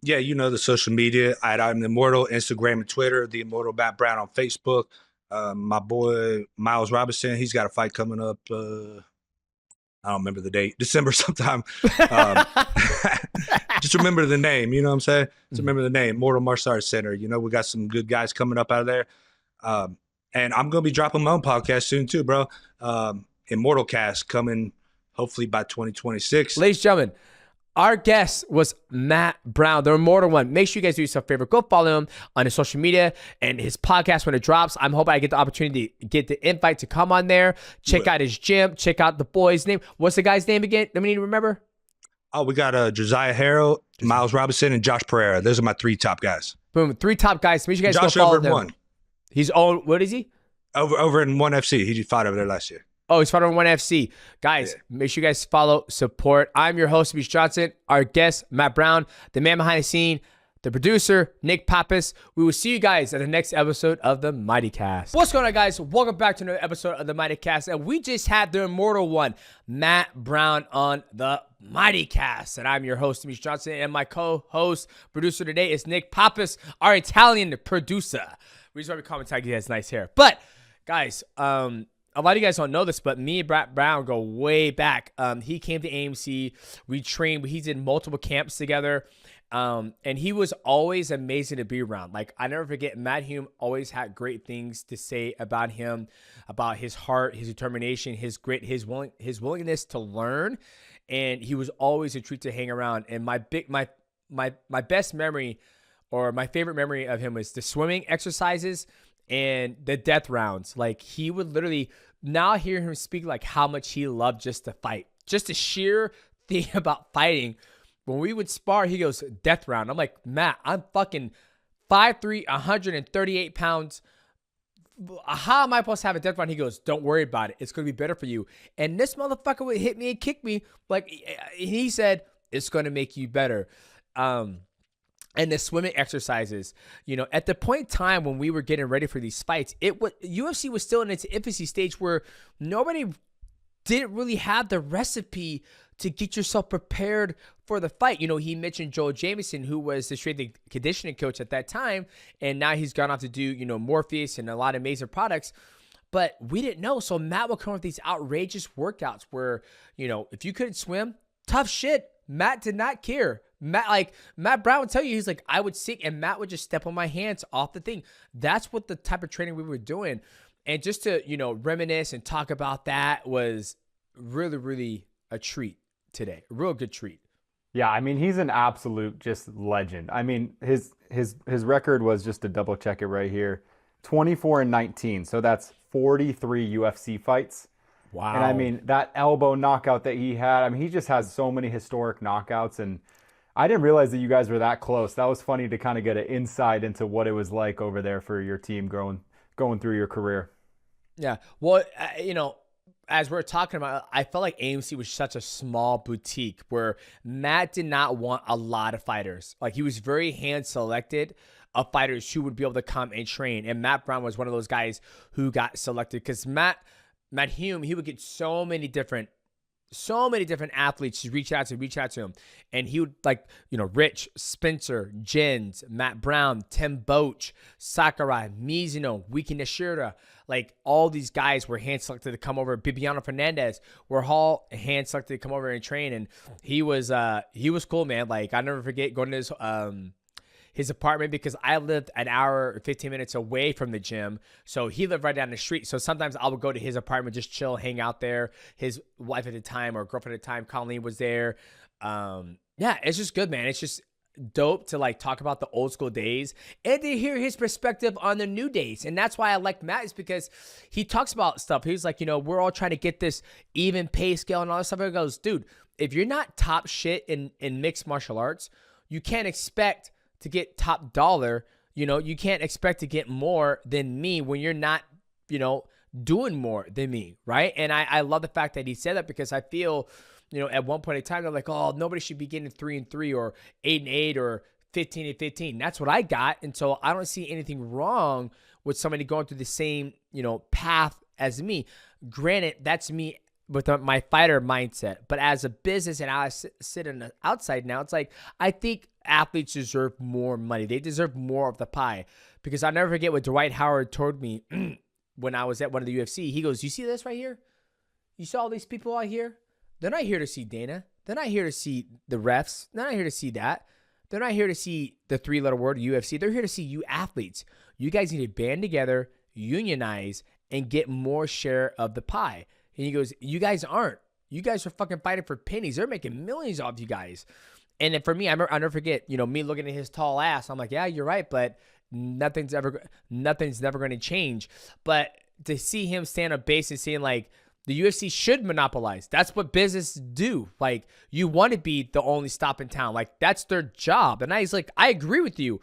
Yeah, the social media. I'm the Immortal, Instagram and Twitter. The Immortal Matt Brown on Facebook. My boy Miles Robinson, he's got a fight coming up. I don't remember the date. December sometime. Just remember the name. You know what I'm saying? Just remember the name. Immortal Martial Arts Center. We got some good guys coming up out of there. And I'm gonna be dropping my own podcast soon too, bro. MIGHTYcast coming hopefully by 2026. Ladies and gentlemen, our guest was Matt Brown, the Immortal One. Make sure you guys do yourself a favor. Go follow him on his social media and his podcast when it drops. I'm hoping I get the opportunity to get the invite to come on there. Check out his gym. Check out the boy's name. What's the guy's name again? Let me need to remember. Oh, we got Josiah Harrell, Miles Robinson, and Josh Pereira. Those are my 3 top guys. Boom, 3 top guys. Make sure you guys Josh go follow over them. 1. He's on. What is he? Over in 1 FC. He just fought over there last year. Oh, he's fighting on 1 FC. Guys, make sure you guys follow, support. I'm your host, Demetrious Johnson. Our guest, Matt Brown, the man behind the scene, the producer, Nick Pappas. We will see you guys at the next episode of the MIGHTYcast. What's going on, guys? Welcome back to another episode of the MIGHTYcast. And we just had the Immortal One, Matt Brown, on the MIGHTYcast. And I'm your host, Demetrious Johnson. And my co-host, producer today is Nick Pappas, our Italian producer. We just want to comment he has nice hair. But, guys, a lot of you guys don't know this, but me and Matt Brown go way back. He came to AMC. We trained. He's in multiple camps together. And he was always amazing to be around. Like, I never forget, Matt Hume always had great things to say about him, about his heart, his determination, his grit, his willingness to learn. And he was always a treat to hang around. And my best memory, or my favorite memory of him, was the swimming exercises and the death rounds. Like, he would literally, now hear him speak like how much he loved just to fight. Just the sheer thing about fighting. When we would spar, he goes, death round. I'm like, Matt, I'm fucking 5'3", 138 pounds. How am I supposed to have a death round? He goes, don't worry about it. It's going to be better for you. And this motherfucker would hit me and kick me. Like, he said, it's going to make you better. And the swimming exercises, at the point in time when we were getting ready for these fights, UFC was still in its infancy stage where nobody didn't really have the recipe to get yourself prepared for the fight. He mentioned Joel Jamieson, who was the strength and conditioning coach at that time, and now he's gone off to do, Morpheus and a lot of amazing products. But we didn't know. So Matt would come up with these outrageous workouts where, if you couldn't swim, tough shit. Matt did not care. Matt Brown would tell you, he's like, I would sink and Matt would just step on my hands off the thing. That's what the type of training we were doing. And just to, reminisce and talk about that was really, really a treat today. A real good treat. Yeah, I mean, he's an absolute just legend. I mean, his record was, just to double check it right here, 24-19. So that's 43 UFC fights. Wow. And I mean, that elbow knockout that he had, I mean, he just has so many historic knockouts. And I didn't realize that you guys were that close. That was funny to kind of get an insight into what it was like over there for your team going through your career. Yeah. Well, as we're talking about, I felt like AMC was such a small boutique where Matt did not want a lot of fighters. Like, he was very hand selected of fighters who would be able to come and train. And Matt Brown was one of those guys who got selected because Matt Hume, he would get so many different So many different athletes just reach out to him. And he would like, Rich, Spencer, Jens, Matt Brown, Tim Boach, Sakurai, Mizuno, Wiki Nishida, like all these guys were hand selected to come over. Bibiano Fernandez were all hand selected to come over and train. And he was cool, man. Like I'll never forget going to his apartment because I lived an hour or 15 minutes away from the gym. So he lived right down the street. So sometimes I would go to his apartment, just chill, hang out there. His wife at the time or girlfriend at the time, Colleen, was there. Yeah, it's just good, man. It's just dope to like talk about the old school days and to hear his perspective on the new days. And that's why I like Matt, is because he talks about stuff. He's like, we're all trying to get this even pay scale and all this stuff. He goes, dude, if you're not top shit in mixed martial arts, you can't expect to get top dollar. You can't expect to get more than me when you're not, doing more than me, right? And I love the fact that he said that, because I feel, at one point in time, they're like, oh, nobody should be getting 3-3 or 8-8 or 15-15. That's what I got. And so I don't see anything wrong with somebody going through the same, path as me. Granted, that's me with my fighter mindset. But as a business, and I sit on the outside now, it's like, I think athletes deserve more money. They deserve more of the pie. Because I'll never forget what Dwight Howard told me when I was at one of the UFC. He goes, you see this right here? You saw all these people out here? They're not here to see Dana. They're not here to see the refs. They're not here to see that. They're not here to see the 3-letter word UFC. They're here to see you athletes. You guys need to band together, unionize, and get more share of the pie. And he goes, you guys aren't. You guys are fucking fighting for pennies. They're making millions off you guys. And then for me, I'll never forget, me looking at his tall ass. I'm like, yeah, you're right, but nothing's never going to change. But to see him stand up base and saying like, the UFC should monopolize. That's what business do. Like, you want to be the only stop in town. Like, that's their job. And he's like, I agree with you.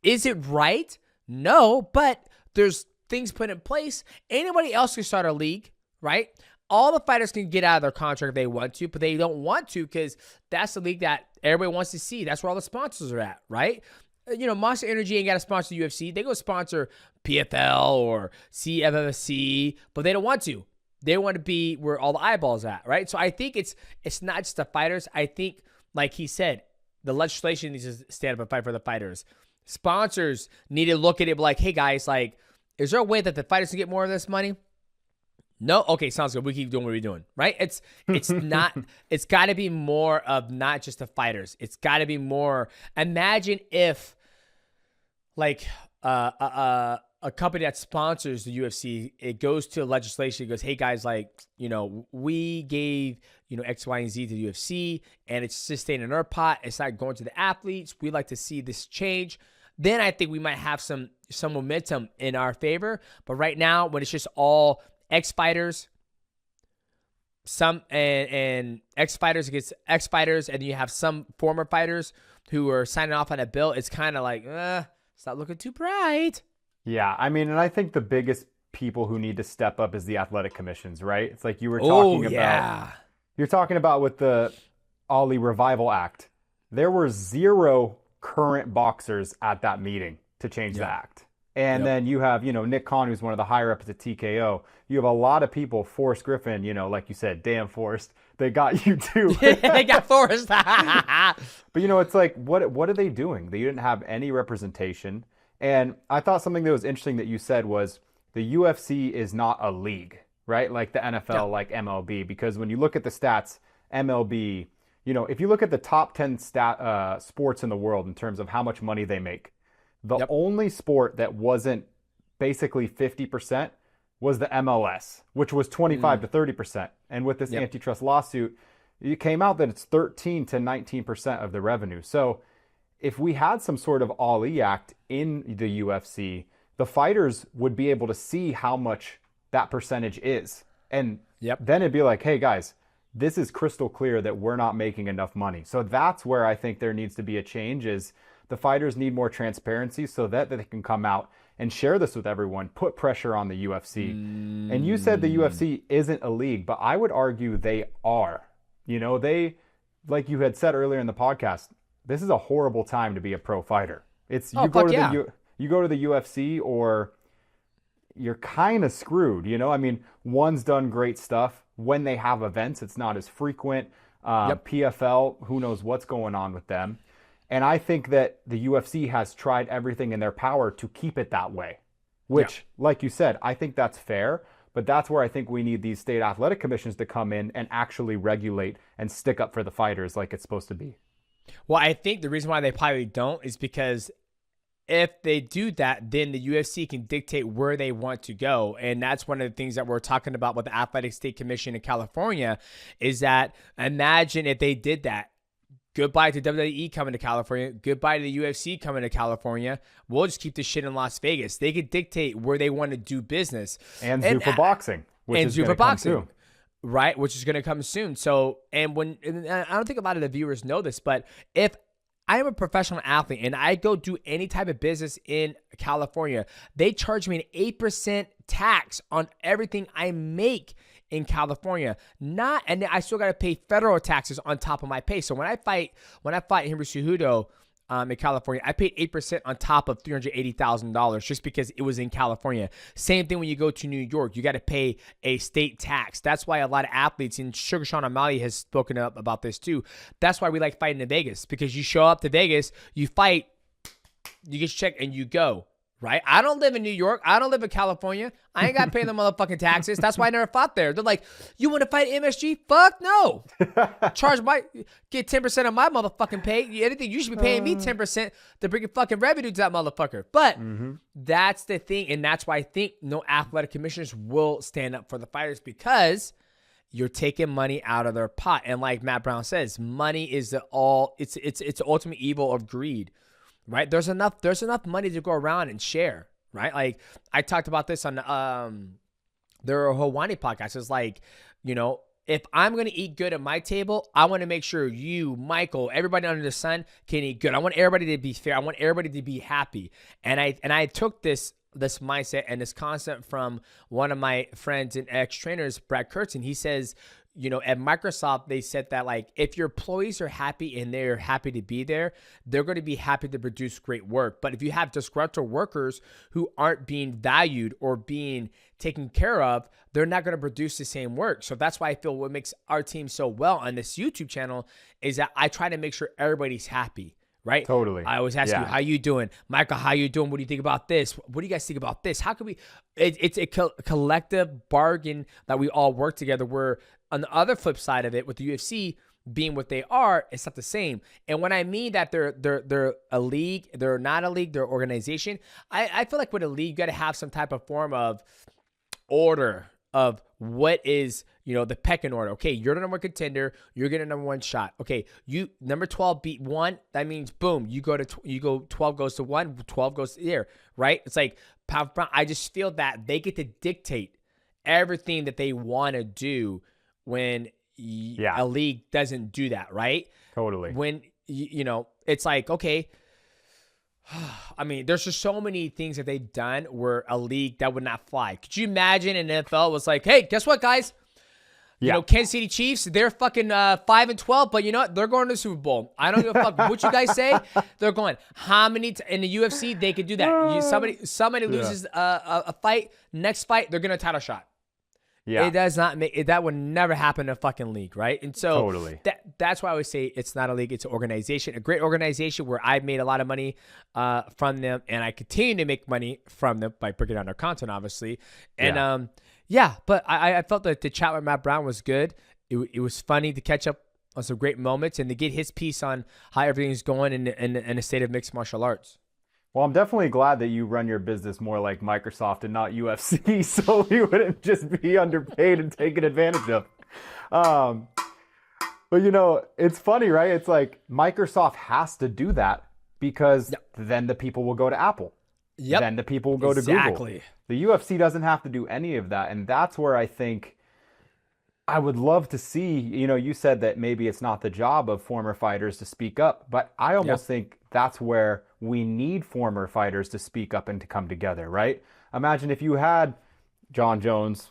Is it right? No, but there's things put in place. Anybody else can start a league, right? All the fighters can get out of their contract if they want to, but they don't want to because that's the league that everybody wants to see. That's where all the sponsors are at, right? Monster Energy ain't got to sponsor the UFC. They go sponsor PFL or CFFC, but they don't want to. They want to be where all the eyeballs at, right? So I think it's not just the fighters. I think, like he said, the legislation needs to stand up and fight for the fighters. Sponsors need to look at it like, hey guys, like, is there a way that the fighters can get more of this money? No? Okay, sounds good. We keep doing what we're doing, right? It's not, it's got to be more of not just the fighters. It's got to be more. Imagine if, like, a company that sponsors the UFC, it goes to legislation. It goes, hey guys, like, we gave, X, Y, and Z to the UFC, and it's just staying in our pot. It's not going to the athletes. We'd like to see this change. Then I think we might have some momentum in our favor. But right now, when it's just all ex-fighters, and ex-fighters against ex-fighters, and you have some former fighters who are signing off on a bill, it's kind of like, it's not looking too bright. Yeah, I mean, and I think the biggest people who need to step up is the athletic commissions, right? It's like you were talking about. Yeah. You're talking about with the Ali Revival Act. There were 0 current boxers at that meeting to change the act. And then you have, Nick Khan, who's one of the higher ups at TKO. You have a lot of people, Forrest Griffin, like you said, damn Forrest, they got you too. They got Forrest. But, it's like, what are they doing? They didn't have any representation. And I thought something that was interesting that you said was the UFC is not a league, right? Like the NFL, like MLB, because when you look at the stats, MLB, if you look at the top 10 sports in the world in terms of how much money they make, the only sport that wasn't basically 50% was the MLS, which was 25 to 30%. And with this antitrust lawsuit, it came out that it's 13 to 19% of the revenue. So if we had some sort of Ali Act in the UFC, the fighters would be able to see how much that percentage is. And then it'd be like, hey guys, this is crystal clear that we're not making enough money. So that's where I think there needs to be a change, is the fighters need more transparency so that they can come out and share this with everyone, put pressure on the UFC. And you said the UFC isn't a league, but I would argue they are. They, like you had said earlier in the podcast, this is a horrible time to be a pro fighter. It's you go to the UFC, or you're kind of screwed, you know? I mean, one's done great stuff. When they have events, it's not as frequent. PFL, who knows what's going on with them. And I think that the UFC has tried everything in their power to keep it that way, which, like you said, I think that's fair. But that's where I think we need these state athletic commissions to come in and actually regulate and stick up for the fighters like it's supposed to be. Well, I think the reason why they probably don't is because if they do that, then the UFC can dictate where they want to go. And that's one of the things that we're talking about with the Athletic State Commission in California is that imagine if they did that. Goodbye to WWE coming to California. Goodbye to the UFC coming to California. We'll just keep this shit in Las Vegas. They could dictate where they want to do business. And Zuffa boxing, which is going to come soon. Right, which is going to come soon. So, and I don't think a lot of the viewers know this, but if I am a professional athlete and I go do any type of business in California, they charge me an 8% tax on everything I make in California. And I still got to pay federal taxes on top of my pay. So when I fight Henry Cejudo in California, I paid 8% on top of $380,000 just because it was in California. Same thing when you go to New York, you got to pay a state tax. That's why a lot of athletes, and Sugar Sean O'Malley has spoken up about this too. That's why we like fighting in Vegas, because you show up to Vegas, you fight, you get your check, and you go. Right? I don't live in New York. I don't live in California. I ain't got to pay the motherfucking taxes. That's why I never fought there. They're like, you want to fight MSG? Fuck no. Get 10% of my motherfucking pay. Anything, you should be paying me 10% to bring your fucking revenue to that motherfucker. But that's the thing. And that's why I think no athletic commissioners will stand up for the fighters, because you're taking money out of their pot. And like Matt Brown says, money is the ultimate evil of greed. Right? There's enough money to go around and share, right? Like I talked about this on their Hawaii podcast. It's like, you know, if I'm going to eat good at my table, I want to make sure you, Michael, everybody under the sun can eat good. I want everybody to be fair. I want everybody to be happy. And I took this mindset and this concept from one of my friends and ex-trainers, Brad Kurtzen. He says, you know, at Microsoft, they said that, like, if your employees are happy and they're happy to be there, they're going to be happy to produce great work. But if you have disgruntled workers who aren't being valued or being taken care of, they're not going to produce the same work. So that's why I feel what makes our team so well on this YouTube channel is that I try to make sure everybody's happy. Right? Totally. I always ask you, how you doing? Michael, how you doing? What do you think about this? What do you guys think about this? How can we, it's a collective bargain that we all work together, where on the other flip side of it, with the UFC being what they are, it's not the same. And when I mean that they're a league, they're not a league, they're an organization, I feel like with a league, you got to have some type of form of order of what is, you know, the pecking order. Okay, you're the number one contender. You're getting a number one shot. Okay, you number 12 beat 1. That means boom, you go 12 goes to 1, 12 goes to there, right? It's like pound for pound. I just feel that they get to dictate everything that they want to do when a league doesn't do that, right? Totally. When you know, it's like, okay, I mean, there's just so many things that they've done where a league that would not fly. Could you imagine an NFL was like, hey, guess what, guys? You know, Kansas City Chiefs, they're fucking 5-12, but you know what? They're going to the Super Bowl. I don't give a fuck what you guys say. They're going. How many in the UFC they could do that? Somebody loses a fight, next fight they're gonna title shot. Yeah, it does not make it. That would never happen in a fucking league, right? And so totally. That's why I always say it's not a league; it's an organization, a great organization where I've made a lot of money from them, and I continue to make money from them by breaking down their content, obviously. And but I felt that the chat with Matt Brown was good. It was funny to catch up on some great moments and to get his piece on how everything's going in the state of mixed martial arts. Well, I'm definitely glad that you run your business more like Microsoft and not UFC, so you wouldn't just be underpaid and taken advantage of. But, you know, it's funny, right? It's like Microsoft has to do that because then the people will go to Apple. Yep. Then the people will go to Google. The UFC doesn't have to do any of that. And that's where I think I would love to see, you know, you said that maybe it's not the job of former fighters to speak up, but I almost think that's where we need former fighters to speak up and to come together, right? Imagine if you had John Jones,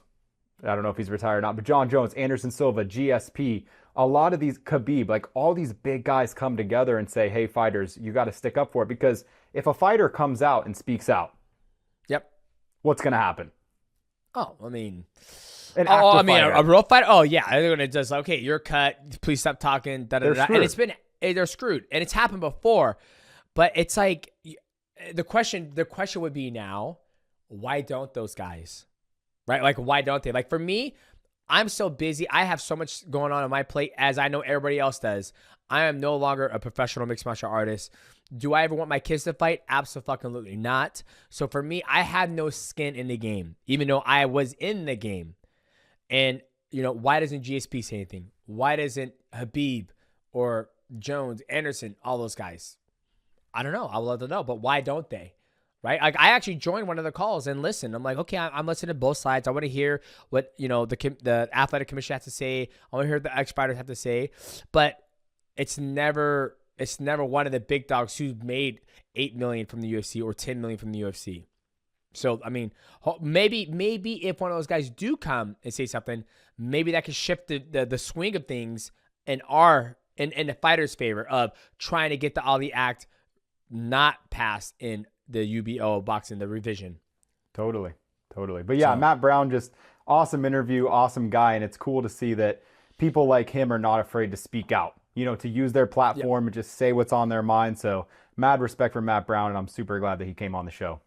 I don't know if he's retired or not, but John Jones, Anderson Silva, GSP, a lot of these, Khabib, like all these big guys come together and say, hey, fighters, you got to stick up for it. Because if a fighter comes out and speaks out, what's going to happen? Oh, I mean, a real fighter. Oh yeah, they're gonna just okay, you're cut. Please stop talking. Da, da, da, da. And they're screwed, and it's happened before. But it's like the question would be now, why don't those guys, right? Like why don't they? Like for me, I'm so busy. I have so much going on my plate, as I know everybody else does. I am no longer a professional mixed martial artist. Do I ever want my kids to fight? Absolutely not. So for me, I have no skin in the game, even though I was in the game. And, why doesn't GSP say anything? Why doesn't Habib or Jones, Anderson, all those guys? I don't know. I would love to know, but why don't they? Right? Like I actually joined one of the calls and listened. I'm like, okay, I'm listening to both sides. I want to hear what, the athletic commission has to say. I want to hear what the ex-fighters have to say. But it's never one of the big dogs who made $8 million from the UFC or $10 million from the UFC. So, I mean, maybe if one of those guys do come and say something, maybe that could shift the swing of things in the fighter's favor of trying to get the Ali Act not passed in the UBO boxing, the revision. Totally. But yeah, Matt Brown, just awesome interview, awesome guy, and it's cool to see that people like him are not afraid to speak out, to use their platform and just say what's on their mind. So mad respect for Matt Brown, and I'm super glad that he came on the show.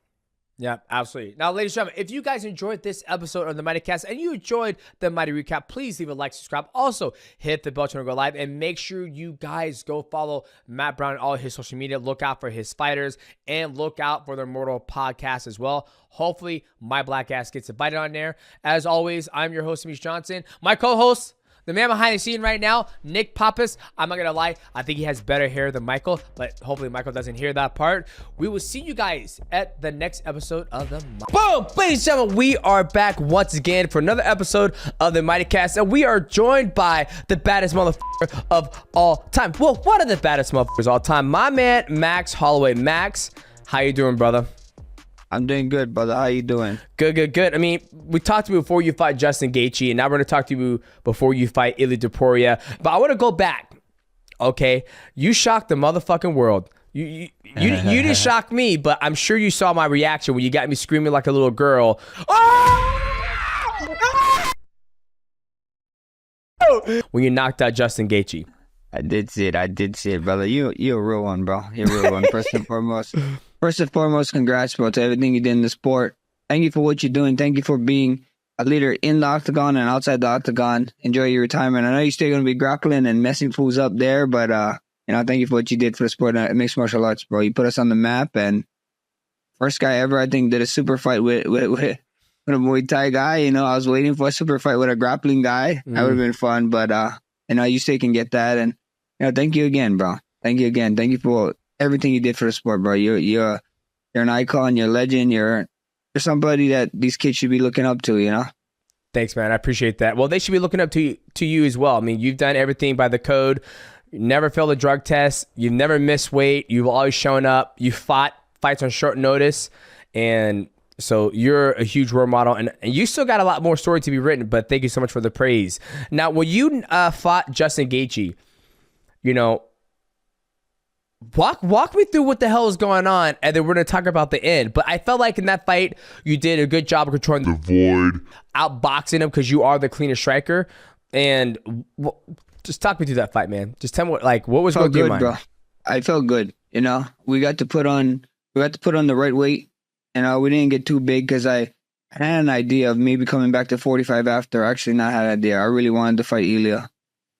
Yeah, absolutely. Now, ladies and gentlemen, if you guys enjoyed this episode of the MIGHTYcast and you enjoyed the Mighty Recap, please leave a like, subscribe. Also, hit the bell to go live, and make sure you guys go follow Matt Brown on all his social media. Look out for his fighters and look out for their Mortal podcast as well. Hopefully, my black ass gets invited on there. As always, I'm your host, Demetrious Johnson. My co-host, the man behind the scene right now, Nick Pappas. I'm not going to lie. I think he has better hair than Michael, but hopefully Michael doesn't hear that part. We will see you guys at the next episode of the Boom! Ladies and gentlemen, we are back once again for another episode of the MIGHTYcast, and we are joined by the baddest motherfucker of all time. Well, one of the baddest motherfuckers of all time, my man, Max Holloway. Max, how you doing, brother? I'm doing good, brother. How you doing? Good. I mean, we talked to you before you fight Justin Gaethje, and now we're going to talk to you before you fight Ilia Topuria. But I want to go back, okay? You shocked the motherfucking world. You didn't shock me, but I'm sure you saw my reaction when you got me screaming like a little girl. When you knocked out Justin Gaethje. I did see it, brother. You're a real one, bro. You're a real one, first and foremost, congrats, bro, to everything you did in the sport. Thank you for what you're doing. Thank you for being a leader in the octagon and outside the octagon. Enjoy your retirement. I know you're still going to be grappling and messing fools up there, but, thank you for what you did for the sport of mixed martial arts, bro. You put us on the map, and first guy ever, I think, did a super fight with a Muay Thai guy. I was waiting for a super fight with a grappling guy. That would have been fun, but, you still can get that. And, thank you again, bro. Thank you again. Thank you for everything you did for the sport, bro. You're an icon. You're a legend. You're somebody that these kids should be looking up to. Thanks, man. I appreciate that. Well, they should be looking up to you as well. I mean, you've done everything by the code. You never failed a drug test. You've never missed weight. You've always shown up. You fought fights on short notice, and so you're a huge role model. And you still got a lot more story to be written. But thank you so much for the praise. Now, when you fought Justin Gaethje, Walk me through what the hell is going on, and then we're going to talk about the end. But I felt like in that fight, you did a good job of controlling the void, outboxing him because you are the cleanest striker. And just talk me through that fight, man. Just tell me what was going through your mind. Bro. I felt good. We got to put on the right weight. We didn't get too big because I had an idea of maybe coming back to 45 after. Actually, not had an idea. I really wanted to fight Ilia.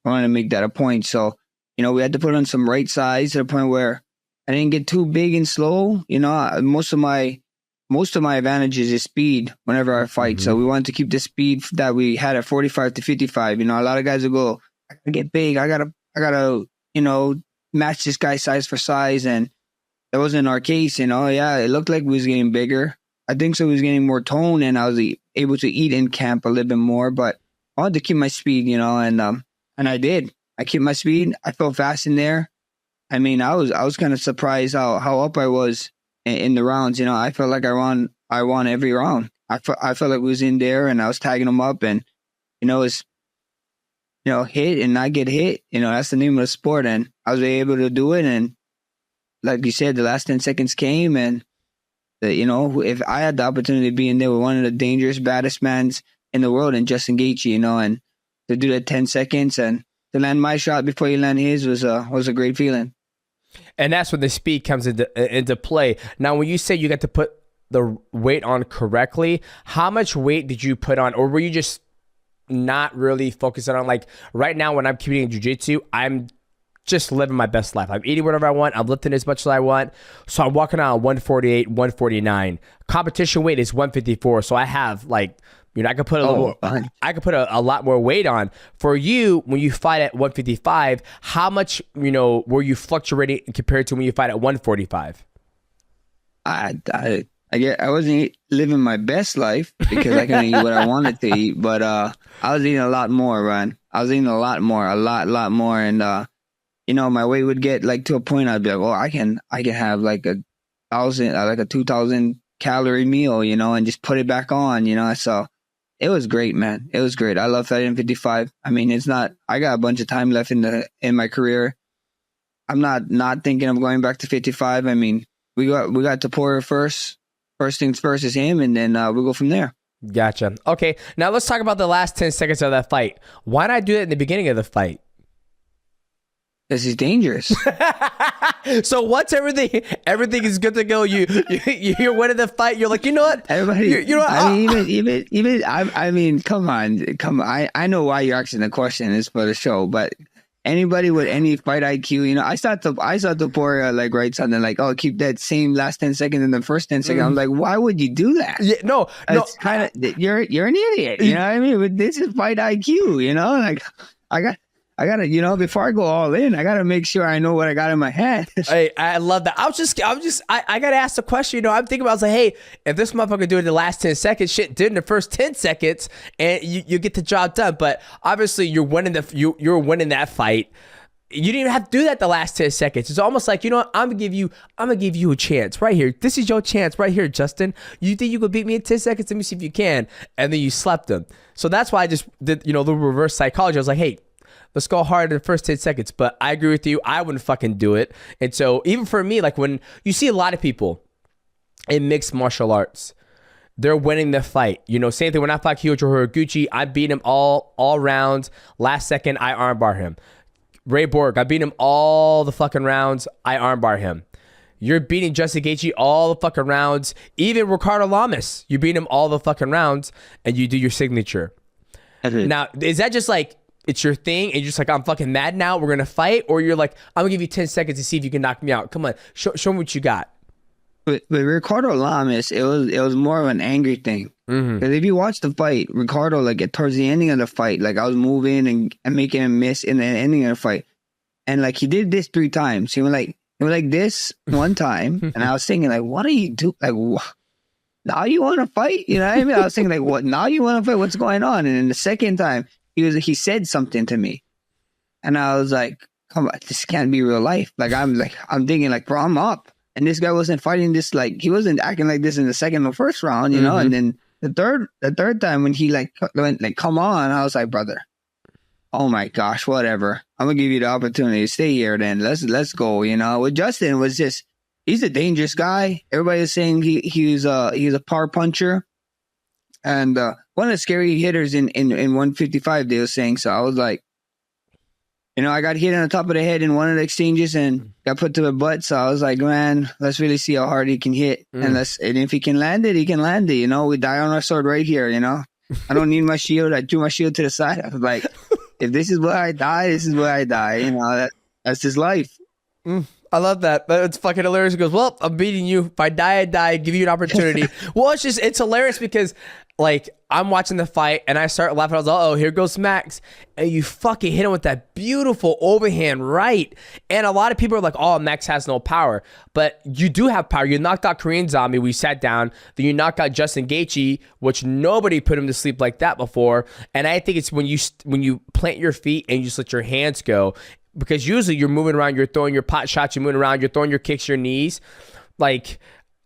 I wanted to make that a point. So. We had to put on some right size to the point where I didn't get too big and slow. Most of my advantages is speed whenever I fight. Mm-hmm. So we wanted to keep the speed that we had at 45 to 55. A lot of guys will go, I get big. I gotta, match this guy's size for size. And that wasn't our case. Yeah, it looked like we was getting bigger. I think so. We was getting more tone, and I was able to eat in camp a little bit more. But I wanted to keep my speed, and I did. I kept my speed. I felt fast in there. I was kind of surprised how up I was in the rounds. I felt like I won every round. I felt like we was in there, and I was tagging them up, and it's hit and not get hit. That's the name of the sport, and I was able to do it. And like you said, the last 10 seconds came, and if I had the opportunity to be in there with one of the dangerous, baddest mans in the world, and Justin Gaethje, and to do that 10 seconds and to land my shot before you land his was a great feeling. And that's when the speed comes into play. Now, when you say you got to put the weight on correctly, how much weight did you put on, or were you just not really focusing on, like, right now when I'm competing in jiu-jitsu, I'm just living my best life. I'm eating whatever I want. I'm lifting as much as I want. So I'm walking out 148, 149. Competition weight is 154. So I have, like, I could put a lot more weight on. For you, when you fight at 155, how much, were you fluctuating compared to when you fight at 145? I wasn't living my best life because I couldn't eat what I wanted to eat, but I was eating a lot more, Ron. I was eating a lot more, a lot more, and my weight would get like to a point I'd be like, oh, I can have like a 2,000 calorie meal, and just put it back on, So it was great, man. It was great. I love fighting 55. I mean, I got a bunch of time left in my career. I'm not thinking of going back to 55. I mean, we got topuria first. First things first is him, and then we'll go from there. Gotcha. Okay, now let's talk about the last 10 seconds of that fight. Why not do it in the beginning of the fight? Because he's dangerous. So once everything is good to go, you're winning the fight. You're like, you know what? Everybody, I mean, come on. I know why you're asking the question. It's for the show, but anybody with any fight IQ, I saw topuria like write something like, "Oh, keep that same last 10 seconons in the first 10 seconds." I'm like, why would you do that? Yeah, no. It's kind of you're an idiot. You know what I mean? But this is fight IQ. Like I gotta, before I go all in, I gotta make sure I know what I got in my head. Hey, I love that. I gotta ask the question. I'm thinking about, I was like, hey, if this motherfucker do it in the last 10 seconds, shit, did in the first 10 seconds, and you get the job done. But obviously, you're winning that fight. You didn't even have to do that the last 10 seconds. It's almost like, I'm gonna give you a chance right here. This is your chance right here, Justin. You think you could beat me in 10 seconds? Let me see if you can. And then you slept him. So that's why I just did, the reverse psychology. I was like, hey, let's go hard in the first 10 seconds. But I agree with you. I wouldn't fucking do it. And so even for me, like when you see a lot of people in mixed martial arts, they're winning the fight. Same thing when I fought Kyoto Horiguchi, I beat him all rounds. Last second, I armbar him. Ray Borg, I beat him all the fucking rounds. I armbar him. You're beating Justin Gaethje all the fucking rounds. Even Ricardo Lamas, you beat him all the fucking rounds and you do your signature. Now, is that just like, it's your thing, and you're just like, I'm fucking mad now, we're gonna fight? Or you're like, I'm gonna give you 10 seconds to see if you can knock me out. Come on, show me what you got. With Ricardo Lamas, it was more of an angry thing. Because if you watch the fight, Ricardo, like towards the ending of the fight, like I was moving and making him miss in the ending of the fight. And like he did this 3 times. He went like this one time, and I was thinking, like, what are you doing? Like, now you want to fight? You know what I mean? I was thinking, like, what? Now you want to fight? What's going on? And then the second time, he said something to me, and I was like, come on, this can't be real life. I'm thinking, like, bro, I'm up, and this guy wasn't fighting this, like, he wasn't acting like this in the second or first round, you know. And then the third time when he went like, come on, I was like, brother, oh my gosh, whatever, I'm gonna give you the opportunity to stay here. Then let's go. With Justin, was just, he's a dangerous guy. Everybody is saying he's a power puncher. And one of the scary hitters in 155, they were saying. So I was like, I got hit on the top of the head in one of the exchanges and got put to the butt. So I was like, man, let's really see how hard he can hit. And if he can land it, he can land it. We die on our sword right here. I don't need my shield. I threw my shield to the side. I was like, if this is where I die, this is where I die. That's his life. I love that. It's fucking hilarious. He goes, well, I'm beating you. If I die, I die. Give you an opportunity. Well, it's hilarious because, like, I'm watching the fight and I start laughing. I was like, oh, here goes Max. And you fucking hit him with that beautiful overhand right. And a lot of people are like, oh, Max has no power. But you do have power. You knocked out Korean Zombie. We sat down. Then you knocked out Justin Gaethje, which nobody put him to sleep like that before. And I think it's when you plant your feet and you just let your hands go. Because usually you're moving around, you're throwing your pot shots, you're moving around, you're throwing your kicks, your knees. Like,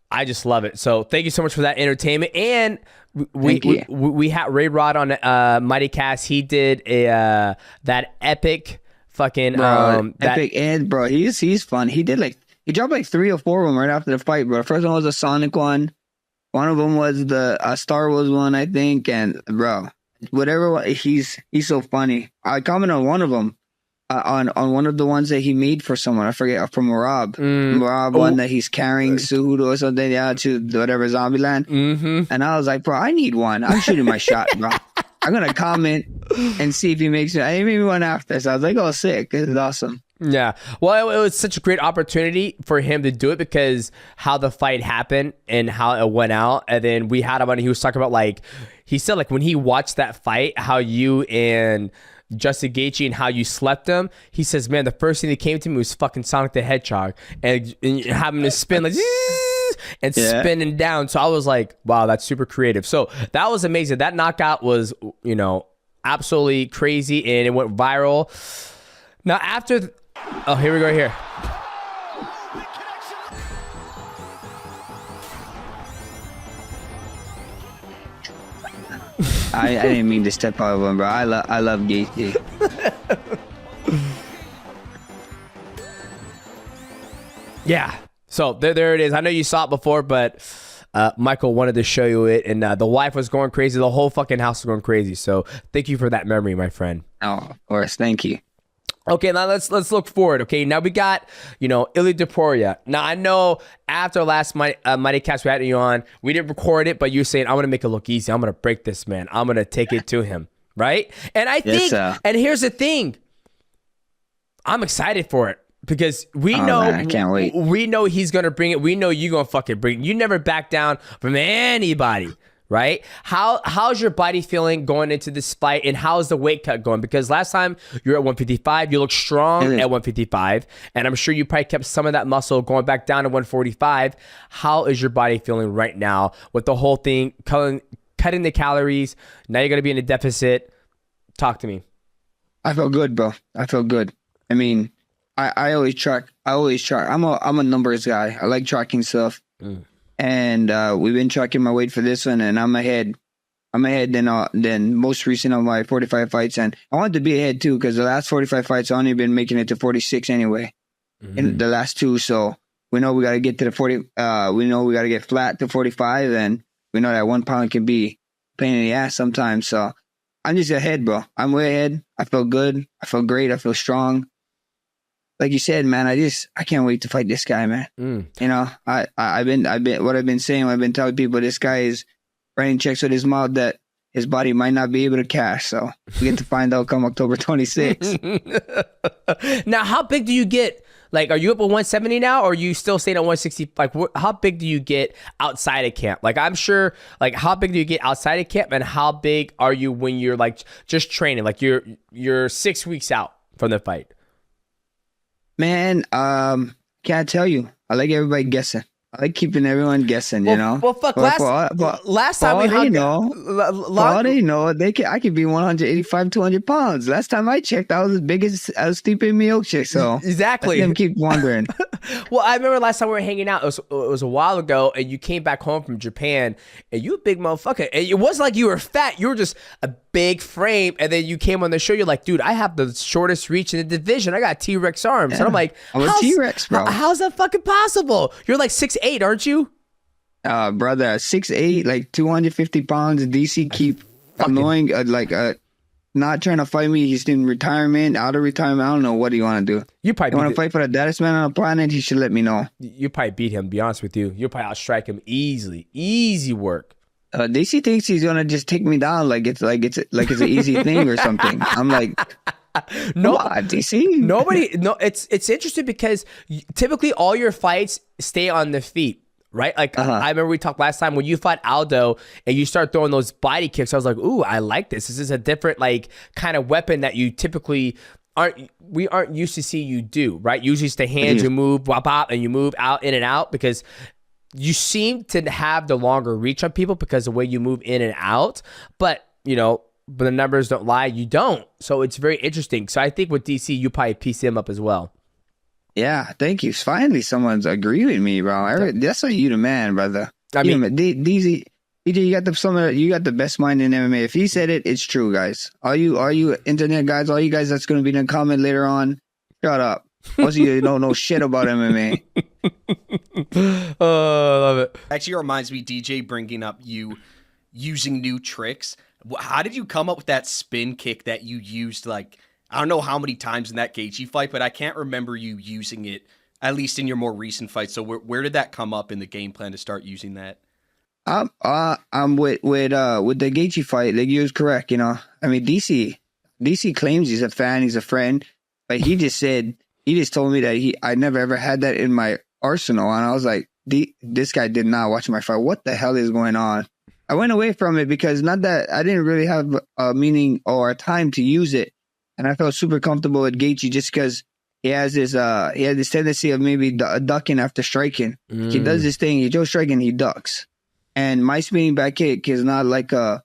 I just love it. So thank you so much for that entertainment. And we had Ray Rod on MIGHTYcast. He did that epic fucking epic, and bro, he's fun. He did like He dropped like 3 or 4 of them right after the fight, bro. The first one was a Sonic one. One of them was the Star Wars one, I think. And bro, whatever, he's so funny. I commented on one of them, on one of the ones that he made for someone. I forget, from Rob. Rob, one that he's carrying suit or something, to whatever Zombieland. And I was like, bro, I need one. I'm shooting my shot, bro. I'm gonna comment and see if he makes it. I made me one after, so I was like, oh, sick. This is awesome. Yeah. Well, it was such a great opportunity for him to do it because how the fight happened and how it went out. And then we had him on, he was talking about, like, he said, like, when he watched that fight, how you and Justin Gaethje and how you slept him. He says, man, the first thing that came to me was fucking Sonic the Hedgehog and having to spin like and spinning down. So I was like, wow, that's super creative. So that was amazing. That knockout was, absolutely crazy, and it went viral. Now after, oh, here we go here. I didn't mean to step out of him, bro. I love gaethje. Yeah. So there it is. I know you saw it before, but Michael wanted to show you it, and the wife was going crazy. The whole fucking house was going crazy. So thank you for that memory, my friend. Oh, of course. Thank you. Okay, now let's look forward. Okay, now we got, ilia topuria. Now I know after last MIGHTYcast we had you on, we didn't record it, but you're saying, I'm gonna make it look easy. I'm gonna break this man. I'm gonna take it to him, right? And I think, and here's the thing, I'm excited for it because we know, man, I can't wait. We know he's gonna bring it. We know you're gonna fucking bring it. You never back down from anybody. Right? How's your body feeling going into this fight, and how's the weight cut going? Because last time you were at 155, you look strong at 155, and I'm sure you probably kept some of that muscle going back down to 145. How is your body feeling right now with the whole thing, cutting the calories? Now you're going to be in a deficit. Talk to me. I feel good, bro. I feel good. I mean, I always track. I'm a numbers guy. I like tracking stuff. And we've been tracking my weight for this one, and I'm ahead than most recent of my 45 fights. And I want to be ahead too, because the last 45 fights I've only been making it to 46 anyway. In the last 2, so we know we got to get to the 40. We know we got to get flat to 45, and we know that 1 pound can be a pain in the ass sometimes. So I'm just ahead, bro. I'm way ahead. I feel good. I feel great. I feel strong. Like you said, man, I can't wait to fight this guy, man. I've been telling people, this guy is writing checks with his mouth that his body might not be able to cash. So we get to find out come October 26th. Now, how big do you get? Like, are you up at 170 now, or are you still staying at 160? Like, how big do you get outside of camp? Like, I'm sure, like, how big do you get outside of camp, and how big are you when you're like just training? Like, you're 6 weeks out from the fight. Man, can't tell you. I like everybody guessing. I like keeping everyone guessing, Well, fuck. Last time we hung out, I could be 185, 200 pounds. Last time I checked, I was as big as Stipe Miocic. So exactly. Let them keep wondering. Well, I remember last time we were hanging out. It was a while ago, and you came back home from Japan, and you a big motherfucker. And it wasn't like you were fat. You were just a big frame. And then you came on the show. You're like, dude, I have the shortest reach in the division. I got T-Rex arms. Yeah. And I'm like, I'm a T-Rex, bro. How's that fucking possible? You're like 6'8", aren't you? Brother, 6'8", like 250 pounds. DC keep annoying, not trying to fight me. He's in retirement, out of retirement. I don't know what he want to do. You want to fight for the baddest man on the planet? He should let me know. You probably beat him. To be honest with you, you'll probably outstrike him easily. Easy work. DC thinks he's gonna just take me down like it's an easy thing or something. I'm like, no, DC. No. It's interesting because typically all your fights stay on the feet. Right? Like, I remember we talked last time when you fought Aldo and you start throwing those body kicks. I was like, ooh, I like this. This is a different, like, kind of weapon that you typically aren't used to see you do, right? Usually it's the hands, you move, wop, wop, and you move out, in and out, because you seem to have the longer reach on people because of the way you move in and out. But, but the numbers don't lie. You don't. So it's very interesting. So I think with DC, you probably piece him up as well. Yeah, thank you. Finally, someone's agreeing with me, bro. That's why you the man, brother. I mean, DZ, you got the best mind in MMA. If he said it, it's true, guys. All you internet guys, all you guys that's gonna be in the comment later on, shut up. Most of you don't know shit about MMA. Oh, I love it. Actually reminds me, DJ, bringing up you using new tricks. How did you come up with that spin kick that you used? Like, I don't know how many times in that gaethje fight, but I can't remember you using it, at least in your more recent fights. So where did that come up in the game plan to start using that? I'm with the gaethje fight. Like, you was correct. You know, I mean, DC claims he's a fan, he's a friend, but he just told me that I never ever had that in my arsenal, and I was like, this guy did not watch my fight. What the hell is going on? I went away from it because not that I didn't really have a meaning or a time to use it, and I felt super comfortable with gaethje just because he has this tendency of maybe ducking after striking. He does this thing, he goes striking, he ducks. And my spinning back kick is not like it's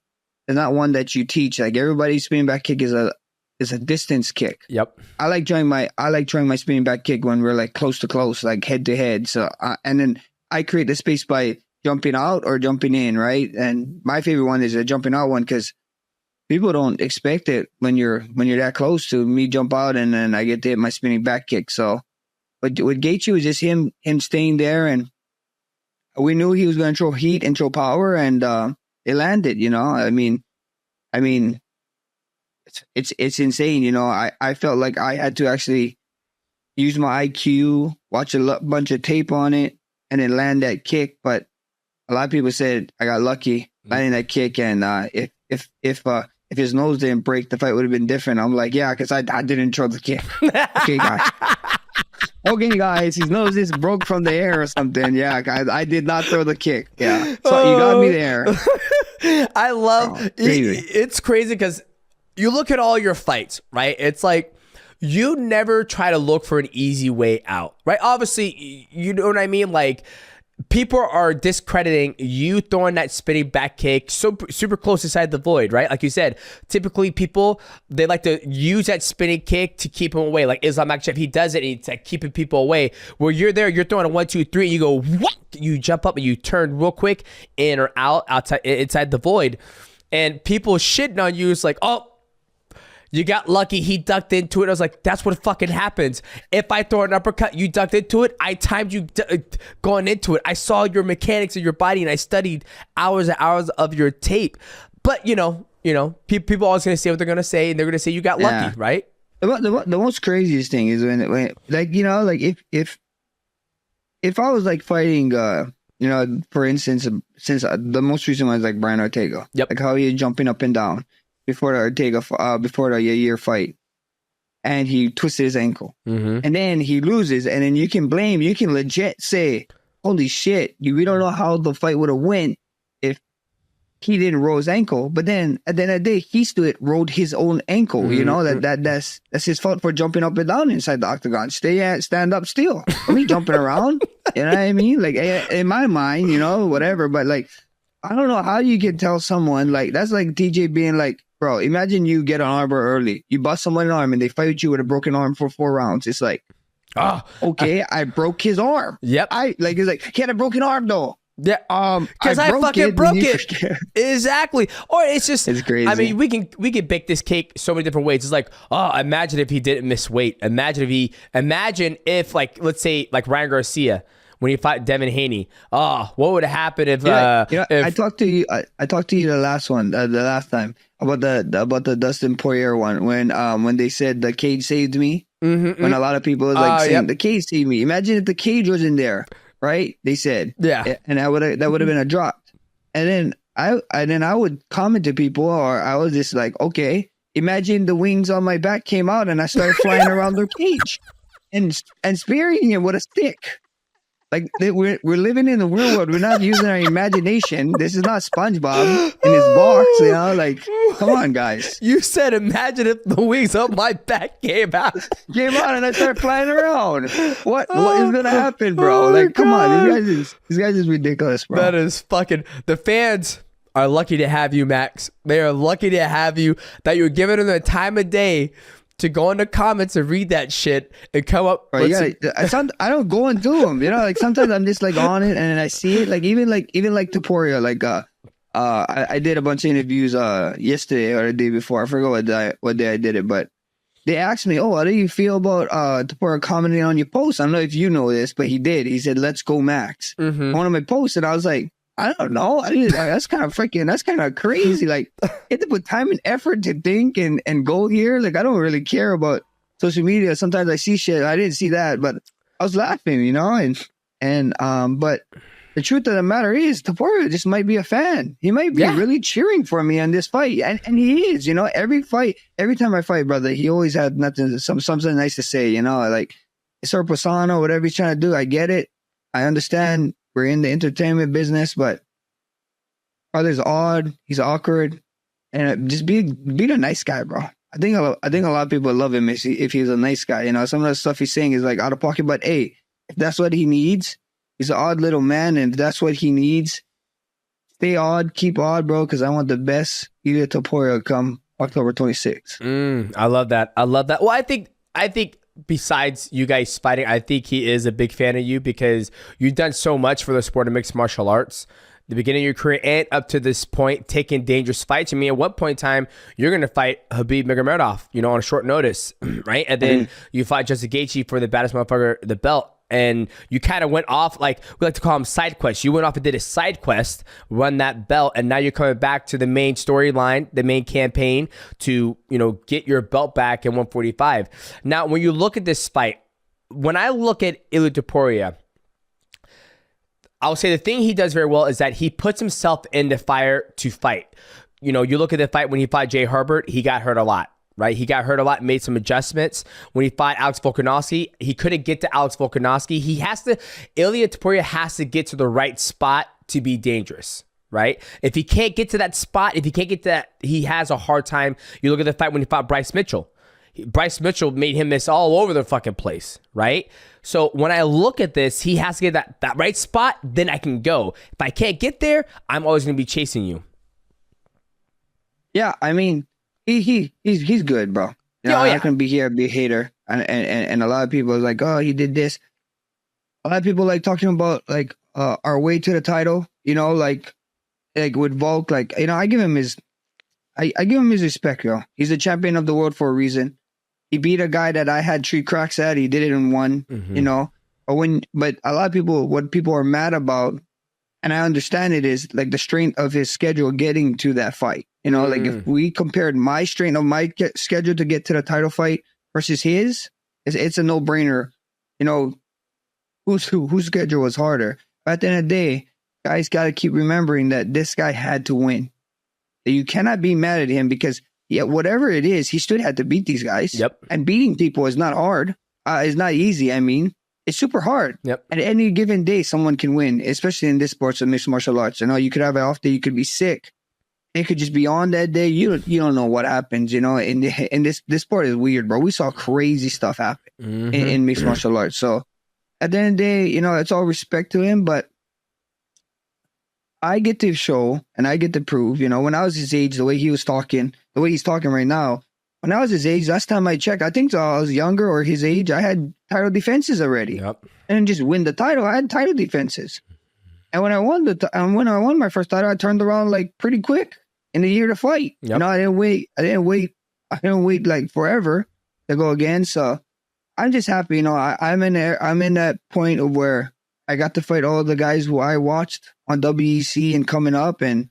not one that you teach. Like, everybody's spinning back kick is a distance kick. Yep. I like throwing my spinning back kick when we're like close to close, like head to head. So and then I create the space by jumping out or jumping in, right? And my favorite one is a jumping out one because people don't expect it when you're that close to me jump out and then I get to hit my spinning back kick. So, but with Gaethje, it was just him staying there, and we knew he was going to throw heat and throw power, and it landed. You know, I mean, it's insane. You know, I felt like I had to actually use my IQ, watch a bunch of tape on it, and then land that kick. But a lot of people said I got lucky landing that kick, and if his nose didn't break, the fight would have been different. I'm like, yeah, because I didn't throw the kick. Okay, guys. Okay, guys, his nose just broke from the air or something. Yeah, guys, I did not throw the kick. Yeah, so you got me there. I love it's crazy because you look at all your fights, right? It's like you never try to look for an easy way out, right? Obviously, you know what I mean? Like, people are discrediting you throwing that spinning back kick super close inside the void, right? Like you said, typically people, they like to use that spinning kick to keep them away. Like Islam Makhachev, he does it and it's like keeping people away. Where you're there, you're throwing a 1, 2, 3, and you go, what? You jump up and you turn real quick in or outside, inside the void. And people shitting on you. It's like, oh, you got lucky, he ducked into it. I was like, that's what fucking happens. If I throw an uppercut, you ducked into it. I timed you going into it. I saw your mechanics of your body, and I studied hours and hours of your tape. But, you know, people always going to say what they're going to say, and they're going to say you got lucky, right? The most craziest thing is when like, you know, like if I was like fighting, you know, for instance, since the most recent one is like Brian Ortega. Yep. Like how he's jumping up and down before the Ortega, before the year fight, and he twisted his ankle, and then he loses, and then you can legit say, "Holy shit, we don't know how the fight would have went if he didn't roll his ankle." But then at the end of the day, he still rolled his own ankle. You know that's his fault for jumping up and down inside the octagon. Stand up still. I mean, jumping around. You know what I mean? Like, in my mind, you know, whatever. But like, I don't know how you can tell someone, like, that's like DJ being like, bro, imagine you get an armbar early. You bust someone's arm and they fight you with a broken arm for 4 rounds. It's like, okay, I broke his arm. Yep. It's like, he had a broken arm though. Yeah. Because I fucking broke it. Exactly. Or it's just, it's crazy. I mean, we can bake this cake so many different ways. It's like, oh, imagine if he didn't miss weight. Imagine if like, let's say like Ryan Garcia, when he fought Devin Haney, what would have happened if? I talked to you. I talked to you the last time about the Dustin Poirier one when they said the cage saved me. When a lot of people was like saying the cage saved me. Imagine if the cage wasn't there, right? They said, yeah, and that would have been a drop. And then I would comment to people, or I was just like, okay, imagine the wings on my back came out and I started flying around their cage and spearing him with a stick. Like, we're living in the real world. We're not using our imagination. This is not SpongeBob in his box, you know? Like, come on, guys. You said, imagine if the wings up my back came out. And I started flying around. What is going to happen, bro? Like, come on. These guys is ridiculous, bro. That is fucking... The fans are lucky to have you, Max. They are lucky to have you, that you're giving them the time of day to go in the comments and read that shit and come up. I don't go and do them. You know, like sometimes I'm just like on it and I see it. Like even like topuria. Like I did a bunch of interviews yesterday or the day before. I forgot what day I did it, but they asked me, "Oh, how do you feel about Topuria commenting on your post?" I don't know if you know this, but he did. He said, "Let's go, Max." One of my posts, and I was like, I don't know. That's kind of crazy. Like, you have to put time and effort to think and go here. Like, I don't really care about social media. Sometimes I see shit. I didn't see that, but I was laughing, you know? But the truth of the matter is, Topuria just might be a fan. He might be really cheering for me on this fight. And he is, you know, every time I fight, brother, he always had something nice to say, you know, like, it's our persona, whatever he's trying to do. I get it. I understand. We're in the entertainment business, but brother's odd. He's awkward, and just be a nice guy, bro. I think a lot of people love him if he's a nice guy. You know, some of the stuff he's saying is like out of pocket, but hey, if that's what he needs, he's an odd little man, and if that's what he needs, stay odd, keep odd, bro. Because I want the best Ilia Topuria come October 26th. I love that. Well, I think. Besides you guys fighting, I think he is a big fan of you because you've done so much for the sport of mixed martial arts. The beginning of your career and up to this point, taking dangerous fights. I mean, at one point in time, you're going to fight Khabib Nurmagomedov, you know, on a short notice, right? And then you fight Justin Gaethje for the baddest motherfucker, the belt. And you kind of went off, like, we like to call them side quests. You went off and did a side quest, run that belt, and now you're coming back to the main storyline, the main campaign to, you know, get your belt back in 145. Now, when you look at this fight, when I look at Ilia Topuria, I'll say the thing he does very well is that he puts himself in the fire to fight. You know, you look at the fight when he fought Jay Herbert, he got hurt a lot. Right, he got hurt a lot, made some adjustments. When he fought Alex Volkanovski, he couldn't get to Alex Volkanovski. Ilia Topuria has to get to the right spot to be dangerous, right? If he can't get to that spot, he has a hard time. You look at the fight when he fought Bryce Mitchell. Bryce Mitchell made him miss all over the fucking place, right? So when I look at this, he has to get that right spot, then I can go. If I can't get there, I'm always going to be chasing you. Yeah, I mean, He's good, bro. You know, I'm not gonna be here, be a hater, and a lot of people are like, oh, he did this. A lot of people like talking about like our way to the title. You know, like with Volk, like, you know, I give him his respect, yo. He's the champion of the world for a reason. He beat a guy that I had 3 cracks at. He did it in 1. You know, but a lot of people, what people are mad about, and I understand it, is like the strength of his schedule getting to that fight. You know, like if we compared my strength of my schedule to get to the title fight versus his, it's a no-brainer. You know, whose schedule was harder. But at the end of the day, guys got to keep remembering that this guy had to win. You cannot be mad at him because, whatever it is, he still had to beat these guys. Yep. And beating people is not hard. It's not easy. I mean, it's super hard. Yep. And any given day, someone can win, especially in this sports of mixed martial arts. You know, you could have an off day, you could be sick. It could just be on that day. You don't know what happens, you know. And this sport is weird, bro. We saw crazy stuff happen in mixed martial arts. So at the end of the day, you know, it's all respect to him. But I get to show and I get to prove, you know, when I was his age, the way he was talking, the way he's talking right now. When I was his age, last time I checked, I think I was younger or his age, I had title defenses already. Yep. And just win the title, I had title defenses. And when I won my first title, I turned around like pretty quick in the year to fight. Yep. You know, I didn't wait like forever to go again. So I'm just happy. You know, I'm in that point of where I got to fight all the guys who I watched on WEC and coming up, and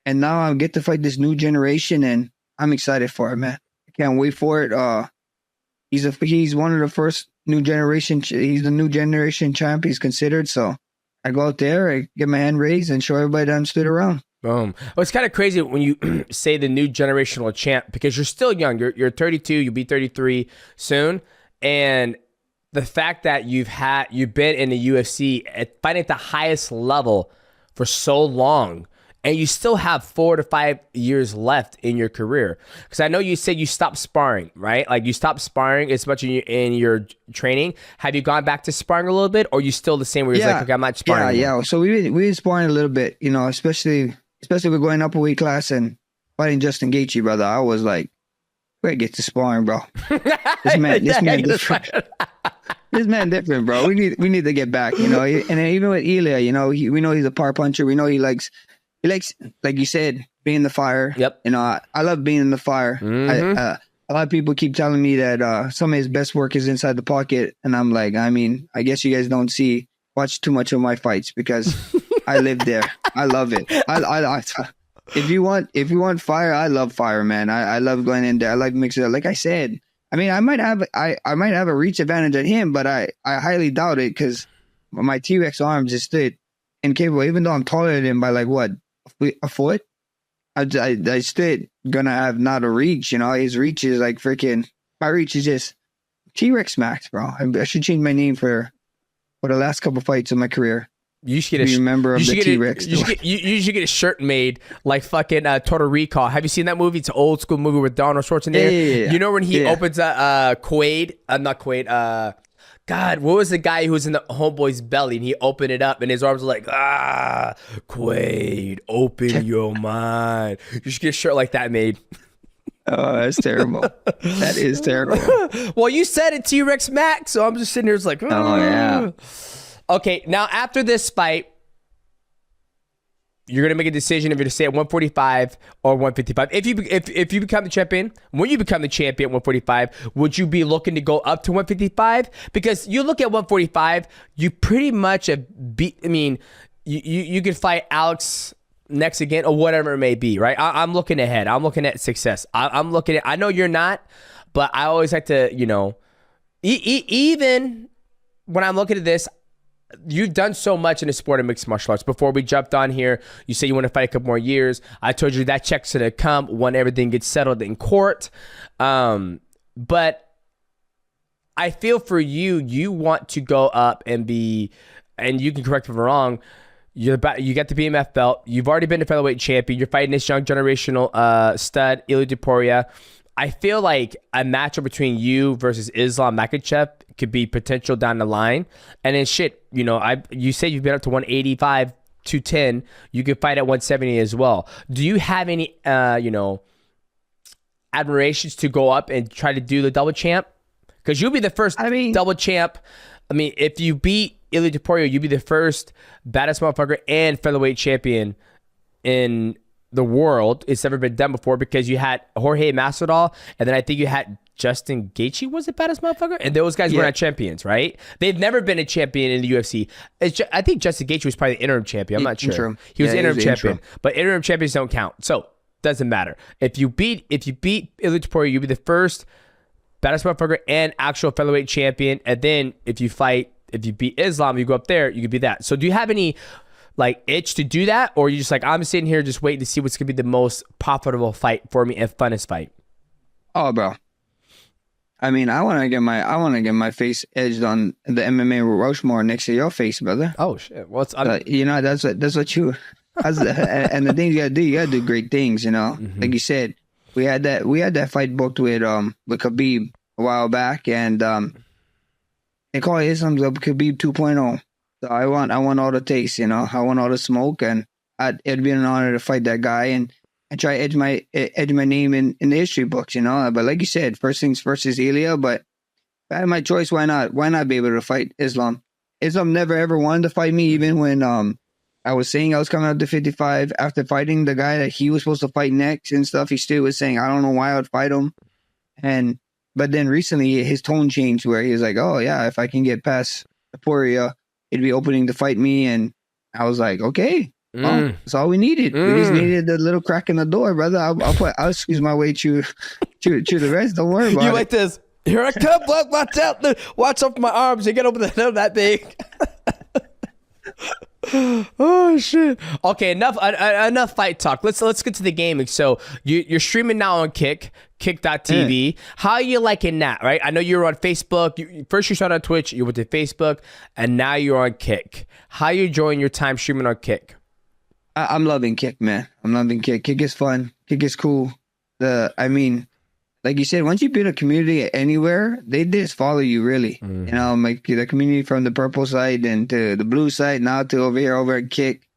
now I get to fight this new generation, and I'm excited for it, man. I can't wait for it. He's one of the first new generation. He's the new generation champ. He's considered. So I go out there, I get my hand raised, and show everybody that I'm stood around. Boom. Well, it's kind of crazy when you say the new generational champ because you're still young. You're 32. You'll be 33 soon, and the fact that you've been in the UFC at fighting at the highest level for so long, and you still have 4 to 5 years left in your career. Because I know you said you stopped sparring, right? Like you stopped sparring as much in your training. Have you gone back to sparring a little bit, or are you still the same where you're like, okay, I'm not sparring anymore? Yeah. So we've been sparring a little bit, you know, especially with going up a weight class and fighting Justin Gaethje, brother. I was like, where get to sparring, bro? This man different. This man different, bro. We need to get back, you know. And even with Ilia, you know, we know he's a power puncher. We know he likes, like you said, being in the fire. Yep. You know, I love being in the fire. a lot of people keep telling me that some of his best work is inside the pocket, and I'm like, I mean, I guess you guys don't watch too much of my fights because I live there. I love it. If you want fire, I love fire, man. I love going in there. I like mixing it up. Like I said, I mean, I might have a reach advantage at him, but I highly doubt it because my T-Rex arms is still incapable. Even though I'm taller than him by like what, a foot, I still gonna have not a reach. You know, his reach is like freaking. My reach is just T-Rex max, bro. I should change my name for the last couple fights of my career. You should get a member of the T-Rex. You should get a shirt made like Total Recall. Have you seen that movie? It's an old school movie with Donald Schwarzenegger. Yeah. You know when he opens Quaid? Not Quaid. God, what was the guy who was in the homeboy's belly and he opened it up and his arms were like, Quaid, open your mind. You should get a shirt like that made. Oh, that's terrible. That is terrible. Well, you said it, T-Rex Max, so I'm just sitting here, it's like, oh yeah. Okay, now after this fight, you're gonna make a decision if you're to stay at 145 or 155. If you become the champion, when you become the champion at 145, would you be looking to go up to 155? Because you look at 145, you pretty much have beat. I mean, you could fight Alex next again or whatever it may be, right? I'm looking ahead. I'm looking at success. I'm looking at. I know you're not, but I always like to, even when I'm looking at this. You've done so much in the sport of mixed martial arts. Before we jumped on here, you say you want to fight a couple more years. I told you that check's going to come when everything gets settled in court. But I feel for you, you want to go up and be, and you can correct me if I'm wrong, you got the BMF belt. You've already been a featherweight champion. You're fighting this young generational stud, Ilia Topuria. I feel like a matchup between you versus Islam Makhachev could be potential down the line. And then you say you've been up to 185, 210. You could fight at 170 as well. Do you have any, admirations to go up and try to do the double champ? Because you'll be the first double champ. I mean, if you beat Ilia Topuria, you'll be the first baddest motherfucker and featherweight champion in the world. It's never been done before because you had Jorge Masvidal, and then I think you had Justin Gaethje was the baddest motherfucker, and those guys were not champions, right? They've never been a champion in the UFC. I think Justin Gaethje was probably the interim champion. I'm not sure. Interim. He was interim champion, but interim champions don't count, so doesn't matter. If you beat Ilia Topuria, you'll be the first baddest motherfucker and actual featherweight champion, and then if you beat Islam, you go up there, you could be that. So do you have any itch to do that, or you just like, I'm sitting here just waiting to see what's gonna be the most profitable fight for me and funnest fight? Oh, bro, I mean, I want to get my face edged on the MMA Rushmore next to your face, brother. Oh shit! Well, that's what you. And the things you gotta do great things. Mm-hmm. Like you said, we had that fight booked with Khabib a while back, and they call it Islam's Khabib 2.0. So I want all the taste, I want all the smoke, and it'd be an honor to fight that guy and try edge my name in the history books, But like you said, first things first is Ilia. But if I had my choice, why not? Why not be able to fight Islam? Islam never ever wanted to fight me, even when I was saying I was coming up to 55 after fighting the guy that he was supposed to fight next and stuff. He still was saying I don't know why I would fight him, but then recently his tone changed where he was like, oh yeah, if I can get past Topuria, it'd be opening to fight me. And I was like, okay, well, that's all we needed. We just needed the little crack in the door, brother. I'll squeeze my way through the rest. Don't worry about it. You like this? Here I come. Watch out. Watch out for my arms. You get over the that big. Oh shit. Okay, enough fight talk. Let's get to the gaming. So you're streaming now on kick.tv. How are you liking that, right? I know you were on Facebook. First you started on Twitch, you went to Facebook, and now you're on Kick. How are you enjoying your time streaming on Kick? I'm loving Kick, man. I'm loving Kick. Kick is fun. Kick is cool. Like you said, once you build a community anywhere, they just follow you, really. Like the community from the purple side and to the blue side, now to over at Kick.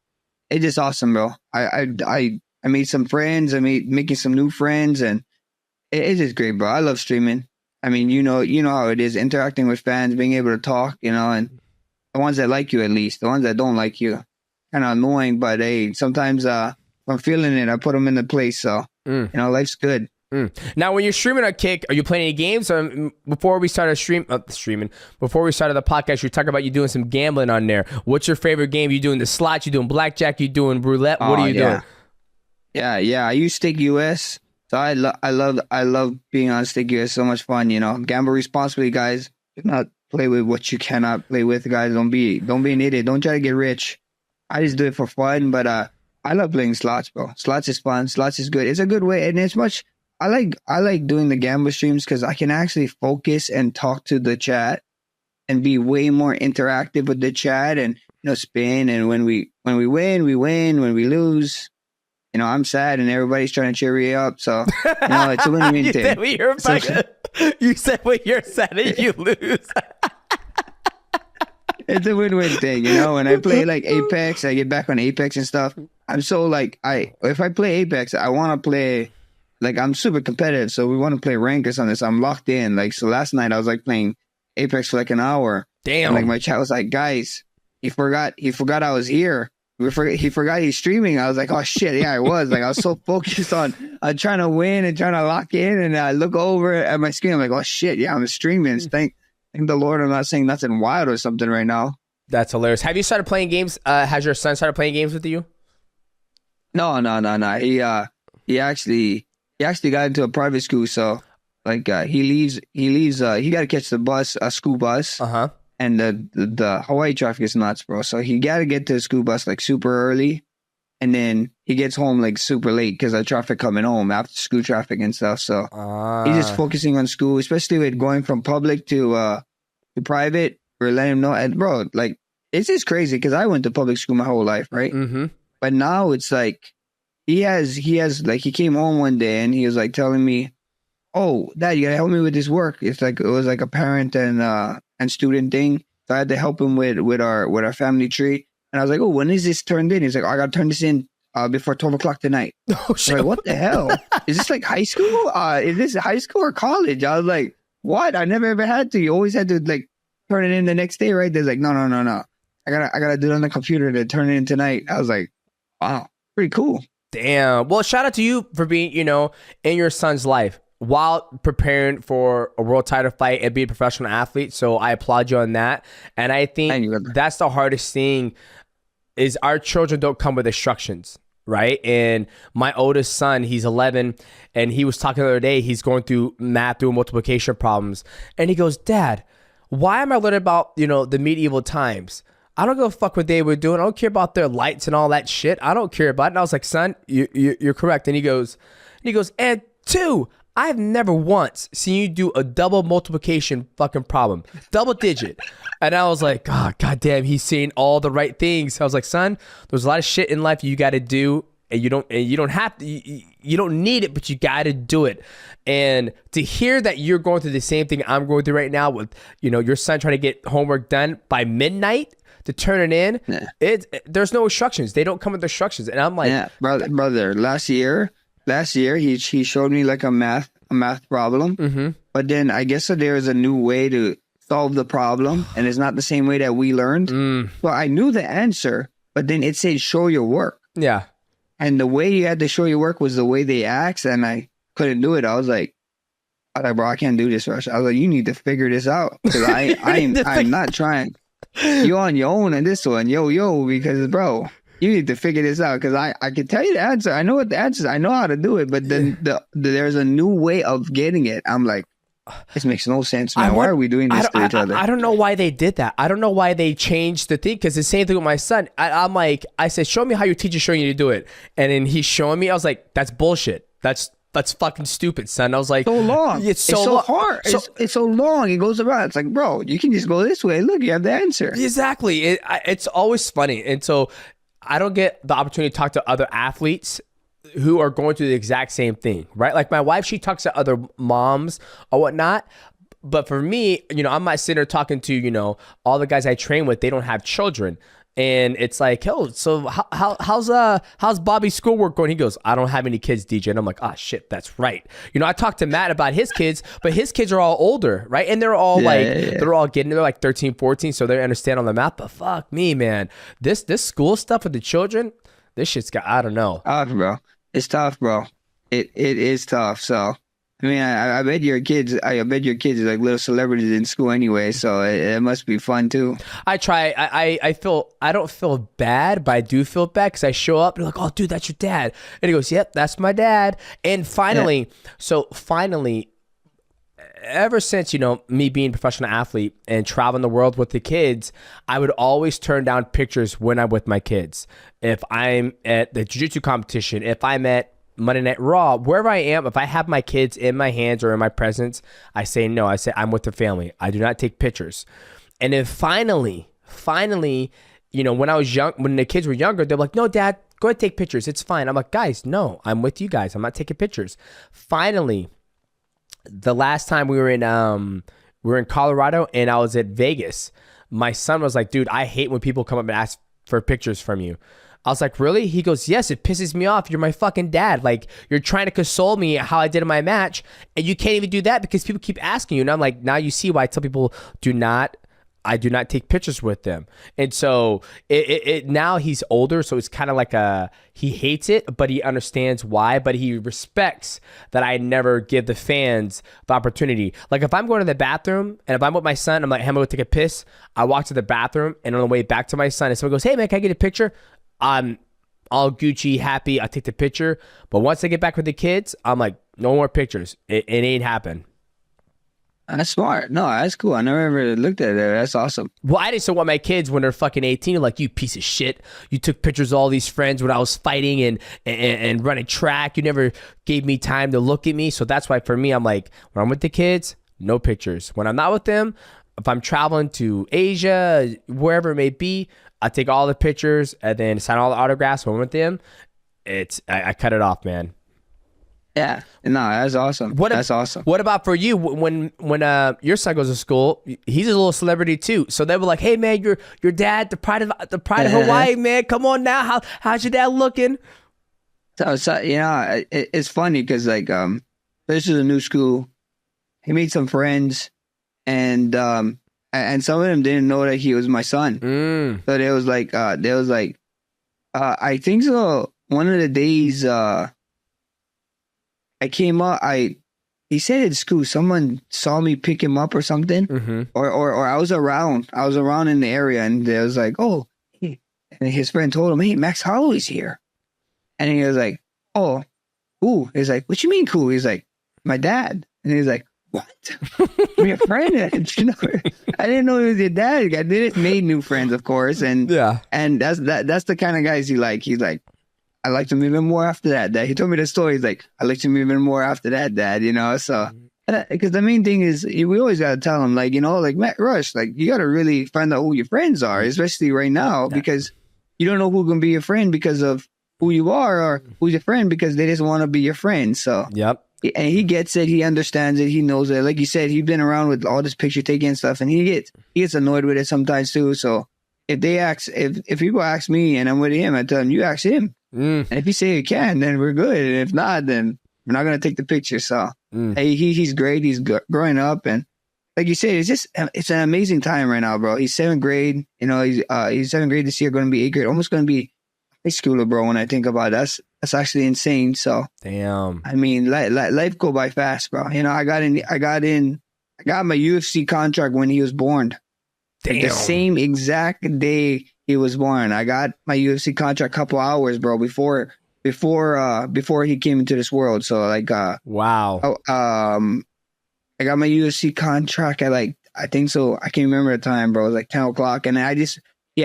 It's just awesome, bro. I made some friends. Making some new friends, and it's just great, bro. I love streaming. I mean, you know how it is, interacting with fans, being able to talk, and the ones that like you, at least. The ones that don't like you, kind of annoying, but hey, sometimes if I'm feeling it, I put them in the place. So, life's good. Now, when you're streaming on Kick, are you playing any games? Before we started before we started the podcast, you talking about you doing some gambling on there. What's your favorite game? You doing the slots? You doing blackjack? You doing roulette? What are you doing? Yeah. I use Stake US, so I love being on Stake US. So much fun, you know. Gamble responsibly, guys. Do not play with what you cannot play with, guys. Don't be an idiot. Don't try to get rich. I just do it for fun, but I love playing slots, bro. Slots is fun. Slots is good. It's a good way, and it's much. I like doing the gamble streams because I can actually focus and talk to the chat and be way more interactive with the chat and, you know, spin. And when we win, we win. When we lose, you know, I'm sad and everybody's trying to cheer me up. So, you know, it's a win-win thing. You said when you're sad and you lose. It's a win-win thing, you know. When I play like Apex, I get back on Apex and stuff. I'm so like, if I play Apex, I want to play. Like, I'm super competitive, so we want to play rank or something. So I'm locked in. Like, so last night I was like playing Apex for like an hour. Damn. And, like, my chat was like, guys, he forgot I was here. He forgot he's streaming. I was like, oh shit, yeah, I was. Like, I was so focused on trying to win and trying to lock in, and I look over at my screen. I'm like, oh shit, yeah, I'm streaming. Thank the Lord, I'm not saying nothing wild or something right now. That's hilarious. Have you started playing games? Has your son started playing games with you? No. He actually got into a private school, so like he leaves he got to catch the bus, a school bus. And the Hawaii traffic is nuts, bro. So he got to get to the school bus like super early, and then he gets home like super late because of traffic coming home after school traffic and stuff. So he's just focusing on school, especially with going from public to private. We're letting him know, and bro, like it's just crazy because I went to public school my whole life, right? But now it's like he has like he came home one day and he was like telling me, "Oh, Dad, you gotta help me with this work." It was like a parent and student thing. So I had to help him with our family tree. And I was like, "Oh, when is this turned in?" He's like, "I gotta turn this in before 12 o'clock tonight." Oh shit! Like, what the hell? Is this like high school? Is this high school or college? I was like, "What? I never ever had to. You always had to like turn it in the next day, right?" There's like, no. I gotta do it on the computer to turn it in tonight. I was like, wow, pretty cool. Damn. Well, shout out to you for being, in your son's life while preparing for a world title fight and being a professional athlete. So I applaud you on that. And I think that's the hardest thing is our children don't come with instructions, right? And my oldest son, he's 11, and he was talking the other day, he's going through math, doing multiplication problems. And he goes, "Dad, why am I learning about, the medieval times? I don't give a fuck what they were doing. I don't care about their lights and all that shit. I don't care about it." And I was like, "Son, you're correct." And he goes, "And two, I've never once seen you do a double multiplication fucking problem, double digit." And I was like, "Oh, goddamn, he's saying all the right things." I was like, "Son, there's a lot of shit in life you got to do, and you don't have to. You don't need it, but you got to do it." And to hear that you're going through the same thing I'm going through right now with, your son trying to get homework done by midnight to turn it in, there's no instructions. They don't come with instructions. And I'm like, yeah, brother. Last year he showed me like a math problem. But then I guess that there is a new way to solve the problem, and it's not the same way that we learned. So I knew the answer, but then it said show your work. Yeah. And the way you had to show your work was the way they asked, and I couldn't do it. I was like, bro, I can't do this, Rush. I was like, you need to figure this out because I'm not trying. You on your own in this one, yo, because bro, you need to figure this out because I can tell you the answer. I know what the answer is. I know how to do it, but then there's a new way of getting it. I'm like, this makes no sense, man. Why are we doing this to each other? I don't know why they did that. I don't know why they changed the thing because the same thing with my son. I'm like, I said, "Show me how your teacher's showing you to do it," and then he's showing me. I was like, "That's bullshit. That's fucking stupid, son." I was like, so long. It's so hard. It's so long. It goes around. It's like, bro, you can just go this way. Look, you have the answer. Exactly. It's always funny. And so I don't get the opportunity to talk to other athletes who are going through the exact same thing, right? Like my wife, she talks to other moms or whatnot. But for me, I'm not sitting there talking to, all the guys I train with, they don't have children. And it's like, "Oh, so how's Bobby's schoolwork going?" He goes, "I don't have any kids, DJ." And I'm like, "Ah, shit, that's right." I talked to Matt about his kids, but his kids are all older, right? And they're all they're all they're like 13, 14, so they understand on the math. But fuck me, man, this school stuff with the children, this shit's got, I don't know. Tough, bro. It's tough, bro. it is tough. So I mean, I bet your kids are like little celebrities in school anyway, so it must be fun too. I try. I don't feel bad, but I do feel bad because I show up and like, oh, dude, that's your dad, and he goes, yep, that's my dad. And finally, ever since, me being a professional athlete and traveling the world with the kids, I would always turn down pictures when I'm with my kids. If I'm at the jiu-jitsu competition, if I'm at Monday Night Raw, wherever I am, if I have my kids in my hands or in my presence, I say no. I say I'm with the family. I do not take pictures. And then finally, when I was young, when the kids were younger, they're like, no, Dad, go ahead, take pictures. It's fine. I'm like, guys, no, I'm with you guys. I'm not taking pictures. Finally, the last time we were in Colorado and I was at Vegas, my son was like, dude, I hate when people come up and ask for pictures from you. I was like, really? He goes, yes, it pisses me off. You're my fucking dad. Like, you're trying to console me how I did in my match, and you can't even do that because people keep asking you. And I'm like, now you see why I tell people I do not take pictures with them. And so now he's older, so it's kind of like he hates it, but he understands why, but he respects that I never give the fans the opportunity. Like if I'm going to the bathroom and if I'm with my son, I'm like, hey, I'm going to take a piss. I walk to the bathroom, and on the way back to my son, and someone goes, hey man, can I get a picture? I'm all Gucci, happy. I take the picture. But once I get back with the kids, I'm like, no more pictures. It ain't happen. That's smart. No, that's cool. I never ever looked at it. That's awesome. Well, I just don't want my kids when they're fucking 18, like, you piece of shit. You took pictures of all these friends when I was fighting and running track. You never gave me time to look at me. So that's why for me, I'm like, when I'm with the kids, no pictures. When I'm not with them, if I'm traveling to Asia, wherever it may be, I take all the pictures and then sign all the autographs. When I'm with them, I cut it off, man. Yeah, no, that's awesome. That's awesome. What about for you? When your son goes to school, he's a little celebrity too. So they were like, "Hey man, your dad, the pride of Hawaii, man. Come on now, how's your dad looking?" So it's funny because like this is a new school. He made some friends, and some of them didn't know that he was my son. So they was like, I think so. One of the days, I came up. He said at school, someone saw me pick him up or something, or I was around. I was around in the area, and they was like, oh, hey. And his friend told him, hey, Max Holloway's here, and he was like, oh, who? He's like, what you mean cool? He's like, my dad, and he's like, what? Your friend? I didn't know he was your dad. I didn't made new friends, of course, and that's the kind of guys he like. He's like, I liked him even more after that, Dad. He told me the story. He's like, I liked him even more after that, Dad. So because the main thing is we always gotta tell him, like, like Matt Rush, like you gotta really find out who your friends are, especially right now, because you don't know who's gonna be your friend because of who you are, or who's your friend because they just want to be your friend. So yep. And he gets it. He understands it. He knows it. Like you said, he's been around with all this picture taking and stuff, and he gets annoyed with it sometimes too. So if people ask me and I'm with him, I tell him, you ask him. And if you say you can, then we're good. And if not, then we're not gonna take the picture. So hey, he's great. He's growing up, and like you said, it's an amazing time right now, bro. He's 7th grade. He's 7th grade this year. Going to be 8th grade. Almost going to be high schooler, bro. When I think about it, that's actually insane. So damn. I mean, life go by fast, bro. I got my UFC contract when he was born. Damn. The same exact day he was born. I got my UFC contract a couple hours, bro, before he came into this world. So like, wow. I got my UFC contract at I think so. I can't remember the time, bro. It was like 10 o'clock, and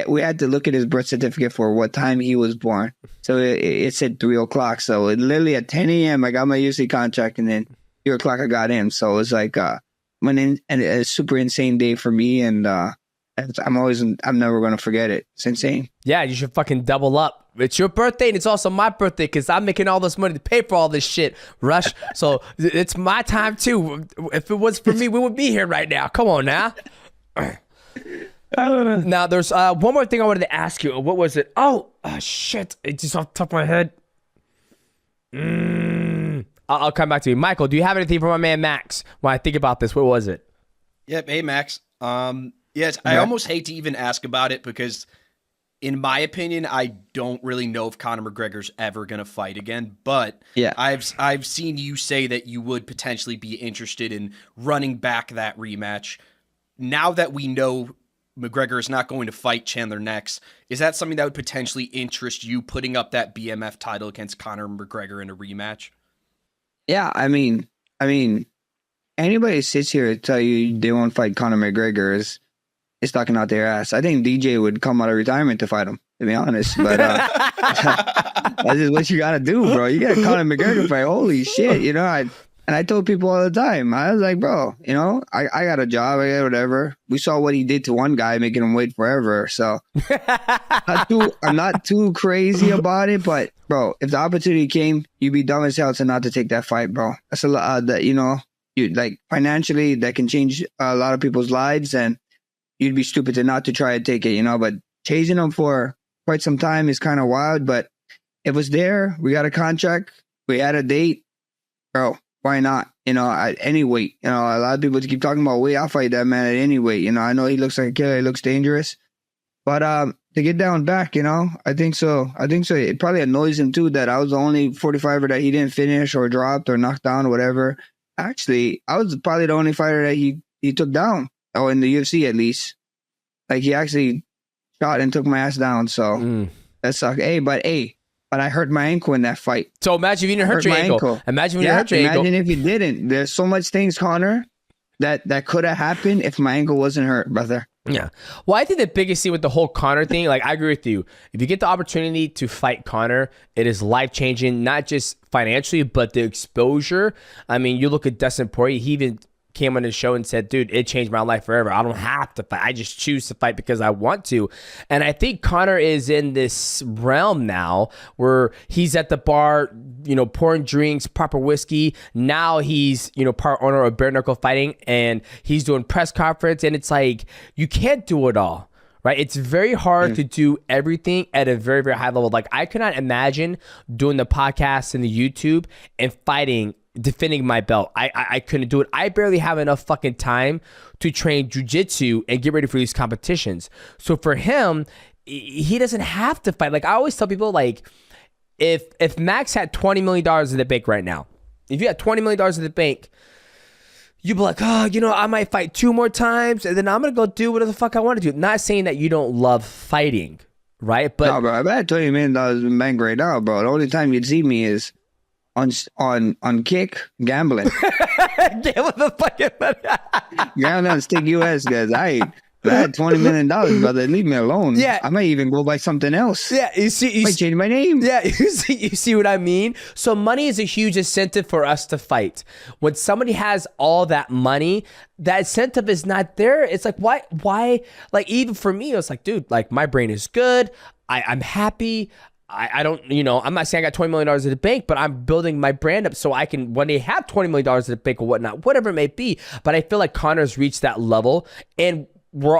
we had to look at his birth certificate for what time he was born. So it said 3 o'clock. So it literally at 10 a.m. I got my UFC contract, and then 3 o'clock I got him. So it was like and a super insane day for me, and I'm never gonna forget it. It's insane. Yeah, you should fucking double up. It's your birthday and it's also my birthday because I'm making all this money to pay for all this shit, Rush. So it's my time too. If it was for me, we would be here right now. Come on now. Now there's one more thing I wanted to ask you. What was it? Oh shit! It's just off the top of my head. I'll come back to you, Michael. Do you have anything for my man Max? When I think about this, what was it? Yep. Hey Max. Yes, I almost hate to even ask about it because in my opinion, I don't really know if Conor McGregor's ever going to fight again, but Yeah. I've seen you say that you would potentially be interested in running back that rematch. Now that we know McGregor is not going to fight Chandler next, is that something that would potentially interest you, putting up that BMF title against Conor McGregor in a rematch? Yeah, I mean, anybody sits here and tell you they won't fight Conor McGregor is talking out their ass. I think DJ would come out of retirement to fight him, to be honest. But that's just what you got to do, bro. You got Conor McGregor fight. Holy shit, you know. I told people all the time, I was like, bro, you know, I got a job, I got whatever. We saw what he did to one guy, making him wait forever. So I'm not too crazy about it, but bro, if the opportunity came, you'd be dumb as hell to not to take that fight, bro. That's a lot that, you know, you like financially that can change a lot of people's lives, and you'd be stupid to not to try to take it, you know. But chasing him for quite some time is kind of wild. But it was there. We got a contract. We had a date, bro. Why not? You know, at any weight. You know, a lot of people keep talking about weight. I'll fight that man at any weight. You know, I know he looks like a killer. He looks dangerous. But to get down back, you know, I think so. It probably annoys him too that I was the only 45er that he didn't finish or dropped or knocked down or whatever. Actually, I was probably the only fighter that he took down. Oh, in the UFC at least. Like, he actually shot and took my ass down. So that sucked. But I hurt my ankle in that fight. So imagine if you didn't hurt your ankle. Imagine when you hurt your ankle. Imagine if you didn't. There's so much things, Connor, that could have happened if my ankle wasn't hurt, brother. Yeah. Well, I think the biggest thing with the whole Conor thing, like, I agree with you. If you get the opportunity to fight Conor, it is life-changing, not just financially, but the exposure. I mean, you look at Dustin Poirier, he even came on the show and said, dude, it changed my life forever. I don't have to fight. I just choose to fight because I want to. And I think Conor is in this realm now where he's at the bar, you know, pouring drinks, proper whiskey. Now he's, you know, part owner of Bare Knuckle Fighting, and he's doing press conference. And it's like, you can't do it all, right? It's very hard to do everything at a very, very high level. Like, I could not imagine doing the podcast and the YouTube and defending my belt. I couldn't do it. I barely have enough fucking time to train jiu-jitsu and get ready for these competitions. So for him, he doesn't have to fight. Like, I always tell people, like, if Max had $20 million in the bank right now, if you had $20 million in the bank, you'd be like, oh, you know, I might fight 2 more times and then I'm going to go do whatever the fuck I want to do. Not saying that you don't love fighting, right? But no, bro, I had $20 million in the bank right now, bro. The only time you'd see me is on kick, gambling. Gambling the fucking money. Gambling on Stick US, guys. I had $20 million, brother. Leave me alone. Yeah. I might even go buy something else. Yeah, you might change my name. Yeah, you see what I mean? So money is a huge incentive for us to fight. When somebody has all that money, that incentive is not there. It's like, why? Like, even for me, it's like, dude, like, my brain is good. I'm happy. I don't, you know, I'm not saying I got $20 million in the bank, but I'm building my brand up so I can one day have $20 million in the bank or whatnot, whatever it may be. But I feel like Conor's reached that level, and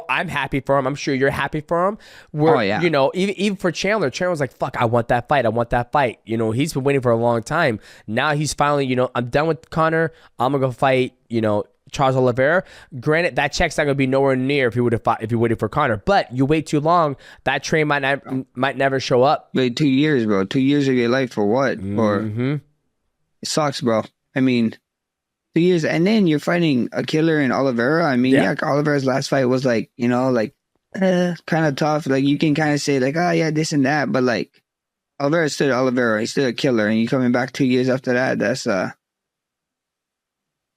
I'm happy for him. I'm sure you're happy for him. You know, even for Chandler was like, fuck, I want that fight. You know, he's been waiting for a long time. Now he's finally, you know, I'm done with Conor. I'm going to go fight, you know, Charles Oliveira. Granted, that check's not going to be nowhere near if he waited for Conor. But you wait too long, that train might never show up. Wait 2 years, bro. 2 years of your life for what? Or it sucks, bro. I mean, 2 years, and then you're fighting a killer in Oliveira. I mean, yeah, Oliveira's last fight was like, you know, like kind of tough. Like, you can kind of say like, oh yeah, this and that, but like, Oliveira's still Oliveira. He's still a killer, and you coming back 2 years after that. That's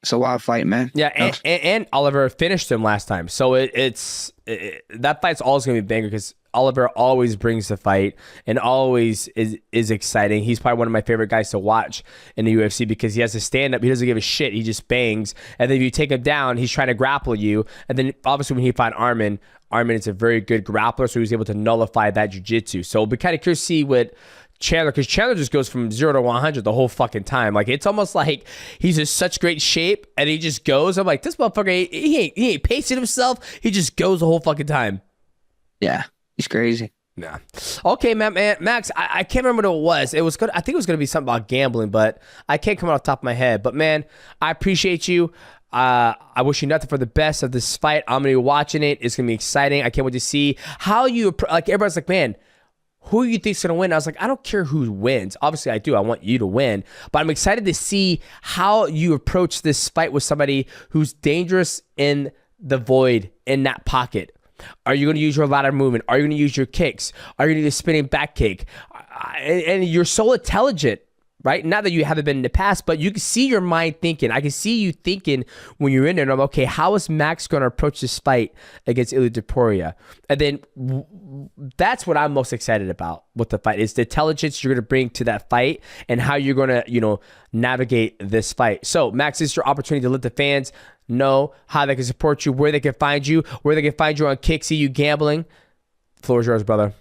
it's a wild fight, man. Yeah, and Oliver finished him last time. So that fight's always going to be a banger because Oliver always brings the fight and always is exciting. He's probably one of my favorite guys to watch in the UFC because he has a stand-up. He doesn't give a shit. He just bangs. And then if you take him down, he's trying to grapple you. And then obviously when he fought Arman is a very good grappler, so he was able to nullify that jiu-jitsu. So I'll be kind of curious to see what Chandler, because Chandler just goes from 0 to 100 the whole fucking time. Like, it's almost like he's in such great shape and he just goes. I'm like, this motherfucker, he ain't pacing himself. He just goes the whole fucking time. Yeah, he's crazy. Yeah. Okay, man, Max, I can't remember what it was. It was good. I think it was going to be something about gambling, but I can't come off the top of my head. But man, I appreciate you. I wish you nothing for the best of this fight. I'm gonna be watching it. It's gonna be exciting. I can't wait to see how you like. Everybody's like, man, who you think's gonna win? I was like, I don't care who wins. Obviously, I do. I want you to win, but I'm excited to see how you approach this fight with somebody who's dangerous in the void in that pocket. Are you going to use your ladder movement? Are you going to use your kicks? Are you going to do a spinning back kick? And you're so intelligent, right? Not that you haven't been in the past, but you can see your mind thinking. I can see you thinking when you're in there. And I'm okay, how is Max going to approach this fight against Ilia topuria? And then that's what I'm most excited about with the fight is the intelligence you're going to bring to that fight and how you're going to, navigate this fight. So Max, this is your opportunity to let the fans know how they can support you, where they can find you, where they can find you on Kick, You Gambling. The floor is yours, brother.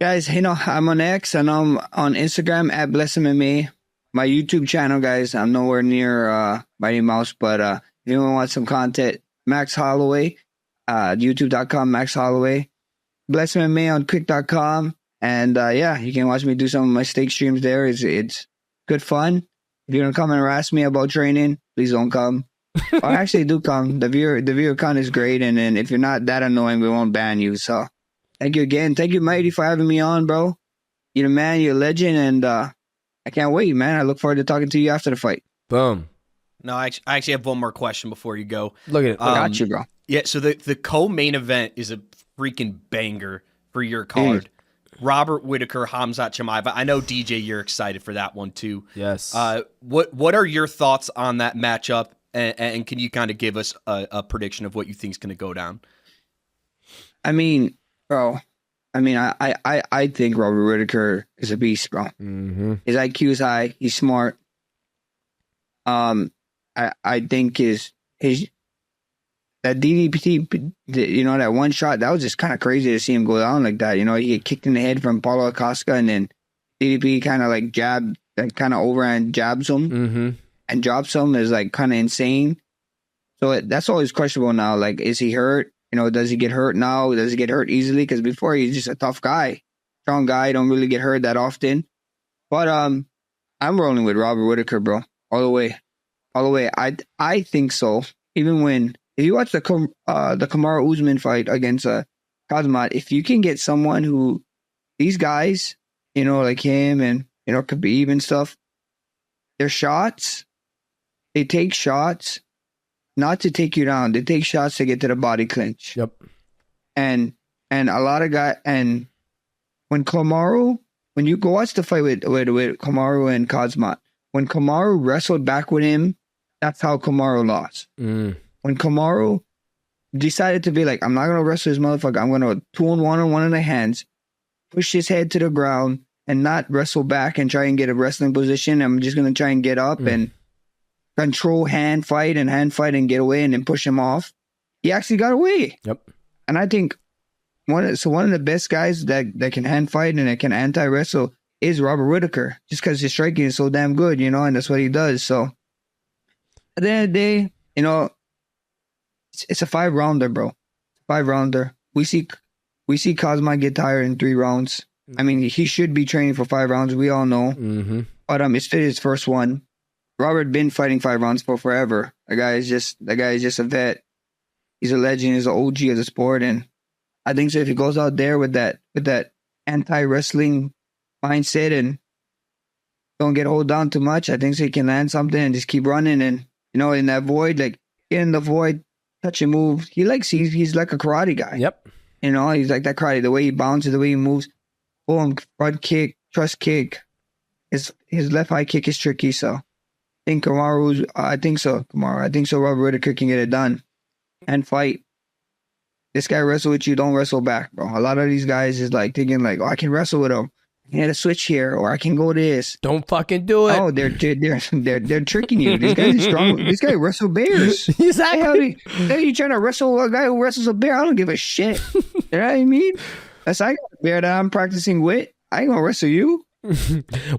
Guys, I'm on X and I'm on Instagram at BlessMMA. My YouTube channel, guys, I'm nowhere near Mighty Mouse, but if you want some content, Max Holloway, youtube.com, Max Holloway, BlessMMA on quick.com. And you can watch me do some of my stake streams there. It's good fun. If you're going to come and harass me about training, please don't come. Or actually do come. The viewer count is great. And then if you're not that annoying, we won't ban you. So thank you again. Thank you, Mighty, for having me on, bro. You're the man. You're a legend. And I can't wait, man. I look forward to talking to you after the fight. Boom. No, I actually have one more question before you go. Look at it. I got you, bro. Yeah, so the co-main event is a freaking banger for your card. Robert Whittaker, Khamzat Chimaev. I know, DJ, you're excited for that one too. Yes. What are your thoughts on that matchup? And can you kind of give us a prediction of what you think is going to go down? I mean, bro. I think Robert Whittaker is a beast, bro. Mm-hmm. His IQ is high. He's smart. I think his that DDT, that one shot, that was just kind of crazy to see him go down like that. He get kicked in the head from Paulo Acosta, and then DDP kind of like jabbed, kind of overhand jabs him and drops him is like kind of insane. So that's always questionable now. Like, is he hurt? Does he get hurt now? Does he get hurt easily? Because before he's just a tough guy, strong guy, don't really get hurt that often. But I'm rolling with Robert Whittaker, bro, all the way. I think so. Even when if you watch the Kamaru Usman fight against Kazmat, if you can get someone who these guys, like him and Khabib and stuff, their shots, they take shots not to take you down. They take shots to get to the body clinch. Yep. And a lot of guys, and when you go watch the fight with Kamaru and Kazmat, when Kamaru wrestled back with him, that's how Kamaru lost. When Kamaru decided to be like, I'm not going to wrestle this motherfucker. I'm going to 2-on-1 in the hands, push his head to the ground, and not wrestle back and try and get a wrestling position. I'm just going to try and get up and control hand fight and get away and then push him off. He actually got away. Yep. And I think one of the best guys that can hand fight and that can anti-wrestle is Robert Whittaker, just because his striking is so damn good, and that's what he does. So at the end of the day, it's a 5-rounder, bro. 5-rounder. We see Kazma get tired in 3 rounds. I mean, he should be training for 5 rounds. We all know. But it's his first one. Robert been fighting 5 rounds for forever. The guy is just a vet. He's a legend. He's an OG of the sport, and I think so. If he goes out there with that anti-wrestling mindset and don't get hold down too much, I think so he can land something and just keep running. And in that void, like get in the void, touch and move. He's like a karate guy. Yep. He's like that karate. The way he bounces, the way he moves. Boom, front kick, trust kick. His left high kick is tricky. So I think I think so. Robert Whittaker can get it done and fight. This guy wrestle with you, don't wrestle back, bro. A lot of these guys is like thinking like, oh, I can wrestle with him. I had a switch here, or I can go this. Don't fucking do it. Oh, they're tricking you. This guy's strong. This guy wrestle bears. Exactly. Hey, you trying to wrestle a guy who wrestles a bear? I don't give a shit. You know what I mean? That's I got a bear that I'm practicing with. I ain't gonna wrestle you.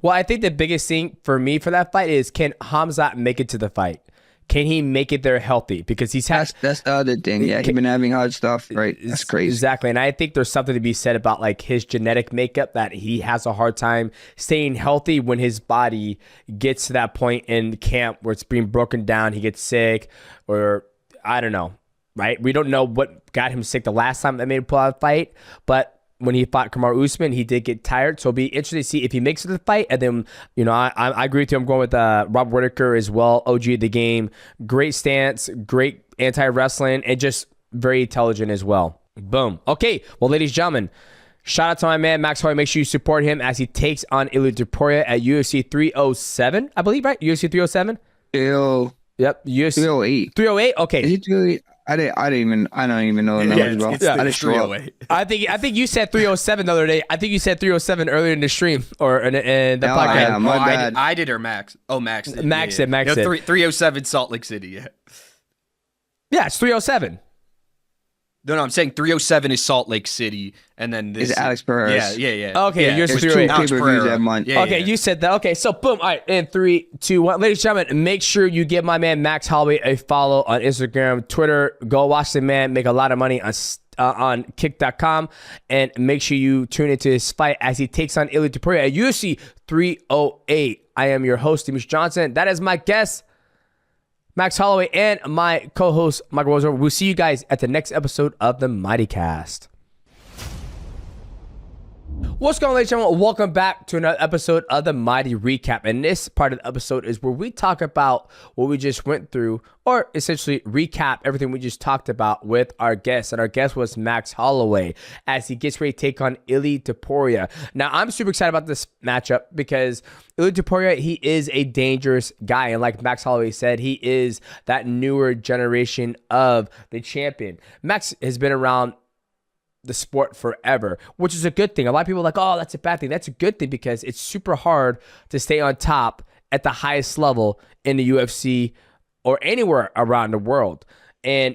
Well, I think the biggest thing for me for that fight is, can Khamzat make it to the fight? Can he make it there healthy? Because he's had That's the other thing. Yeah, he's been having hard stuff, right? That's crazy. Exactly. And I think there's something to be said about like his genetic makeup, that he has a hard time staying healthy when his body gets to that point in camp where it's being broken down, he gets sick, or I don't know, right? We don't know what got him sick the last time they made him pull out a fight, but when he fought Kamaru Usman, he did get tired. So it'll be interesting to see if he makes it to the fight. And then, you know, I agree with you. I'm going with Rob Whittaker as well. OG of the game. Great stance, great anti-wrestling, and just very intelligent as well. Boom. Okay. Well, ladies and gentlemen, shout out to my man, Max Holloway. Make sure you support him as he takes on Ilia Topuria at UFC 307, I believe, right? UFC 307? Yep. UFC 308. 308? Okay. Is it 308? I don't even know the numbers, bro. It's I just threw up. I think you said 307 the other day. I think you said 307 earlier in the stream or in the podcast. Yeah, my bad. I did, or Max? Oh, Max did. Max did. 307 Salt Lake City, yeah. Yeah, it's 307. No, I'm saying 307 is Salt Lake City, and then this It's Alex Perez. Yeah. Okay, yeah, you're There's 2 308. pay-per-views that month. Yeah, Okay, you said that. Okay, so boom. All right, in 3, 2, 1. Ladies and gentlemen, make sure you give my man Max Holloway a follow on Instagram, Twitter. Go watch the man make a lot of money on kick.com, and make sure you tune into his fight as he takes on Ilia Topuria at UFC 308. I am your host, Demetrious Johnson. That is my guest, Max Holloway, and my co-host, Michael Rosenberg. We'll see you guys at the next episode of the MIGHTYcast. What's going on, ladies and gentlemen? Welcome back to another episode of the Mighty Recap. And this part of the episode is where we talk about what we just went through, or essentially recap everything we just talked about with our guest. And our guest was Max Holloway as he gets ready to take on Ilia Topuria. Now, I'm super excited about this matchup because Ilia Topuria, he is a dangerous guy. And like Max Holloway said, he is that newer generation of the champion. Max has been around the sport forever, which is a good thing. A lot of people are like, oh, that's a bad thing. That's a good thing because it's super hard to stay on top at the highest level in the UFC or anywhere around the world. And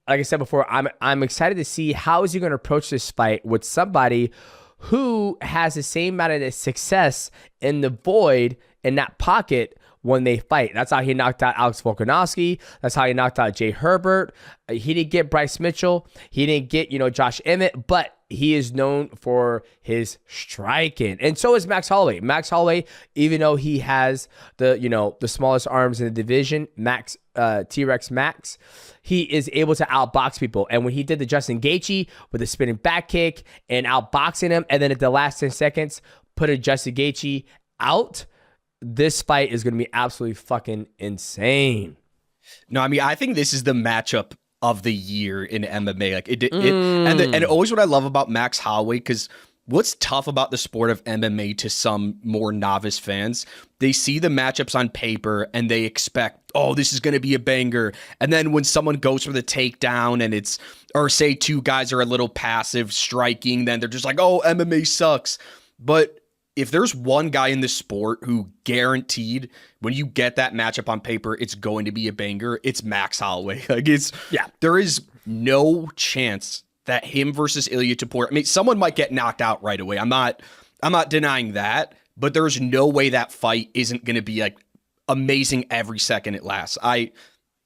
like I said before, I'm excited to see how is he going to approach this fight with somebody who has the same amount of success in the void in that pocket when they fight. That's how he knocked out Alex Volkanovski. That's how he knocked out Jay Herbert. He didn't get Bryce Mitchell. He didn't get, Josh Emmett, but he is known for his striking. And so is Max Holloway. Max Holloway, even though he has the smallest arms in the division, T-Rex Max, he is able to outbox people. And when he did the Justin Gaethje with a spinning back kick and outboxing him, and then at the last 10 seconds, put a Justin Gaethje out, this fight is going to be absolutely fucking insane. No, I mean, I think this is the matchup of the year in MMA. And always what I love about Max Holloway, because what's tough about the sport of MMA to some more novice fans, they see the matchups on paper and they expect, oh, this is going to be a banger. And then when someone goes for the takedown and or say 2 guys are a little passive striking, then they're just like, oh, MMA sucks. But if there's one guy in the sport who guaranteed when you get that matchup on paper, it's going to be a banger, it's Max Holloway. There is no chance that him versus Ilia Topuria, I mean, someone might get knocked out right away. I'm not denying that, but there's no way that fight isn't going to be like amazing every second it lasts.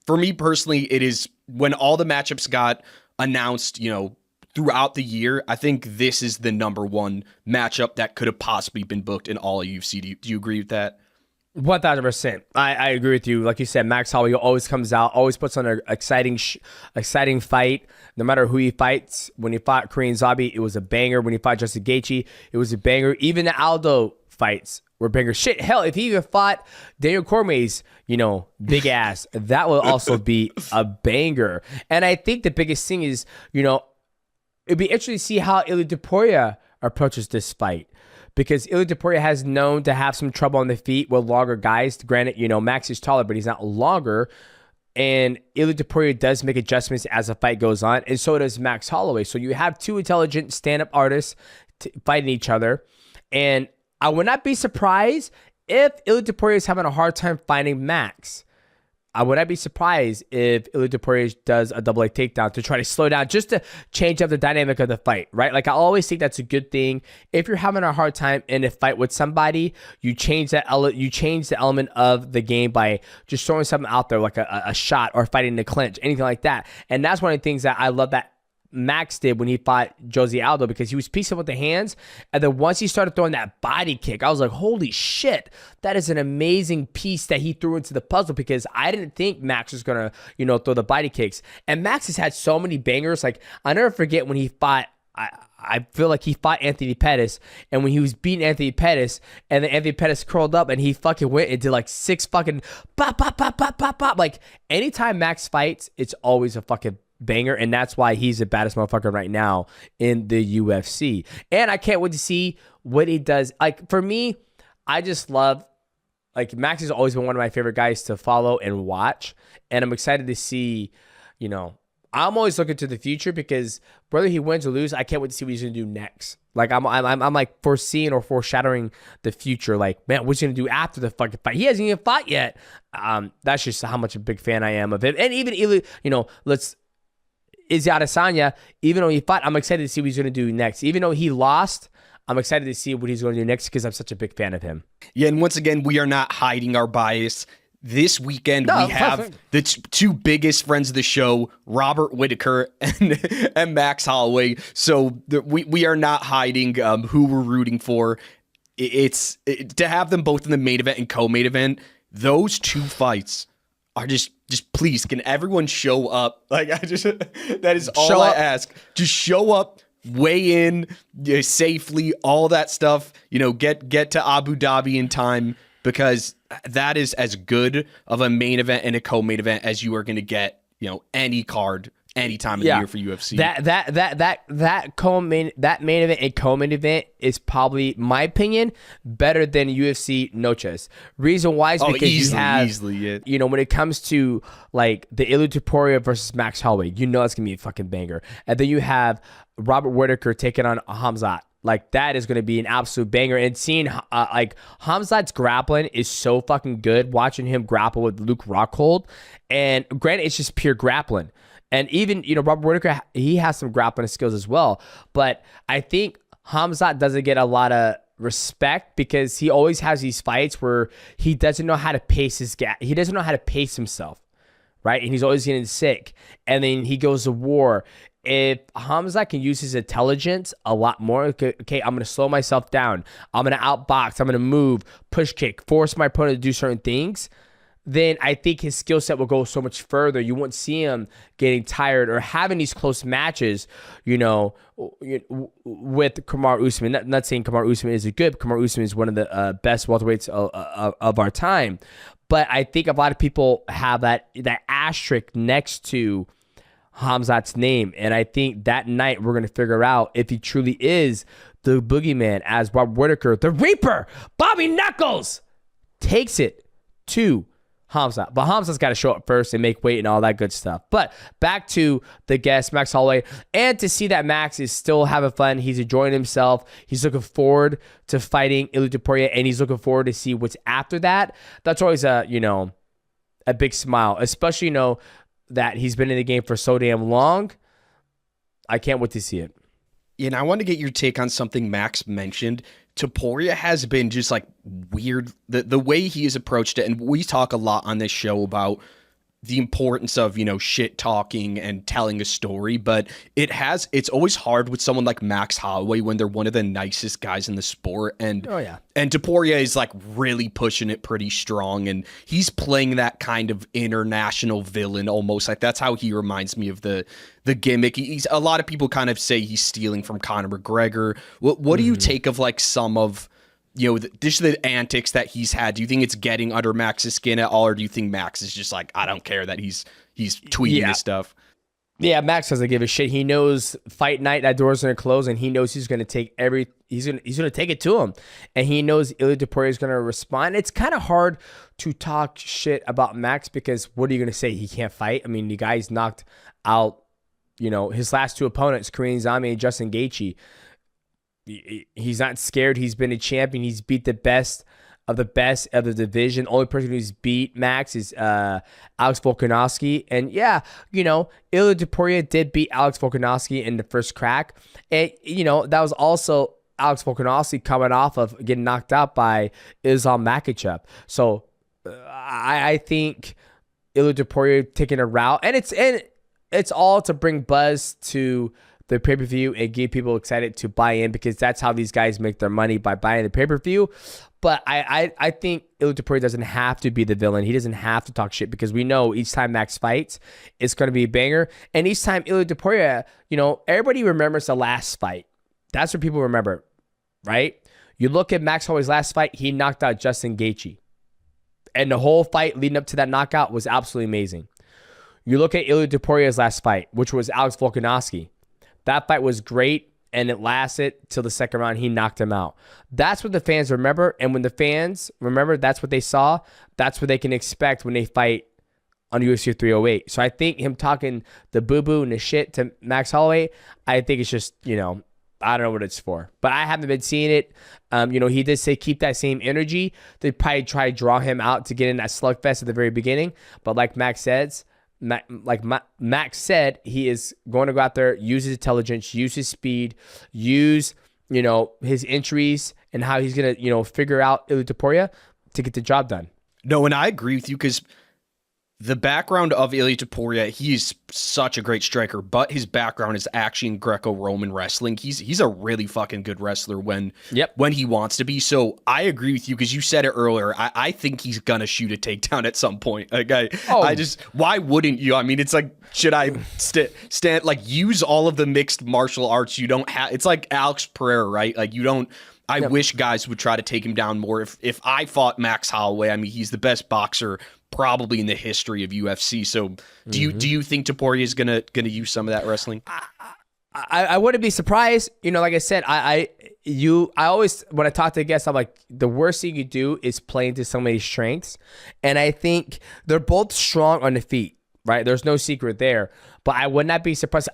For me personally, it is when all the matchups got announced, throughout the year, I think this is the number one matchup that could have possibly been booked in all of UFC. Do you agree with that? 1,000%. I agree with you. Like you said, Max Holloway always comes out, always puts on an exciting fight. No matter who he fights. When he fought Korean Zombie, it was a banger. When he fought Justin Gaethje, it was a banger. Even the Aldo fights were bangers. Shit, hell, if he even fought Daniel Cormier's, big ass, that will also be a banger. And I think the biggest thing is, it'd be interesting to see how Ilia Topuria approaches this fight, because Ilia Topuria has known to have some trouble on the feet with longer guys. Granted, Max is taller, but he's not longer. And Ilia Topuria does make adjustments as the fight goes on, and so does Max Holloway. So you have 2 intelligent stand-up artists fighting each other. And I would not be surprised if Ilia Topuria is having a hard time finding Max. I would not be surprised if Ilia Topuria does a double leg takedown to try to slow down, just to change up the dynamic of the fight, right? Like I always think that's a good thing. If you're having a hard time in a fight with somebody, you change the element of the game by just throwing something out there, like a shot or fighting the clinch, anything like that. And that's one of the things that I love that Max did when he fought Jose Aldo, because he was piecing with the hands, and then once he started throwing that body kick, I was like, holy shit, that is an amazing piece that he threw into the puzzle, because I didn't think Max was gonna, throw the body kicks. And Max has had so many bangers. Like, I never forget when he fought, I feel like he fought Anthony Pettis, and when he was beating Anthony Pettis, and then Anthony Pettis curled up and he fucking went and did like 6 fucking pop, pop, pop, pop, pop, pop. Like, anytime Max fights, it's always a fucking banger, and that's why he's the baddest motherfucker right now in the UFC. And I can't wait to see what he does. Like, for me, I just love, like, Max has always been one of my favorite guys to follow and watch, and I'm excited to see, I'm always looking to the future, because whether he wins or loses, I can't wait to see what he's gonna do next. Like, I'm like foreseeing or foreshadowing the future. Like, man, what's he gonna do after the fucking fight? He hasn't even fought yet. That's just how much a big fan I am of him. And even Izzy Adesanya, even though he fought, I'm excited to see what he's going to do next. Even though he lost, I'm excited to see what he's going to do next, because I'm such a big fan of him. Yeah, and once again, we are not hiding our bias. This weekend, we have the two biggest friends of the show, Robert Whitaker and Max Holloway. So we are not hiding who we're rooting for. To have them both in the main event and co-main event, those two fights are just please, can everyone show up? Like, that is all I ask. Just show up, weigh in safely, all that stuff. Get to Abu Dhabi in time, because that is as good of a main event and a co-main event as you are going to get, any card, any time of the year for UFC. That main event and co-main event is probably, my opinion, better than UFC Noches. Reason why is because when it comes to like the Ilia Topuria versus Max Holloway, it's gonna be a fucking banger. And then you have Robert Whitaker taking on Hamzat. Like, that is going to be an absolute banger. And seeing Hamzat's grappling is so fucking good. Watching him grapple with Luke Rockhold, and granted, it's just pure grappling. And even, Robert Whitaker, he has some grappling skills as well. But I think Hamzat doesn't get a lot of respect, because he always has these fights where he doesn't know how to pace he doesn't know how to pace himself, right? And he's always getting sick. And then he goes to war. If Hamzat can use his intelligence a lot more, okay, I'm going to slow myself down. I'm going to outbox. I'm going to move, push kick, force my opponent to do certain things, then I think his skill set will go so much further. You won't see him getting tired or having these close matches, with Kamaru Usman. Not saying Kamaru Usman isn't good. Kamaru Usman is one of the best welterweights of our time. But I think a lot of people have that asterisk next to Hamzat's name. And I think that night we're going to figure out if he truly is the boogeyman, as Bob Whitaker, the Reaper, Bobby Knuckles, takes it to Hamzat. But Hamzat's got to show up first and make weight and all that good stuff. But back to the guest, Max Holloway. And to see that Max is still having fun. He's enjoying himself. He's looking forward to fighting Ilia Topuria, and he's looking forward to see what's after that. That's always a big smile, especially, that he's been in the game for so damn long. I can't wait to see it. Yeah, and I want to get your take on something Max mentioned. Topuria has been just like weird. The way he has approached it, and we talk a lot on this show about the importance of, shit talking and telling a story, but it's always hard with someone like Max Holloway when they're one of the nicest guys in the sport. And and Topuria is like really pushing it pretty strong, and he's playing that kind of international villain almost. Like, that's how he reminds me of the gimmick. He's, a lot of people kind of say he's stealing from Conor McGregor. What do you take of like some of just the antics that he's had? Do you think it's getting under Max's skin at all, or do you think Max is just like, I don't care that he's tweeting this stuff? Yeah, Max doesn't give a shit. He knows fight night, that door's gonna close, and he knows he's gonna take he's gonna take it to him, and he knows Ilia Topuria is gonna respond. It's kind of hard to talk shit about Max, because what are you gonna say? He can't fight. I mean, the guy's knocked out, his last two opponents, Korean Zombie and Justin Gaethje. He's not scared. He's been a champion. He's beat the best of the best of the division. The only person who's beat Max is Alex Volkanovski. And yeah, you know, Ilia Topuria did beat Alex Volkanovski in the first crack. And, you know, that was also Alex Volkanovski coming off of getting knocked out by Islam Makhachev. So I think Ilia Topuria taking a route, and it's all to bring buzz to the pay-per-view and get people excited to buy in, because that's how these guys make their money, by buying the pay-per-view. But I think Ilia Topuria doesn't have to be the villain. He doesn't have to talk shit, because we know each time Max fights, it's going to be a banger. And each time Ilia Topuria, you know, everybody remembers the last fight. That's what people remember, right? You look at Max Holloway's last fight, he knocked out Justin Gaethje. And the whole fight leading up to that knockout was absolutely amazing. You look at Ilia Topuria's last fight, which was Alex Volkanovski. That fight was great, and it lasted till the second round. He knocked him out. That's what the fans remember, and when the fans remember that's what they saw, that's what they can expect when they fight on UFC 308. So I think him talking the boo-boo and the shit to Max Holloway, I think it's just, you know, I don't know what it's for. But I haven't been seeing it. You know, he did say keep that same energy. They probably try to draw him out to get in that slugfest at the very beginning. But like Max says, Max said, he is going to go out there, use his intelligence, use his speed, use, you know, his entries, and how he's going to, you know, figure out Ilia Topuria to get the job done. No, and I agree with you, because the background of Ilia Topuria, he's such a great striker, but his background is actually in Greco-Roman wrestling. He's a really fucking good wrestler when he wants to be. So I agree with you, because you said it earlier. I think he's gonna shoot a takedown at some point. Like I just, why wouldn't you? I mean, it's like, should I stand like use all of the mixed martial arts you don't have? It's like Alex Pereira, right? Like you don't. I wish guys would try to take him down more. If I fought Max Holloway, I mean, he's the best boxer probably in the history of UFC. So do you think Topuria is gonna use some of that wrestling? I wouldn't be surprised. You know, like I said, I always, when I talk to guests, I'm like, the worst thing you do is play into somebody's strengths. And I think they're both strong on the feet, right? There's no secret there. But I would not be surprised.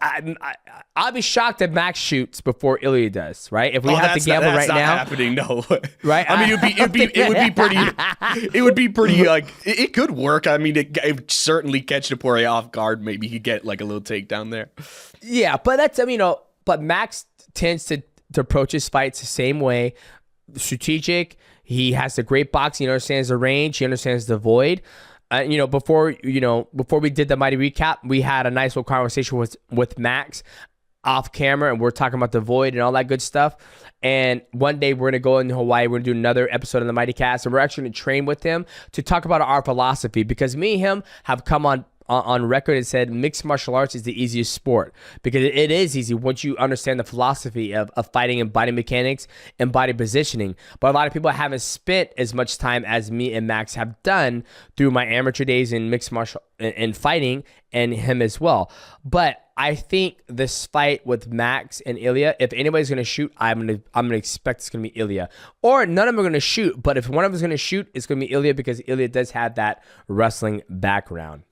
I'll be shocked if Max shoots before Ilia does, right? If we have to gamble right now, that's not happening. No, right? I mean, it would be pretty like it could work. I mean, it would certainly catch Topuria off guard. Maybe he'd get like a little takedown there. Yeah, but that's, I mean, you know, but Max tends to approach his fights the same way, strategic. He has the great boxing. He understands the range. He understands the void. You know, before we did the Mighty recap, we had a nice little conversation with Max off camera, and we're talking about the void and all that good stuff. And one day we're going to go in Hawaii. We're going to do another episode of the MIGHTYcast, and we're actually going to train with him to talk about our philosophy, because me and him have come on record and said mixed martial arts is the easiest sport, because it is easy once you understand the philosophy of fighting and body mechanics and body positioning. But a lot of people haven't spent as much time as me and Max have done through my amateur days in mixed martial and fighting, and him as well. But I think this fight with Max and Ilia, if anybody's going to shoot, I'm gonna expect it's going to be Ilia. Or none of them are going to shoot, but if one of them is going to shoot, it's going to be Ilia, because Ilia does have that wrestling background.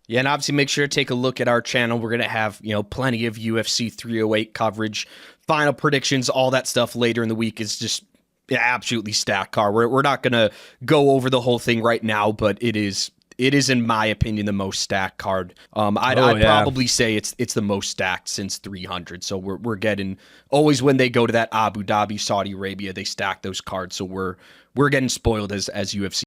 Yeah, and obviously make sure to take a look at our channel. We're going to have, you know, plenty of UFC 308 coverage, final predictions, all that stuff later in the week. Is just absolutely stacked card. We're not going to go over the whole thing right now, but it is, in my opinion, the most stacked card. I'd probably say it's the most stacked since 300. So we're getting, always when they go to that Abu Dhabi, Saudi Arabia, they stack those cards. So we're getting spoiled as UFC